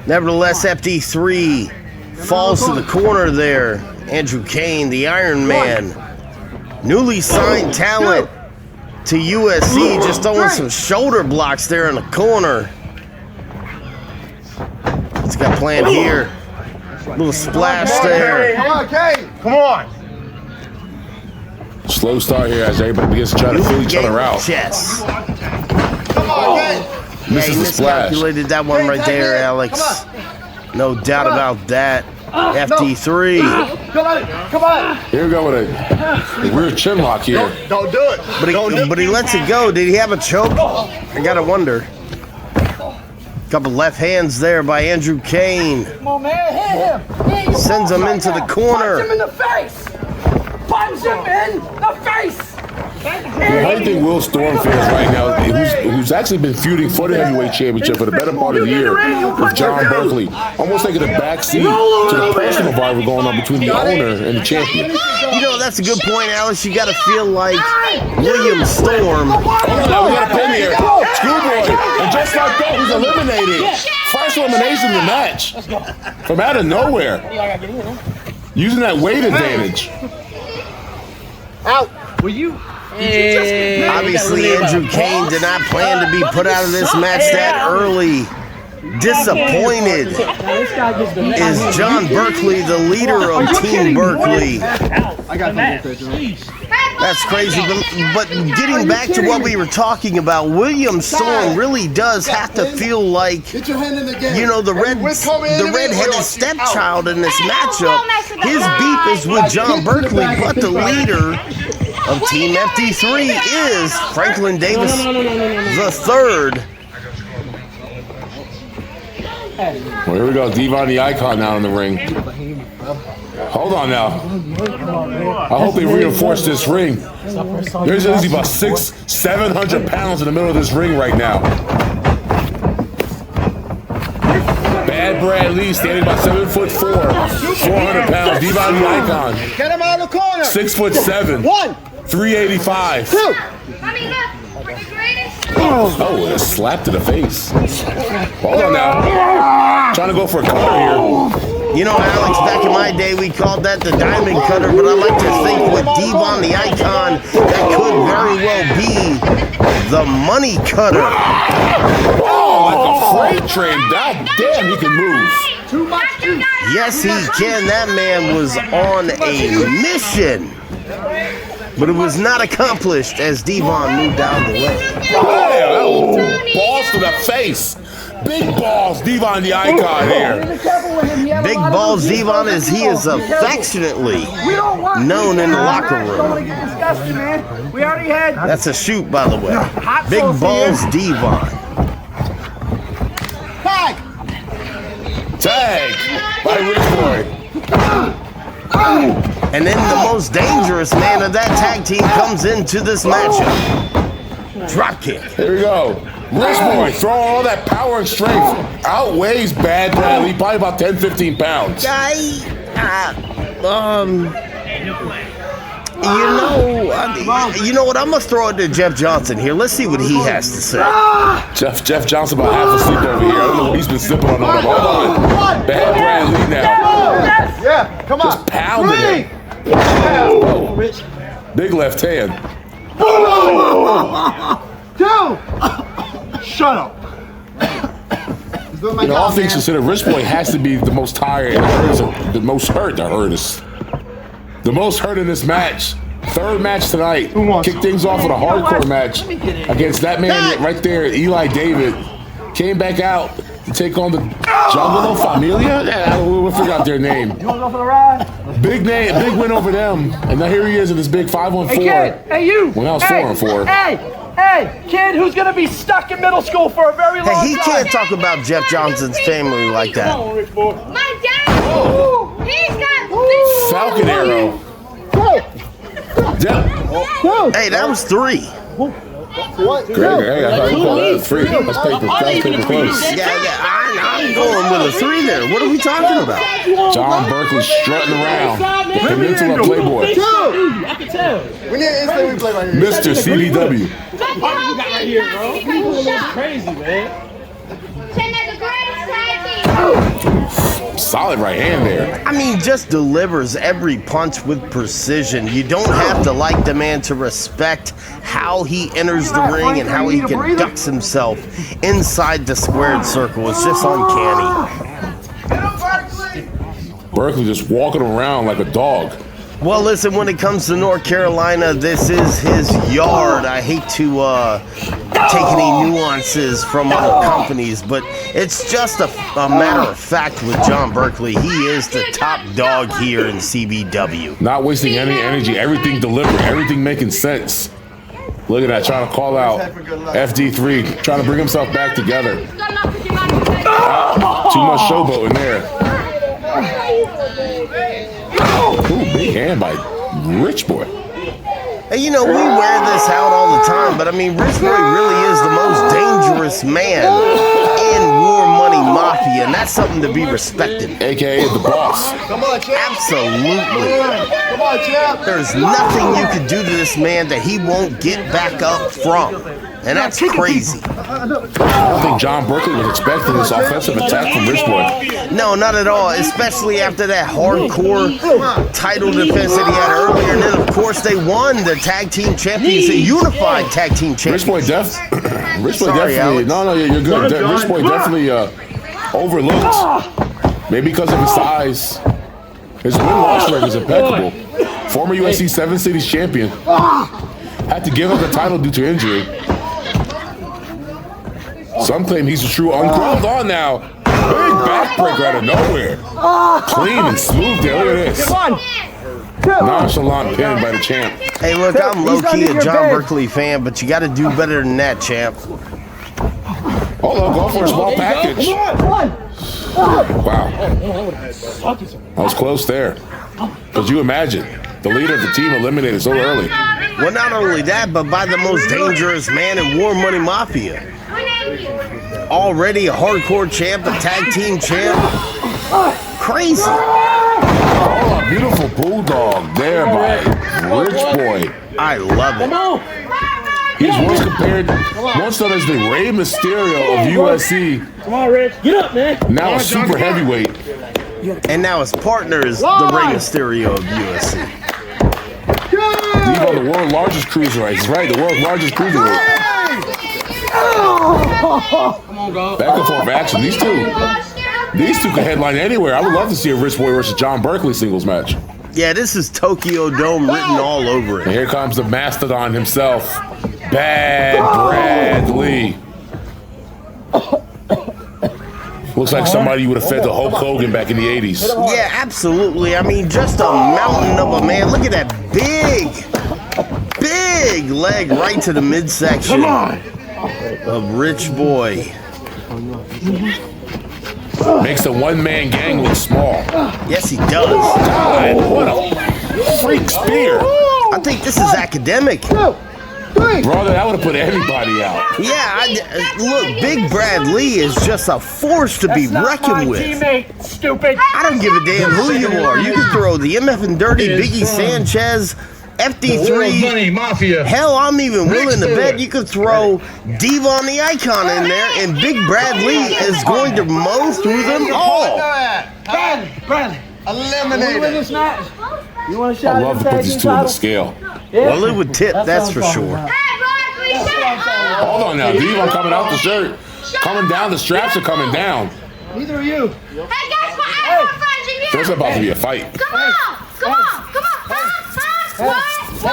Nevertheless, FD3 falls to the corner there. Andrew Kane, the Iron Man. Newly signed talent to USC, just throwing some shoulder blocks there in the corner. What's got planned here? Little splash there. Come on, Kane. Come on. Slow start here as everybody begins to try to fill each other out. Chest. Come on, Kane. Yeah, he miscalculated that one right there, Alex. No doubt about that. FD3. Come on. Here we go with a weird chin lock here. Don't do it. But he lets it go. Did he have a choke? I gotta wonder. Couple left hands there by Andrew Kane. Come on, man. Hit him. Sends him into the corner. Punch him in the face. Punch him in the face. How do you think Will Storm feels right now, who's actually been feuding for the heavyweight championship for the better part of the year with John Berkley, almost taking a backseat to the personal rivalry going on between the owner and the champion? You know, that's a good point, Alice. You got to feel like William Storm. Now we got a pin here. Schoolboy. And just like that, he's eliminated. First elimination of the match. From out of nowhere. Using that weight advantage. Out. Will you? Obviously, Andrew Kane did not plan to be put out of this match that early. Disappointed is John Berkley, the leader of Team Berkley. That's crazy, but getting back to what we were talking about, William Storm really does have to feel like, you know, the redheaded stepchild in this matchup. His beef is with John Berkley, but the leader of Team FD3 is Franklin Davis the third. Well, here we go. Devon the Icon now in the ring. Hold on now. I hope they reinforce this ring. There's usually about 600-700 pounds in the middle of this ring right now. Bad Brad Lee standing about 7'4", 400 pounds. Devon the Icon. Get him out of the corner. 6'7", 385. Oh, and a slap to the face. Hold on now. Trying to go for a cutter here. You know, Alex, back in my day, we called that the diamond cutter, but I like to think with Devon the Icon, that could very well be the money cutter. Oh, like a freight train. God damn, he can move. Yes, he can. That man was on a mission. But it was not accomplished as Devon moved down the way. Balls to the face. Big balls, Devon the Icon here. Big balls, Devon, as he is affectionately known in the locker room. That's a shoot, by the way. Big balls, Devon. Tag by Rich Boy. And then the most dangerous man of that tag team comes into this matchup. Drop kick. Here we go. Rich Boy throwing all that power and strength. Outweighs Bad Bradley, probably about 10-15 pounds. You know what? I'm gonna throw it to Jeff Johnson here. Let's see what he has to say. Jeff Johnson about half asleep over here. I don't know what he's been sipping on. Hold on. Bad Bradley now. Yeah, come on. Just pounding it. Oh. Big left hand. Dude! Shut up. You know, all things considered, Rich Boy has to be the most tired and the most hurt. The most hurt in this match Third match tonight. Kick things off with a hardcore match against that man right there, Eli David. Came back out to take on the Juggalo Familia. Yeah, we forgot their name. You want to go for the ride? Big name, big win over them. And now here he is in this big 5-on-4. Hey, kid. Hey, you. Well, now it's 4-on-4. Hey, kid who's going to be stuck in middle school for a very long time. Hey, he can't talk about Jeff Johnson's family like that. My dad, he's got Falcon Arrow. Hey, that was 3. What? Hey, I thought you called that 3. That's paper close. Yeah, I'm going with a 3 there. What are we talking about? John Berkley strutting around. The Peninsula Playboy. I can tell. We need an instant replay right here. Mr. CBW. Right here, bro. Crazy, man. Solid right hand there. I mean, just delivers every punch with precision. You don't have to like the man to respect how he enters the ring and how he conducts himself inside the squared circle. It's just uncanny. Berkley just walking around like a dog. Well, listen, when it comes to North Carolina, this is his yard. I hate to take any nuances from other companies, but it's just a matter of fact with John Berkley. He is the top dog here in CBW. Not wasting any energy, everything delivering, everything making sense. Look at that, trying to call out FD3, trying to bring himself back together. Too much showboat in there. Ooh, big hand by Rich Boy. Hey, you know, we wear this out all the time, but I mean, Rich Boy really is the most dangerous man in War Money Mafia, and that's something to be respected. AKA the boss. Come on, champ. Absolutely. Come on, champ. There's nothing you can do to this man that he won't get back up from. And that's crazy. I don't think John Berkley was expecting this offensive attack from Rich Boy. No, not at all, especially after that hardcore title defense that he had earlier. And then, of course, they won the tag team champions, the unified tag team champions. Rich Boy definitely, no, you're good. Rich Boy definitely overlooked. Maybe because of his size. His win-loss record is impeccable. Former USC 7 Cities champion. Had to give up the title due to injury. Some claim he's a true uncrowned on now. Big backbreaker out of nowhere. Clean and smooth there. Look at this. Nonchalant pin by the champ. Hey, look, I'm low-key a John Berkley fan, but you got to do better than that, champ. Hold on, go for a small package. Wow. That was close there. Could you imagine? The leader of the team eliminated so early. Well, not only that, but by the most dangerous man in War Money Mafia. Already a hardcore champ, a tag team champ. Crazy. Oh, a beautiful bulldog there by Rich Boy. I love it. He's once compared, once known as the Rey Mysterio of USC. Come on, Rich. Get up, man. Now a super heavyweight. And now his partner is the Rey Mysterio of USC. He's on the world's largest cruiserweight. He's right, the world's largest cruiserweight. Back and forth action. These two can headline anywhere. I would love to see a Rich Boy versus John Berkley singles match. Yeah, this is Tokyo Dome written all over it. And here comes the mastodon himself, Bad Bradley. Looks like somebody would have fed to Hulk Hogan back in the 80s. Yeah, absolutely. I mean, just a mountain of a man. Look at that big leg right to the midsection of Rich Boy. Makes the one-man gang look small. Yes, he does. God, what a freak spear. I think this is academic. Brother, that would have put everybody out. Yeah, look, Big Brad Lee is just a force to be reckoned with. Teammate, stupid. I don't give a damn who you are. You can throw the MF and Dirty, Biggie Sanchez, FD3. Money Mafia. Hell, I'm even willing to bet you could throw Devon the Icon in there, and Big Brad Lee is going to mow through them all. Bradley. Eliminated. You want a shot? I'd love to put these two on the scale. Well, it would tip, that's for sure. Hold on now, Devon coming out the shirt. Coming down, the straps are coming down. Neither are you. Hey, guys, my friends in here. There's about to be a fight. Come on. Oh,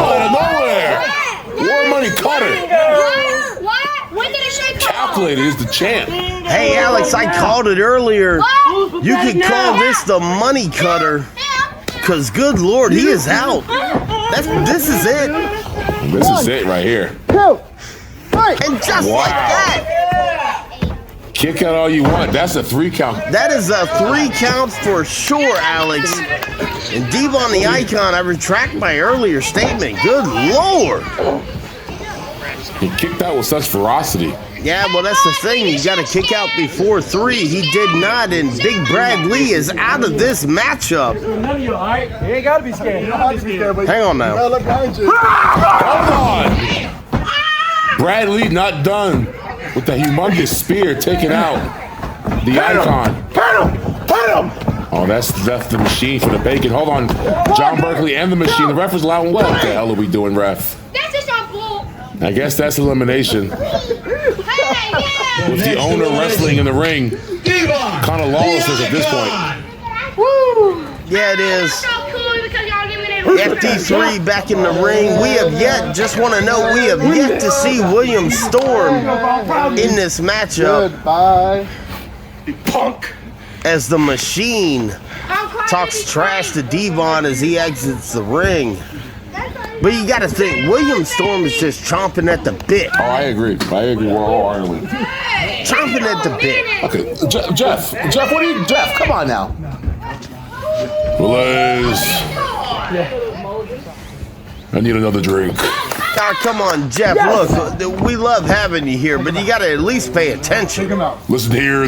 out of nowhere. War money Cutler. What? When did it shake? Calculator is the champ. Hey, Alex, I called it earlier. You could call this the money cutter. Because, good Lord, he is out. This is it. This is it right here. And just like that. Kick out all you want. That's a 3 count. That is a 3 count for sure, Alex. And Deep on the icon, I retract my earlier statement. Good Lord. He kicked out with such ferocity. Yeah, well, that's the thing. You got to kick out before 3. He did not, and Big Brad Lee is out of this matchup. None of you, all right? You ain't got to be scared. You don't have to be scared. Hang on now. Hold on. Brad Lee not done with the humongous spear taking out the icon. Hit him! Oh, that's the machine for the bacon. Hold on. John Berkley and the machine. The ref is loud and well. What the hell are we doing, ref? That's just a bull. I guess that's elimination. With the owner wrestling in the ring, kind of lawlessness at this point. Woo! Yeah, it is. FD3 back in the ring. We have yet to see William Storm in this matchup. Goodbye. Punk. As the machine talks trash to Devon as he exits the ring. But you gotta think, William Storm is just chomping at the bit. Oh, I agree. Wholeheartedly. Chomping at the bit. Okay, Jeff, what are you? Jeff, come on now. Liz, I need another drink. Ah, come on, Jeff. Look, we love having you here, but you gotta at least pay attention. Listen here,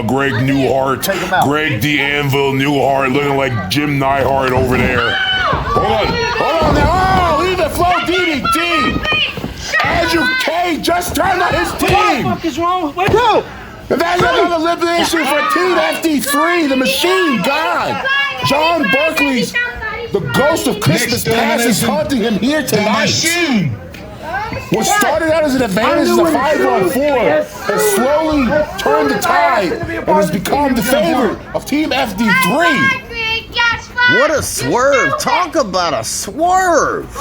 Greg Newhart, Greg the Anvil Newhart, looking like Jim Neihart over there. Hold on now. Oh, leave it flow, DDT. Andrew K just turned on his team. What the fuck is wrong? Wait, go. That's another elimination for Team FD3. The machine gone. John Berkley's the ghost of Christmas past is haunting him here tonight. What started out as an advantage as a 5-on-4 has slowly turned the tide and has become the favorite of Team FD3. What a swerve. Talk about a swerve.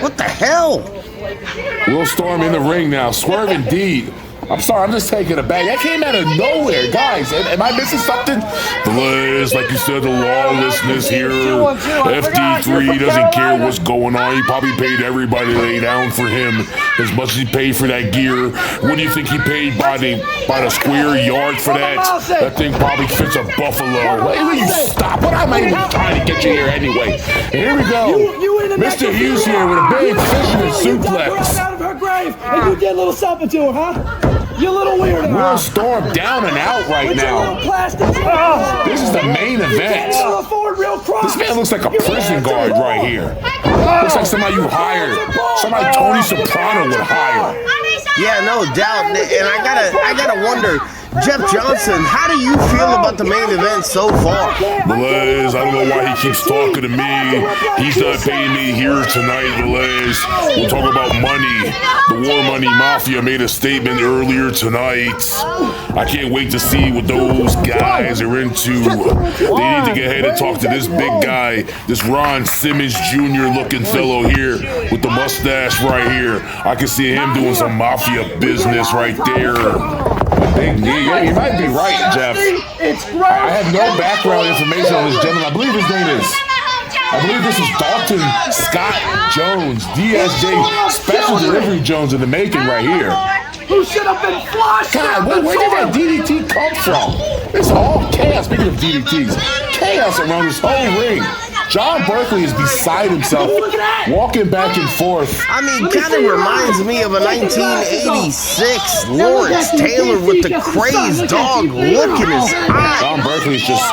What the hell? Will Storm in the ring now. Swerve indeed. I'm sorry, I'm just taking it back. That came out of nowhere, guys. Am I missing something? The Liz, like you said, the lawlessness here. FD3 doesn't care what's going on. He probably paid everybody to lay down for him as much as he paid for that gear. What do you think he paid by the square yard for that? That thing probably fits a buffalo. Will you stop? What am I even trying to get you here anyway? And here we go. Mr. Hughes here with a big fisherman suplex. Out of her grave, and you did a little something to her, huh? You little weirdo. Will Storm down and out right now. This is the main event. This man looks like a prison guard right here. Looks like somebody you hired. Somebody Tony Soprano would hire. Yeah, no doubt. And I gotta wonder, Jeff Johnson, how do you feel about the main event so far? Liz, I don't know why he keeps talking to me. He's not paying me here tonight, Liz. We'll talk about money. The War Money Mafia made a statement earlier tonight. I can't wait to see what those guys are into. They need to get ahead and talk to this big guy, this Ron Simmons Jr. looking fellow here with the mustache right here. I can see him doing some mafia business right there. Big knee. Yeah, you might be right, Jeff. I have no background information on this gentleman. I believe his name is this is Dalton Scott Jones, DSJ Special Delivery Jones in the making right here. Who should have been flushed? God, where did that DDT come from? It's all chaos. Speaking of DDTs, chaos around this whole ring. John Berkley is beside himself, walking back and forth. I mean, kind of reminds me of a 1986 Lawrence Taylor with the crazed dog look in his eye. John Berkley's just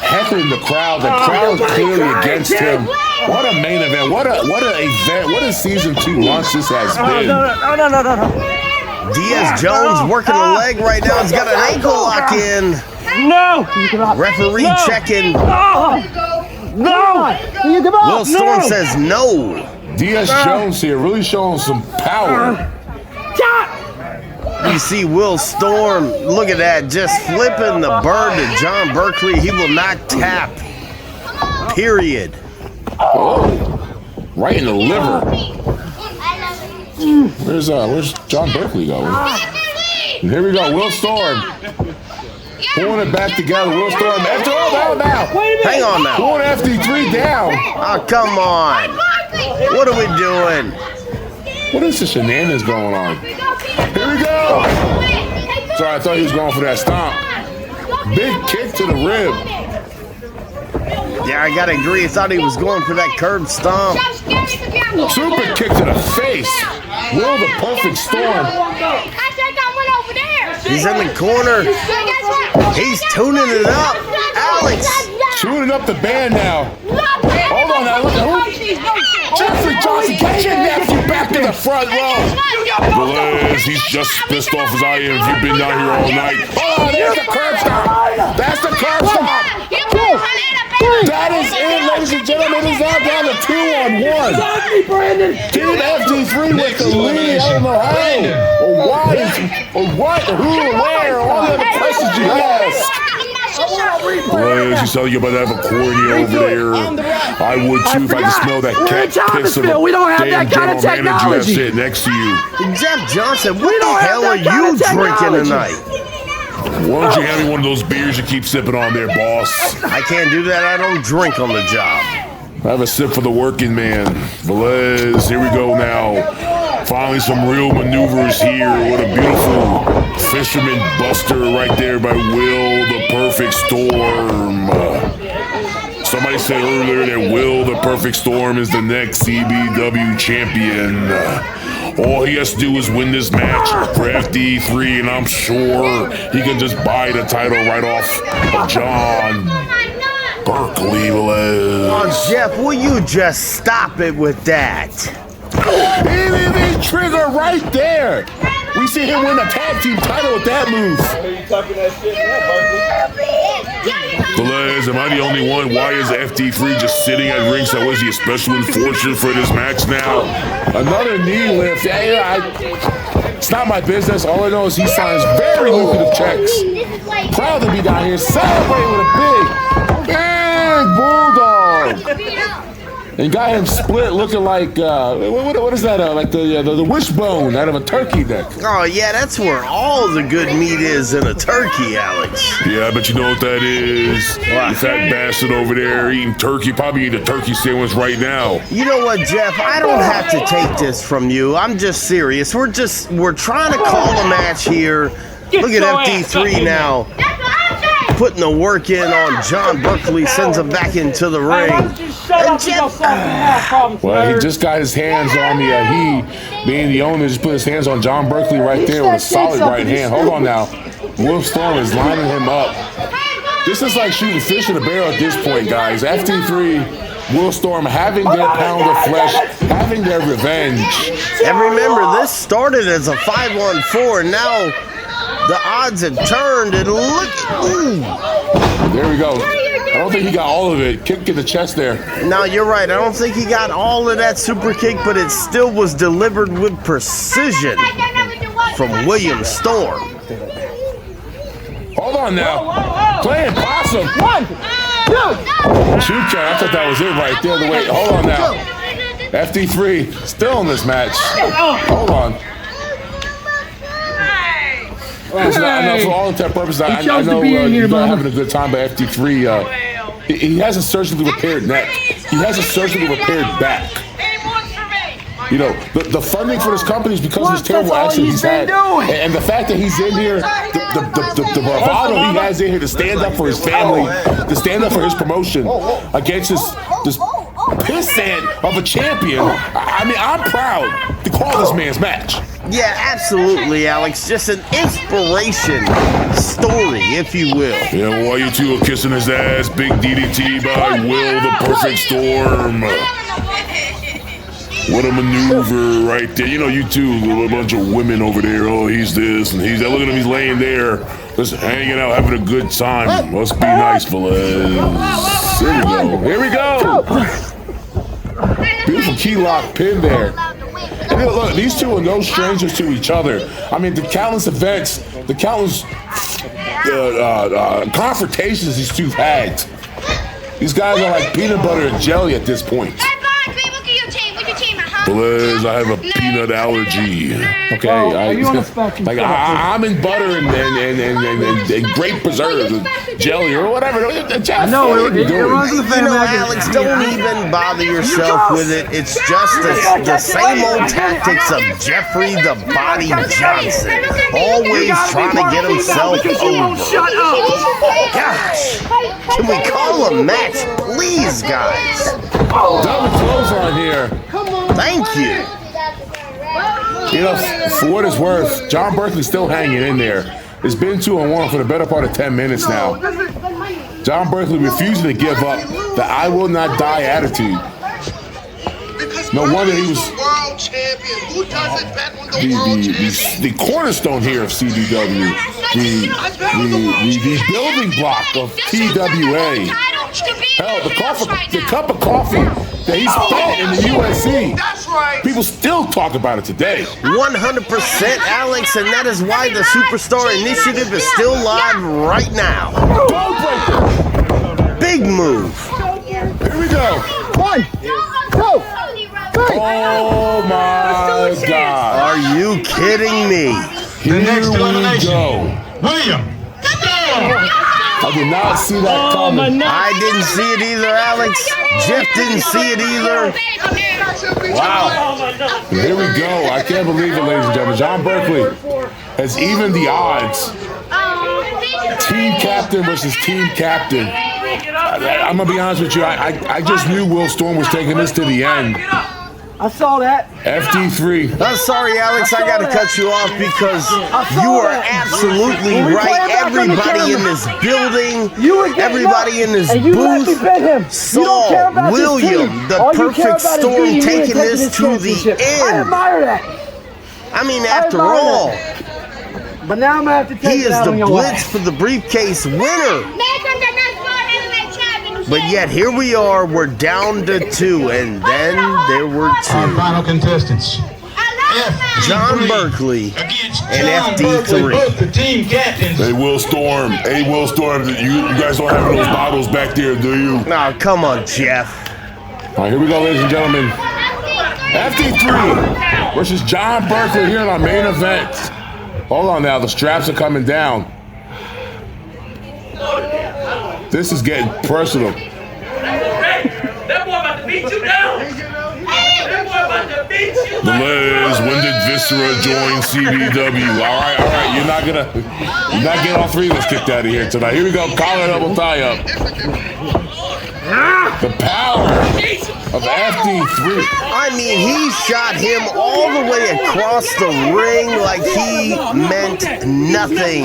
heckling the crowd. The crowd is clearly against him. What a main event. What a event. What a season 2 launch this has been. No. Diaz Jones working the leg right now. He's got an ankle lock in. No. Referee checking. No! Will Storm says no. Diaz Jones here really showing some power. You see Will Storm, look at that, just flipping the bird to John Berkley. He will not tap. Period. Right in the liver. Where's John Berkley going? And here we go, Will Storm. Pulling it back together, Will Storm. After all, now. Hang on now. Pulling FD3 down. Oh, come on. What are we doing? What is the shenanigans going on? Here we go. Sorry, I thought he was going for that stomp. Big kick to the rib. Yeah, I gotta agree. I thought he was going for that curb stomp. Super kick to the face. Will the perfect storm. He's in the corner. He's tuning it up. Alex. Tuning up the band now. Hold on now. Look, Jeffrey Johnson, get your nephew back to the front row. Velez, he's just as pissed off as I am if you've been down here all night. Oh, there's the curb stop. That's the curb stop. That is it, ladies and gentlemen. It's now down to 2-on-1. Team FD3 with the lead. I don't know how, or why, or what, or who, or where, or all the other questions you ask. Velez, you sound like you're about to have a cornea over there. I would too if I could smell that cat piss of a damn general manager that's sitting next to you. Jeff Johnson, what the hell are you drinking tonight? Why don't you hand me one of those beers you keep sipping on there, boss? I can't do that. I don't drink on the job. Have a sip for the working man. Velez, here we go now. Finally some real maneuvers here. What a beautiful fisherman buster right there by Will the Perfect Storm. Somebody said earlier that Will the Perfect Storm is the next CBW champion. All he has to do is win this match for FD3, and I'm sure he can just buy the title right off of John Berkley. Oh, Jeff, will you just stop it with that? He trigger right there. We see him win a tag team title with that move. Velez, am I the only one? Why is FD3 just sitting at ringside? Was he a special enforcer for this match now? Another knee lift. It's not my business. All I know is he signs very lucrative checks. Proud to be down here celebrating with a big bulldog. And got him split looking like, what is that, like the wishbone out of a turkey neck. Oh, yeah, that's where all the good meat is in a turkey, Alex. Yeah, I bet you know what that is. You fat bastard over there eating turkey, probably eating a turkey sandwich right now. You know what, Jeff? I don't have to take this from you. I'm just serious. We're trying to call a match here. Look at FD3 now. Putting the work in on John Berkley, sends him back into the ring. And Jeff, well, he just got his hands on he being the owner, just put his hands on John Berkley right there with a solid right hand. Hold on now. Will Storm is lining him up. This is like shooting fish in a barrel at this point, guys. FD3, Will Storm having their pound of flesh, having their revenge. And remember, this started as a 5-1-4, and now the odds have turned, and look. There we go. I don't think he got all of it. Kick in the chest there. No, you're right. I don't think he got all of that super kick, but it still was delivered with precision from William Storm. Hold on now. Playing possum. 1, 2. Shoot count. I thought that was it right there. Wait, hold on now. FD3 still in this match. Hold on. I know for all intent purposes, I know you're not having a good time, but FD3, he has a surgically repaired neck. He has a surgically repaired back. You know, the funding for this company is because of this terrible accident he's had. And the fact that he's in here, the bravado he has in here to stand up for his family, to stand up for his promotion against this pissant of a champion. I mean, I'm proud to call this man's match. Yeah, absolutely, Alex. Just an inspiration story, if you will. Yeah, well, while you two are kissing his ass, big DDT by Will the Perfect Storm. What a maneuver right there. You know, you two, a bunch of women over there. Oh, he's this and he's that. Look at him, he's laying there, just hanging out, having a good time. Must be nice, Velez. Here we go. Beautiful key lock pin there. And look, these two are no strangers to each other. I mean, the countless events, the countless confrontations these two had. These guys are like peanut butter and jelly at this point. Liz, I have a peanut allergy. Okay, Are you on a spectrum? like I'm in butter and grape preserves and jelly or whatever. Jeff, No, what are you it doing? runs in the You family. know, Alex, don't even bother yourself with it. It's just the same old tactics of Jeffrey the Body Johnson. Always trying to get himself over. Gosh, can we call a match, please, guys? Double close on here. Thank you. You know, for what it's worth, John Berkley's still hanging in there. It's been 2-1 for the better part of 10 minutes now. John Berkley refusing to give up the I will not die attitude. No wonder he was the cornerstone here of CBW, the building block of TWA. Hell, the cup of coffee that he spent in the USC. People still talk about it today. 100%, Alex, and that is why the Superstar Initiative is still live right now. Big move. Here we go. 1, 2, 3. Oh my God. Are you kidding me? Here we go. William. I did not see that coming. I didn't see it either, Alex. Jeff didn't see it either. Wow. Here we go. I can't believe it, ladies and gentlemen. John Berkley has evened the odds. Team captain versus team captain. I'm going to be honest with you. I just knew Will Storm was taking this to the end. I saw that. FD3. I'm sorry, Alex, I got to cut you off because you are absolutely right. Everybody in this building, everybody in this booth saw William, the perfect storm, taking this to the end. I admire that. I mean, after all, but now I'm going to have to take he is the Blitz for the briefcase winner. But yet here we are, we're down to 2, and then there were 2. Our final contestants. John Berkley and FD3. Both the team captains. Hey, Will Storm. Hey, Will Storm. You guys don't have those bottles back there, do you? Nah, come on, Jeff. All right, here we go, ladies and gentlemen. FD3 versus John Berkley here in our main event. Hold on now, the straps are coming down. This is getting personal. That boy about to beat you down. That boy about to beat you down. Liz, when did Viscera join CBW? All right, you're not getting all three of us kicked out of here tonight. Here we go, collar double tie up. The power of FD3. I mean, he shot him all the way across the ring like he meant nothing.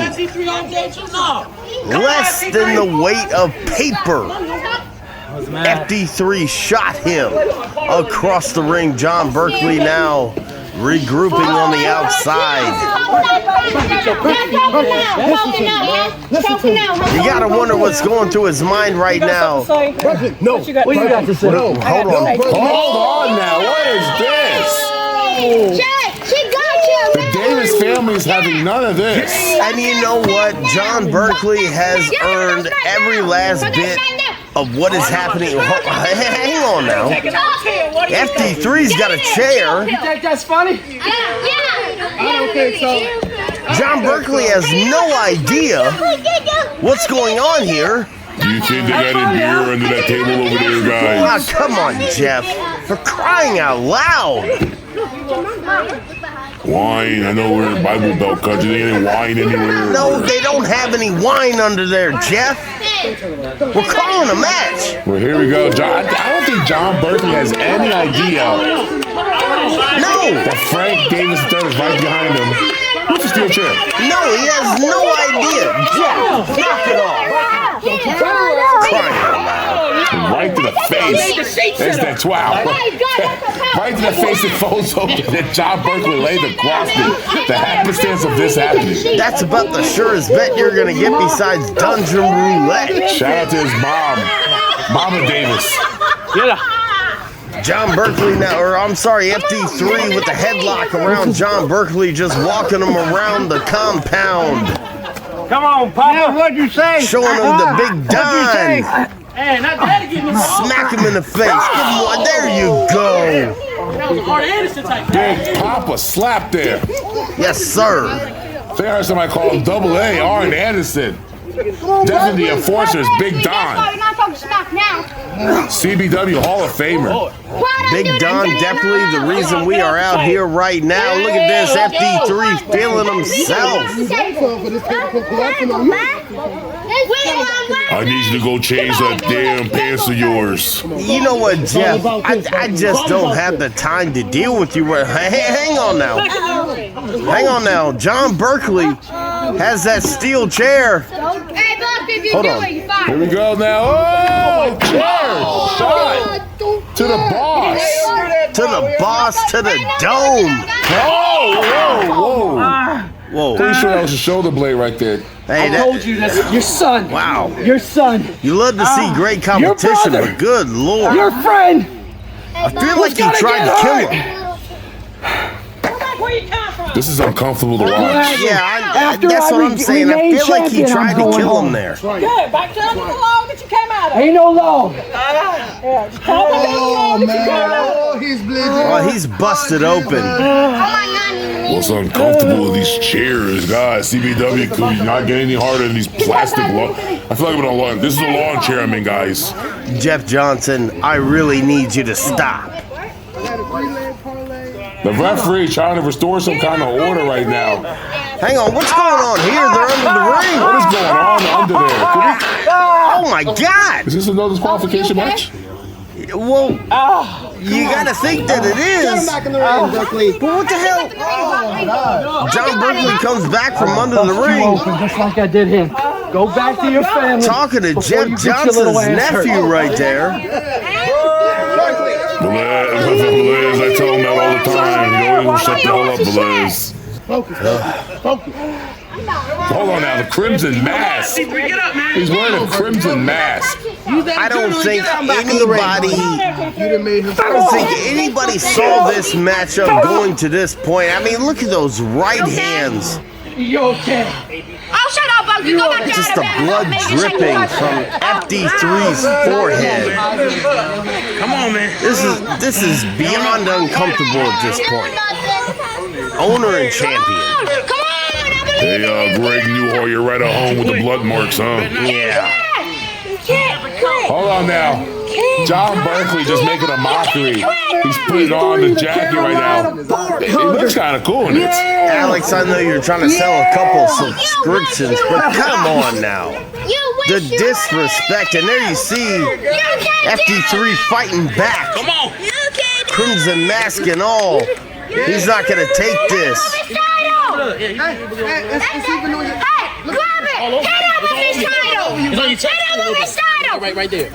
Less than the weight of paper. FD3 shot him across the ring. John Berkley now regrouping on the outside. You gotta wonder what's going through his mind right now. No, what you got to say? No, hold on. Hold on now, what is this? The Davis family is having none of this. And you know what? John Berkley has earned every last bit of what is happening. Hang on now. FD3's got a chair. You think that's funny? I don't think so. John Berkley has no idea what's going on here. Do you think they got a beer under that table over there, guys? Ah, come on, Jeff. For crying out loud. Wine. I know we're in Bible Belt country. They ain't wine anywhere. No, they don't have any wine under there, Jeff. We're calling a match. Well, here we go. I don't think John Berkley has any idea. No. That Frank Davis III is right behind him. Who's the steel chair? No, he has no idea. Jeff, knock it off. Crying out loud. Right to the face. There's that twat. Right to the face of Fozo that John Berkley laid across the happenstance of this happening. That's about the surest bet you're going to get besides Dungeon Roulette. Shout out to his mom, Mama Davis. John Berkley now, or I'm sorry, FD3 with the headlock around John Berkley, just walking him around the compound. Come on, Papa. What'd you say? Showing him the big dime. Hey, not that to give me Smack him in the face. Give him one. There you go. That was a hard Anderson type. Big Papa slap there. Yes, sir. I think I heard somebody call him Double A, Arn Anderson. Definitely the enforcers, Big Don. You're not talking smack now. CBW Hall of Famer. Big Don, definitely the reason we are out here right now. Look at this, FD3 feeling himself. I need you to go change that damn pants of yours. You know what, Jeff? I just don't have the time to deal with you. Hang on now. Hang on now. John Berkley has that steel chair. Hey, Buck, if you Hold do on. it, you're fine. Here we go now. Oh, chair shot to the boss. To the boss, to the dome. Whoa. Whoa. Pretty sure that was a shoulder blade right there. Hey, I told you that's your son. Wow. Your son. You love to see great competition, but good lord. Your friend. I feel like you tried to kill him. This is uncomfortable to watch. Yeah, that's what I'm saying. I feel like he tried to kill him there. Yeah, back to the log that you came out of. Ain't no law. Yeah, just call me down the log that you came out of. He's bleeding. Well, he's busted open. What's uncomfortable with these chairs, guys? CBW could not get any harder than these plastic lawn. I feel like I'm in a lawn. This is a lawn chair I'm in, guys. Jeff Johnson, I really need you to stop. The referee trying to restore some kind of order right now. Hang on, what's going on here? They're under the ring. What is going on under there? Oh my God! Is this another disqualification match? Well, you gotta think that it is. But what the hell? John Berkley comes back from under the ring. Just like I did him. Go back to your family. Talking to Jeff Johnson's nephew right there. Velez, I tell him that all the time. You don't even shut the hell up, Velez. Hold on now, the crimson mask. He's wearing a crimson mask. I don't think anybody saw this matchup going to this point. I mean, look at those right hands. You okay? Oh, shut up, Buck. You go back down. Just the blood dripping from FD3's forehead. Come on, man. This is beyond uncomfortable at this point. Owner and champion. Come on, Hey, Greg Newhart, you're right at home with the blood marks, huh? Yeah. Hold on now. John Berkley just making a mockery. He's putting on the jacket right now. It looks kind of cool in it. Alex, I know you're trying to sell a couple subscriptions, but come on now. The disrespect, and there you see FD3 fighting back. Come on. Crimson mask and all. He's not going to take this. Hey, grab it! Get up with his title! Get up with his title! Right there.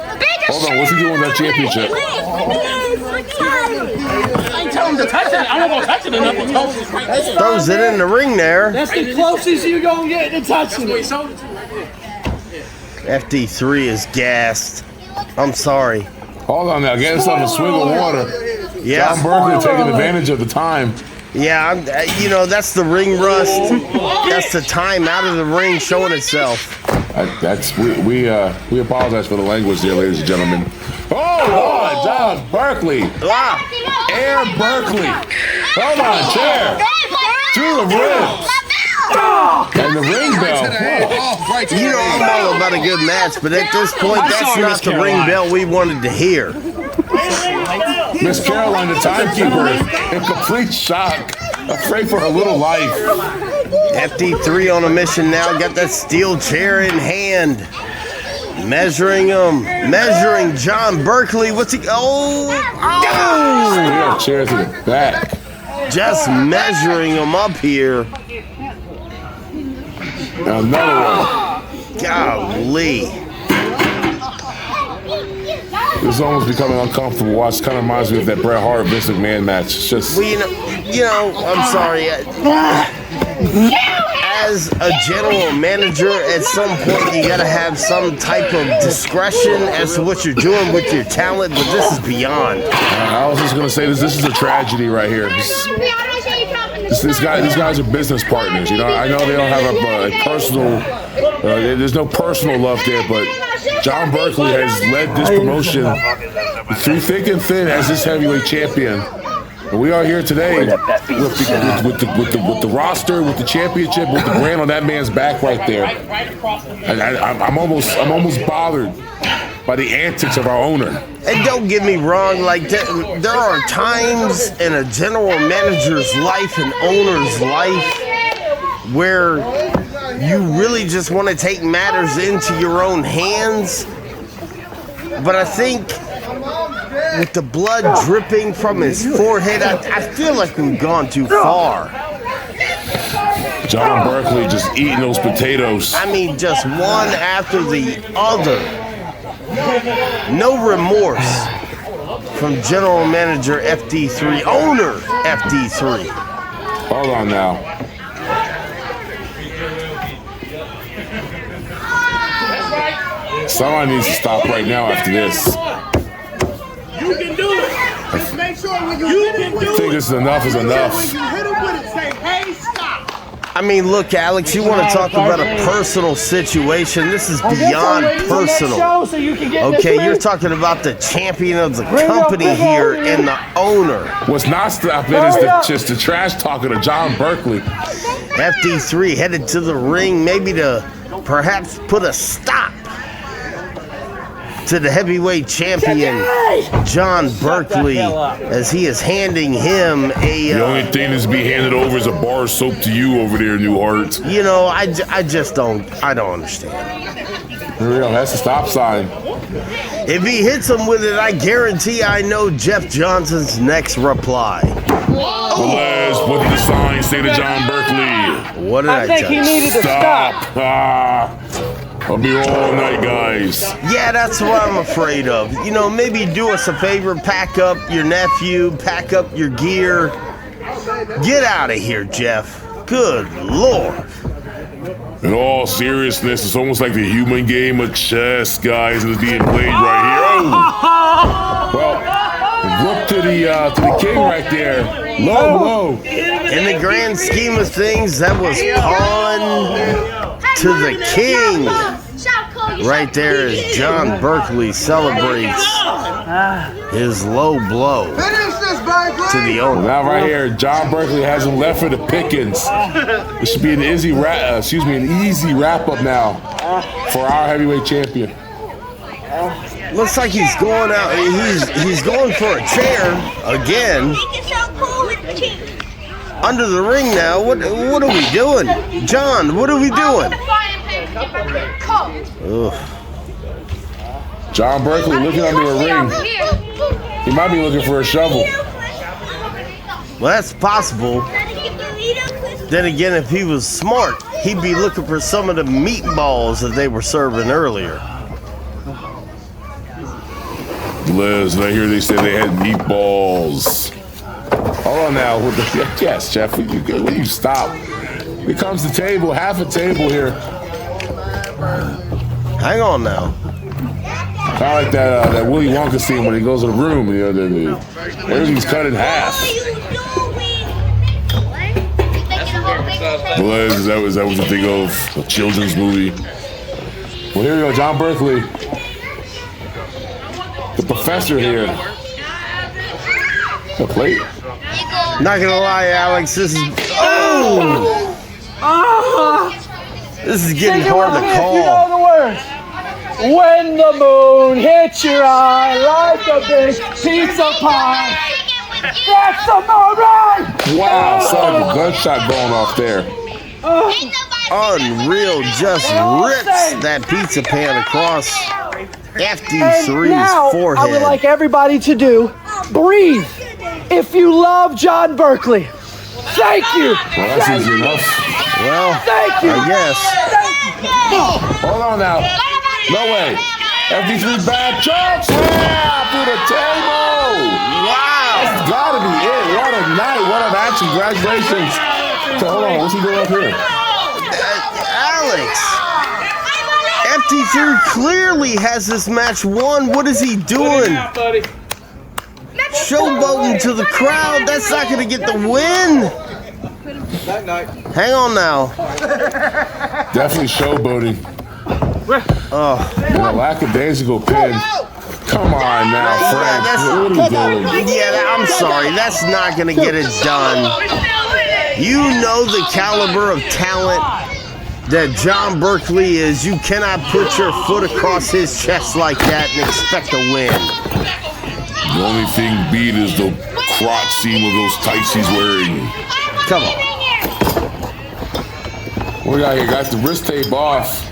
Hold on, what's he doing with that championship? I ain't telling him to touch it. I'm not gonna touch it enough to touch it right there. Throws it in the ring there. That's the closest you gonna get to touching it. FD3 is gassed. I'm sorry. Hold on now, get himself a swig of water. Yeah. John Berkley taking advantage of the time. Yeah, that's the ring rust. That's the time out of the ring showing itself. We apologize for the language there, ladies and gentlemen. Oh, John Berkley. Air Berkley. Hold on, chair. Through the ribs. And the ring bell. You know, I'm all about a good match, but at this point, that's not the ring bell we wanted to hear. Miss Caroline, the timekeeper, in complete shock, afraid for her little life. FD3 on a mission now, got that steel chair in hand. Measuring him, measuring John Berkley. What's he? Yeah, chair to the back. Just measuring him up here. Another one. Golly. This is almost becoming uncomfortable to watch. Kind of reminds me of that Bret Hart Vince McMahon match. It's just. Well, you know, I'm sorry. As a general manager, at some point you gotta have some type of discretion as to what you're doing with your talent, but this is beyond. I was just gonna say this is a tragedy right here. These guys are business partners. You know, I know they don't have a personal There's no personal love there, but John Berkley has led this promotion through thick and thin as this heavyweight champion. And we are here today with the roster, with the championship, with the brand on that man's back right there. And I'm almost bothered by the antics of our owner. And don't get me wrong, like there are times in a general manager's life and owner's life where you really just want to take matters into your own hands. But I think with the blood dripping from his forehead, I feel like we've gone too far. John Berkley just eating those potatoes. I mean, just one after the other. No remorse from General Manager FD3, owner FD3. Hold on now. Someone needs to stop right now after this. You can do it. Just make sure when you hit him with it. I think this is enough is enough. When you hit him with it, say, hey, stop. I mean, look, Alex, you want to talk about a personal situation. This is beyond personal. Okay, you're talking about the champion of the company here and the owner. What's not stopping is just the trash talking of John Berkley. FD3 headed to the ring, maybe to perhaps put a stop to the heavyweight champion, John Berkley, as he is handing him a... the only thing that's be handed over is a bar of soap to you over there, Newhart. You know, I just don't understand. For real, that's the stop sign. If he hits him with it, I guarantee I know Jeff Johnson's next reply. Les, what did the sign say to John Berkley? What did I think he needed to stop. I'll be here all night, guys. Yeah, that's what I'm afraid of. You know, maybe do us a favor, pack up your nephew, pack up your gear. Get out of here, Jeff. Good Lord. In all seriousness, it's almost like the human game of chess, guys, that's being played right here. Oh. Well, look to the king right there. Low. In the grand scheme of things, that was pawn to the king. Right there as John Berkley celebrates his low blow to the owner. Now right here, John Berkley hasn't left for the pickings. This should be an easy wrap up now for our heavyweight champion. Looks like he's going out. He's going for a chair again. Under the ring now. What are we doing, John? What are we doing? Ugh. John Berkley looking under a ring. He might be looking for a shovel. Well, that's possible. Then again, if he was smart, he'd be looking for some of the meatballs that they were serving earlier. Liz, I hear they said they had meatballs. Hold on now. Yes, Jeff, will you stop? Here comes the table, half a table here. Hang on now. Kind of like that Willy Wonka scene when he goes to the room, you know, everything's cut in half. Liz, that was the thing of a children's movie. Well, here we go, John Berkley. The professor here. The plate. Not gonna lie, Alex, this is... This is getting hard to call. You know the words. When the moon hits your eye like a big pizza pie. That's the moment! Wow, son, a gunshot going off there. Unreal, just rips that pizza pan across FD3's forehead. I would like everybody to do, breathe. If you love John Berkley, thank you. Well, that's easy enough. Well, thank you. I guess. Hold on now. No way. FD3 bad chops. Yeah, through the table. Wow. That's gotta be it. What a night. What a match. Congratulations. So hold on. What's he doing up here? Alex. FD3 clearly has this match won. What is he doing? Showboating to the crowd. That's not going to get the win. Hang on now. Definitely showboating. And a lackadaisical pin. Come on now, Frank. What are you doing? Yeah, I'm sorry. That's not going to get it done. You know the caliber of talent that John Berkley is. You cannot put your foot across his chest like that and expect to win. The only thing beat is the crotch seam of those tights he's wearing. Come on. We got here, got the wrist tape off.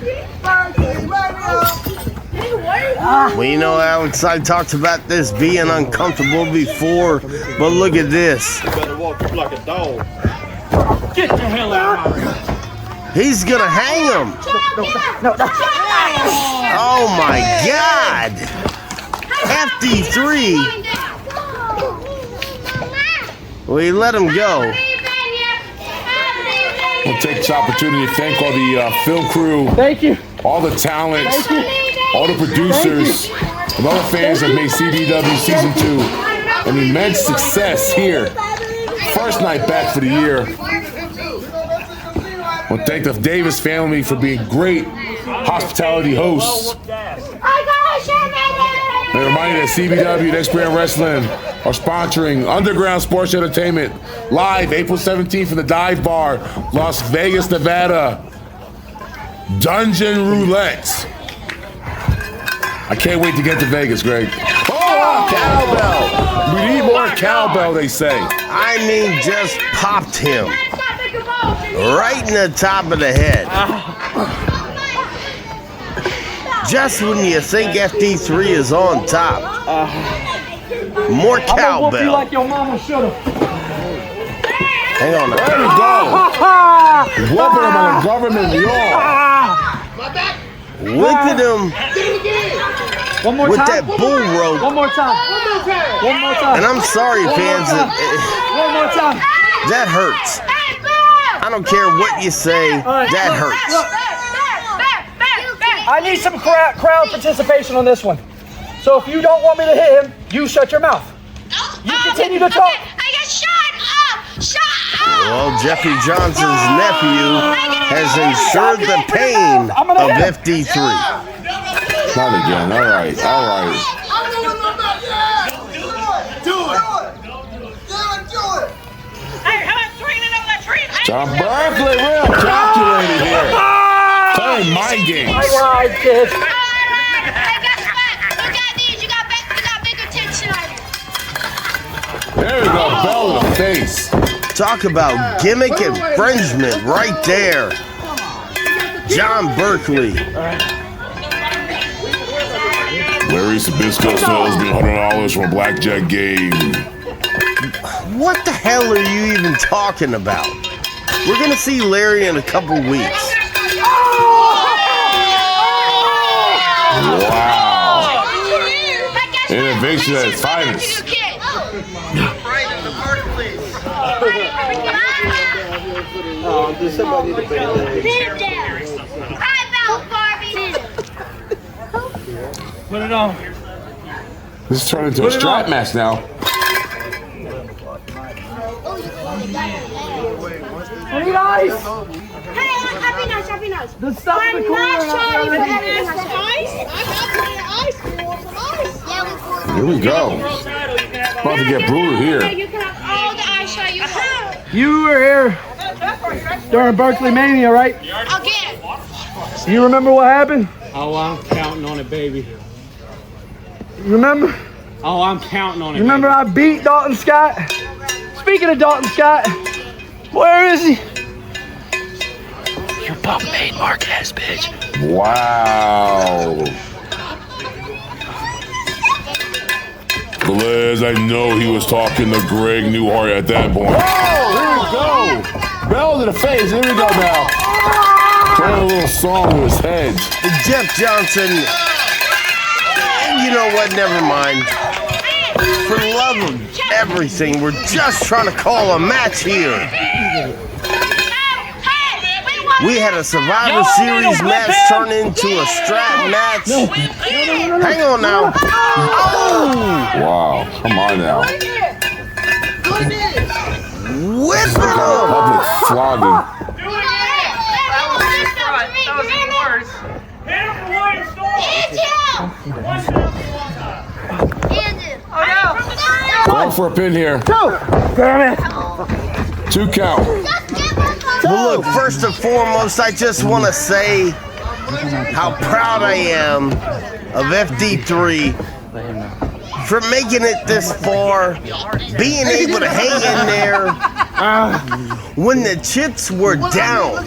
Well, you know, Alex, I talked about this being uncomfortable before, but look at this. You better walk like a dog. Get the hell out of here. He's gonna hang him. Oh my God. FD3. We let him go. We'll take this opportunity to thank all the film crew. Thank you. All the talents. All the producers. And all the fans that made CBW Season 2 an immense success here. First night back for the year. I want to thank the Davis family for being great hospitality hosts. And remind you that CBW and X Brand Wrestling are sponsoring Underground Sports Entertainment live April 17th in the Dive Bar, Las Vegas, Nevada. Dungeon Roulette. I can't wait to get to Vegas, Greg. Oh, cowbell. We need more cowbell, they say. I mean, just popped him. Right in the top of the head. Just when you think FD3 is on top. More cowbell. I'm gonna whoop you like your mama should've. Hang on. There we go. Whooping him on a government yawl. Whipping him. One more with time. that bull rope. One more time. One more time. And I'm sorry, fans. One more time. That hurts. I don't care what you say. That hurts. I need some crowd participation on this one. So if you don't want me to hit him, you shut your mouth. You continue to talk. Well, Jeffrey Johnson's nephew has ensured the pain of FD3. Not again. All right. All right. John Berkley, real calculated here. Playing mind games. All right, kid. There we go, bell in the face. Talk about gimmick infringement right there. John Berkley. Larry Sabisco sells me $100 from a blackjack game. What the hell are you even talking about? We're gonna see Larry in a couple weeks. Wow. Innovation at its finest. Put it on. This is turning into a strap match now. Any ice? Hey, happy nice. The stuff in the corner. Here we go. About to get brutal here. You can have all the ice shot you want. You were here during Berkley Mania, right? I'll get it. You remember what happened? Oh, I'm counting on it, baby. You remember? Oh, I'm counting on it. You remember I beat Dalton Scott? Speaking of Dalton Scott, where is he? Your punk made Marquez, bitch. Wow. Blaze, I know he was talking to Greg Newhart at that point. Oh, here we go. Bell to the face. Here we go now. Playing a little song with his head. Jeff Johnson. You know what? Never mind. For the love of everything, we're just trying to call a match here. We had a Survivor Series match turn into a strap match. Hang on now. Oh! Wow, come on now. whipping him. Public flogging. Going for a pin here. Damn it. 2 count. Well, look, first and foremost, I just want to say how proud I am of FD3 for making it this far, being able to hang in there when the chips were down.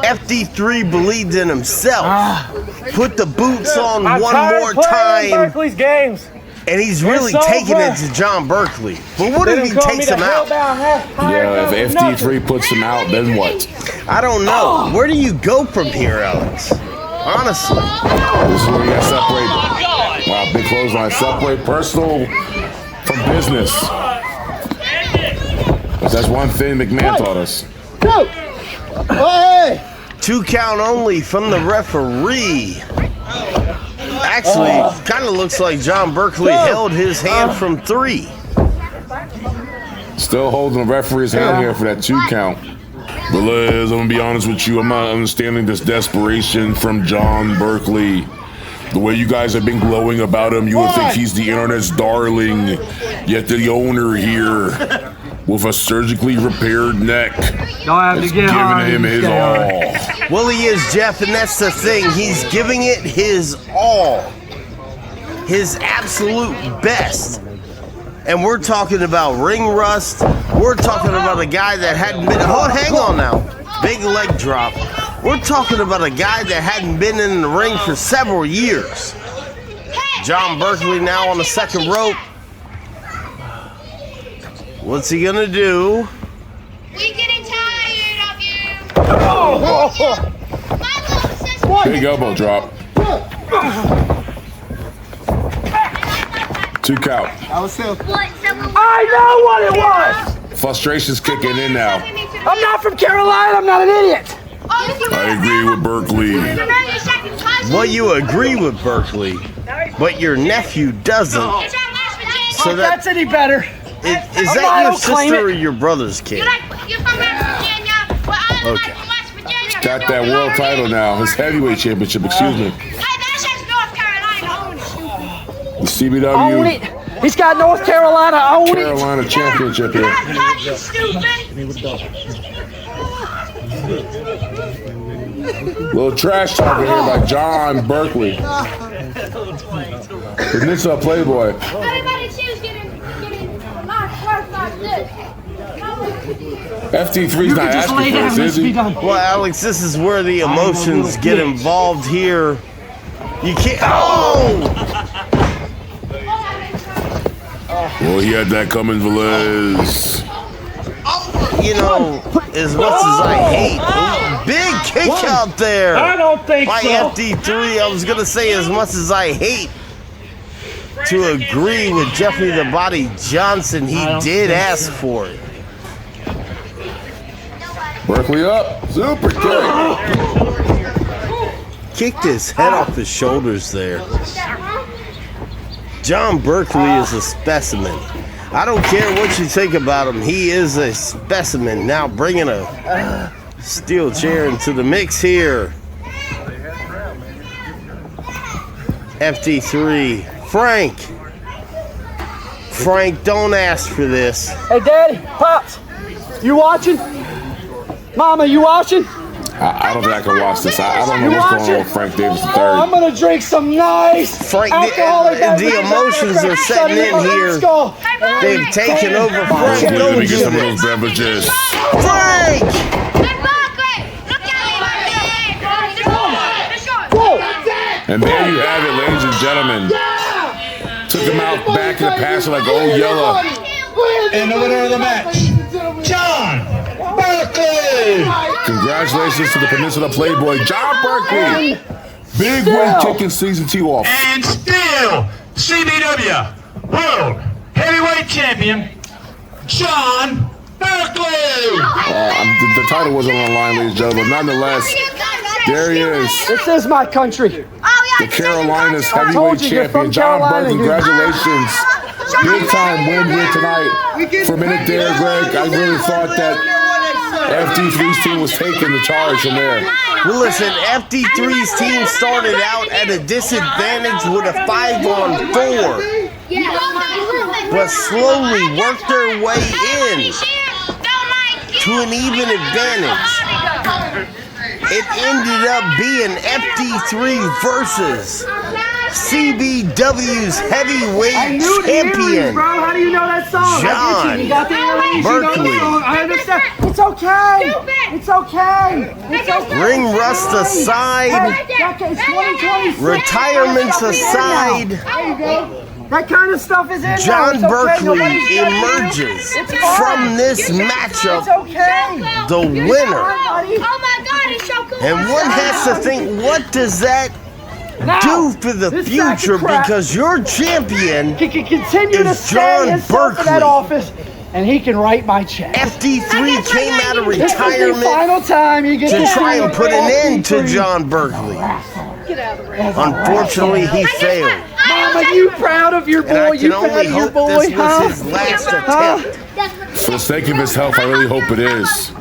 FD3 believed in himself, put the boots on one more time, Berkeley's games. and he's really taking it to John Berkley. But what if he takes him out? Yeah, if FD3 puts him out, then what? I don't know. Where do you go from here, Alex? Honestly. This is where you got to separate. Wow, big clothesline. Separate personal from business. That's one thing McMahon taught us. Hey! 2 count only from the referee. Actually, kind of looks like John Berkley held his hand from 3. Still holding the referee's hand here for that 2 count. But Liz, I'm gonna be honest with you, I'm not understanding this desperation from John Berkley. The way you guys have been glowing about him, you would think he's the internet's darling, yet the owner here with a surgically repaired neck is giving him his all. Well, he is, Jeff, and that's the thing. He's giving it his all. His absolute best. And we're talking about ring rust. We're talking about a guy that hadn't been... Oh, hang on now. Big leg drop. We're talking about a guy that hadn't been in the ring for several years. John Berkley now on the second rope. What's he gonna do? We're getting tired of you. Big elbow drop. 2 count. I know what it was! Frustration's kicking in now. I'm not from Carolina, I'm not an idiot! I agree with Berkley. Well, you agree with Berkley, but your nephew doesn't. So that's any better. Is that your sister or your brother's kid? Okay. He's got that world title now, his heavyweight championship, excuse me. The CBW Own it. He's got North Carolina, own Carolina it. championship here. Little trash talking here by John Berkley. Peninsula Playboy. FT3's not asking for this, is he? Well, Alex, this is where the emotions get involved here. You can't. Oh! Well, he had that coming, Velez. You know, as much as I hate, big kick out there. I don't think by so. FD3. I was gonna say, as much as I hate to agree with Jeffrey the Body Johnson, he did ask for it. Berkley up, super kick. Kicked his head off his shoulders there. John Berkley is a specimen. I don't care what you think about him. He is a specimen. Now bringing a steel chair into the mix here. FD3. Frank, don't ask for this. Hey, Daddy, Pops, you watching? Mama, you watching? I don't think I can watch this. I don't know what's going on with Frank Davis III. Oh, I'm gonna drink some nice alcoholic the emotions are setting in here. They've taken over Frank. Let me get some of those beverages. Frank! And there you have it, ladies and gentlemen. Took him out back in the past like old Yella. And the winner of the match, John Berkley. Congratulations to the Peninsula Playboy, John Berkley. Big win kicking season 2 off. And still, CBW World Heavyweight Champion, John Berkley. The title wasn't on the line, ladies and gentlemen. Nonetheless, there he is. This is my country. The Carolinas Heavyweight Champion, John Berkley. Congratulations. big time win here tonight. For a minute there, Greg, I really thought that FD3's team was taking the charge from there. Well, listen, FD3's team started out at a disadvantage with a 5-on-4, but slowly worked their way in to an even advantage. It ended up being FD3 versus CBW's heavyweight champion, bro. How do you know that song? John You got the earrings, Berkley. You know the song. I understand. It's okay. It's okay. It's okay. Ring rust aside, It's 2026. retirements aside, There you go. That kind of stuff is in John there. It's okay. Berkley Nobody's judging you. emerges It's fine. from this matchup It's okay. the winner. Oh my God, it's so cool. And one has to think, what does that do for the this sack of future? crap Because your champion He can continue to is stay John himself in that Berkley. office, and he can write my check. FD3 came out of This is the retirement final time you get to try and put an end to FD3. John Berkley. Get out of the ring. Unfortunately, he failed. Mama, you proud of your And I boy? can You proud only of your hope boy, this huh? was his last attempt. For the sake of his health, I really hope it is.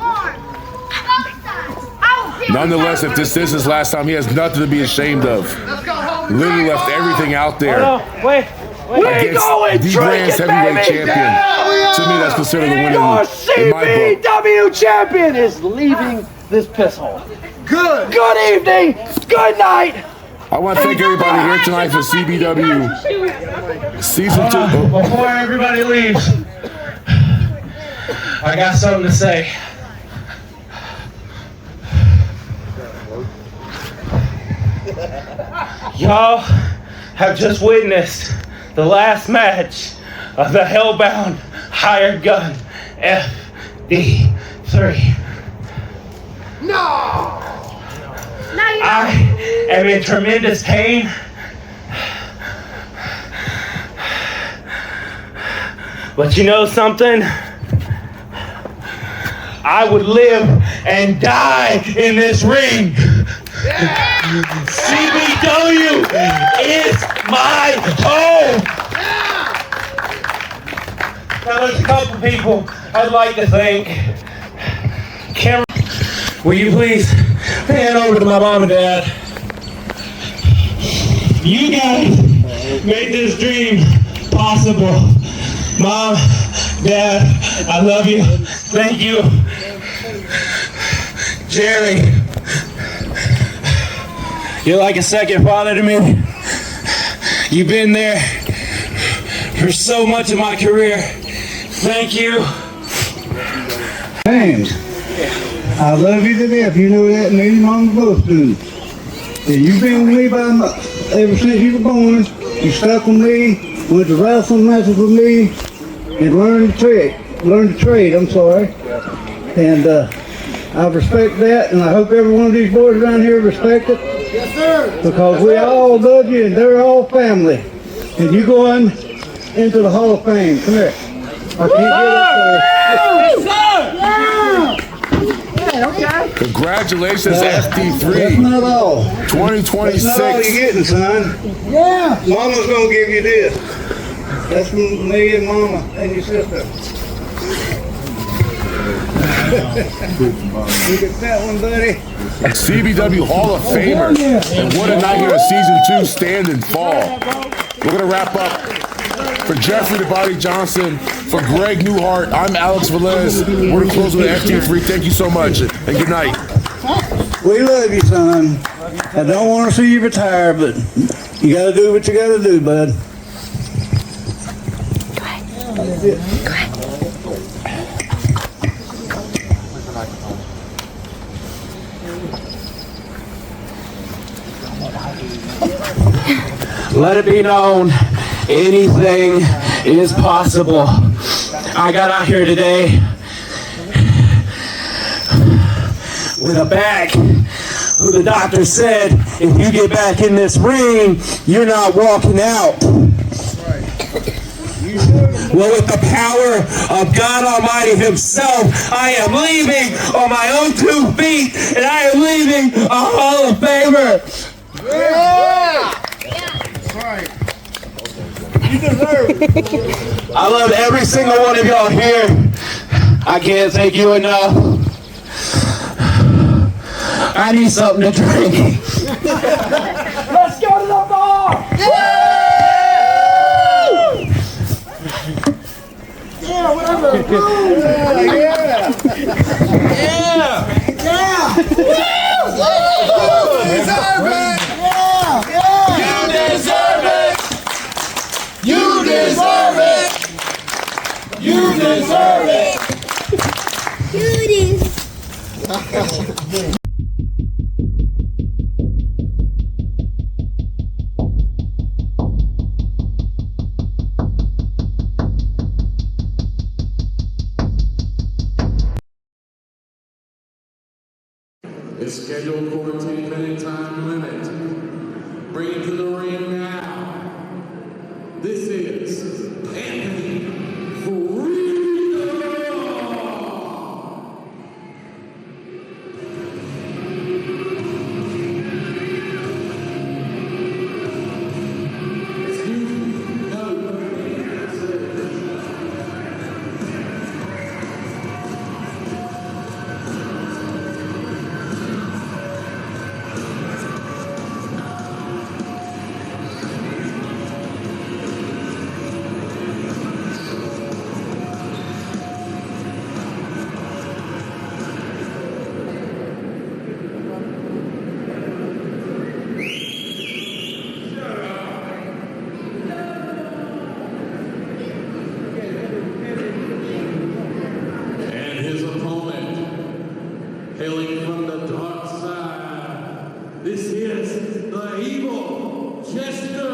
Nonetheless, if this is his last time, he has nothing to be ashamed of. Literally left everything out there. Wait. Against the brand's heavyweight champion. To me, that's considered the winner Your in my book. CBW champion is leaving this piss hole. Good. Good evening. Good night. I want to thank everybody here tonight for CBW Season 2. Before everybody leaves, I got something to say. Y'all have just witnessed the last match of the Hellbound Hired Gun FD3. No, I am in tremendous pain. But you know something? I would live and die in this ring. CBW is my home. Now there's a couple people I'd like to thank. Camera, will you please pan over to my mom and dad? You guys made this dream possible. Mom, Dad, I love you. Thank you. Jerry, you're like a second father to me. You've been there for so much of my career. Thank you. James, I love you to death. You know that, and me and Mama both do. And you've been with me ever since you were born. You stuck with me, went to wrestling matches with me, and learned the trade, I'm sorry. And I respect that, and I hope every one of these boys around here respect it. Yes, sir. Because we all love you, and they're all family. And you going into the Hall of Fame. Come here. I can't get up there. Okay. Congratulations, FD3. That's not all. 2026. That's not all you're getting, son. Yeah. Mama's gonna give you this. That's from me and Mama and your sister. You get that one, buddy. CBW Hall of Famer. And what a night here at Season 2 Stand and Fall. We're going to wrap up. For Jeffrey the Body Johnson, for Greg Newhart, I'm Alex Velez. We're going to close with FD3. Thank you so much, and good night. We love you, son. I don't want to see you retire, but you got to do what you got to do, bud. Go ahead. Let it be known, anything is possible. I got out here today with a back who the doctor said, if you get back in this ring, you're not walking out. Well, with the power of God Almighty Himself, I am leaving on my own 2 feet, and I am leaving a Hall of Famer. Yeah. Right. You deserve it. I love every single one of y'all here. I can't thank you enough. I need something to drink. Let's go to the bar! Yeah, whatever. Yeah. You deserve it! You deserve it! It's scheduled for a 10-minute time limit. Bring it to the ring now. This is Anthony Freedom. Hailing from the dark side, this is the evil Chester.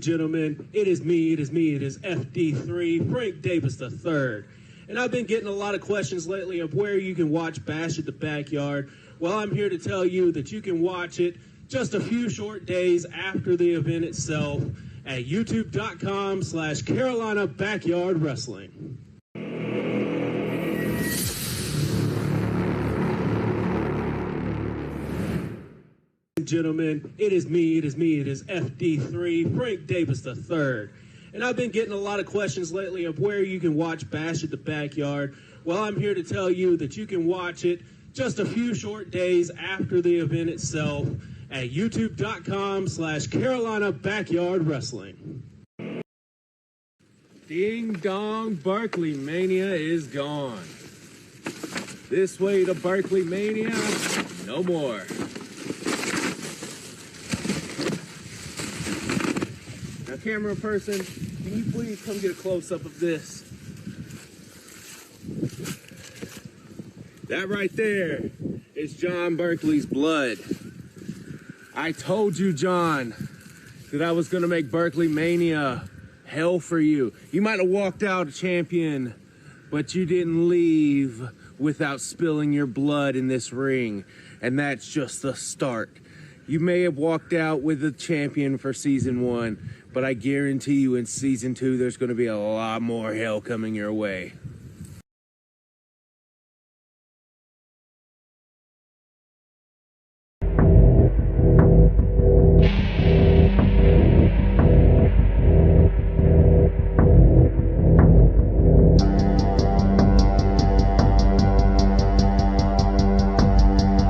Gentlemen, it is me, it is FD3, Frank Davis III. And I've been getting a lot of questions lately of where you can watch Bash at the Backyard. Well, I'm here to tell you that you can watch it just a few short days after the event itself at youtube.com/Carolina Backyard Wrestling. Gentlemen, it is me, it is FD3, Frank Davis III. And I've been getting a lot of questions lately of where you can watch Bash at the Backyard. Well, I'm here to tell you that you can watch it just a few short days after the event itself at youtube.com/Carolina Backyard Wrestling. Ding dong, Berkley Mania is gone. This way to Berkley Mania, no more. Now, camera person, can you please come get a close-up of this? That right there is John Berkley's blood. I told you, John, that I was going to make Berkley Mania hell for you. You might have walked out a champion, but you didn't leave without spilling your blood in this ring. And that's just the start. You may have walked out with the champion for season 1, but I guarantee you in season 2, there's going to be a lot more hell coming your way.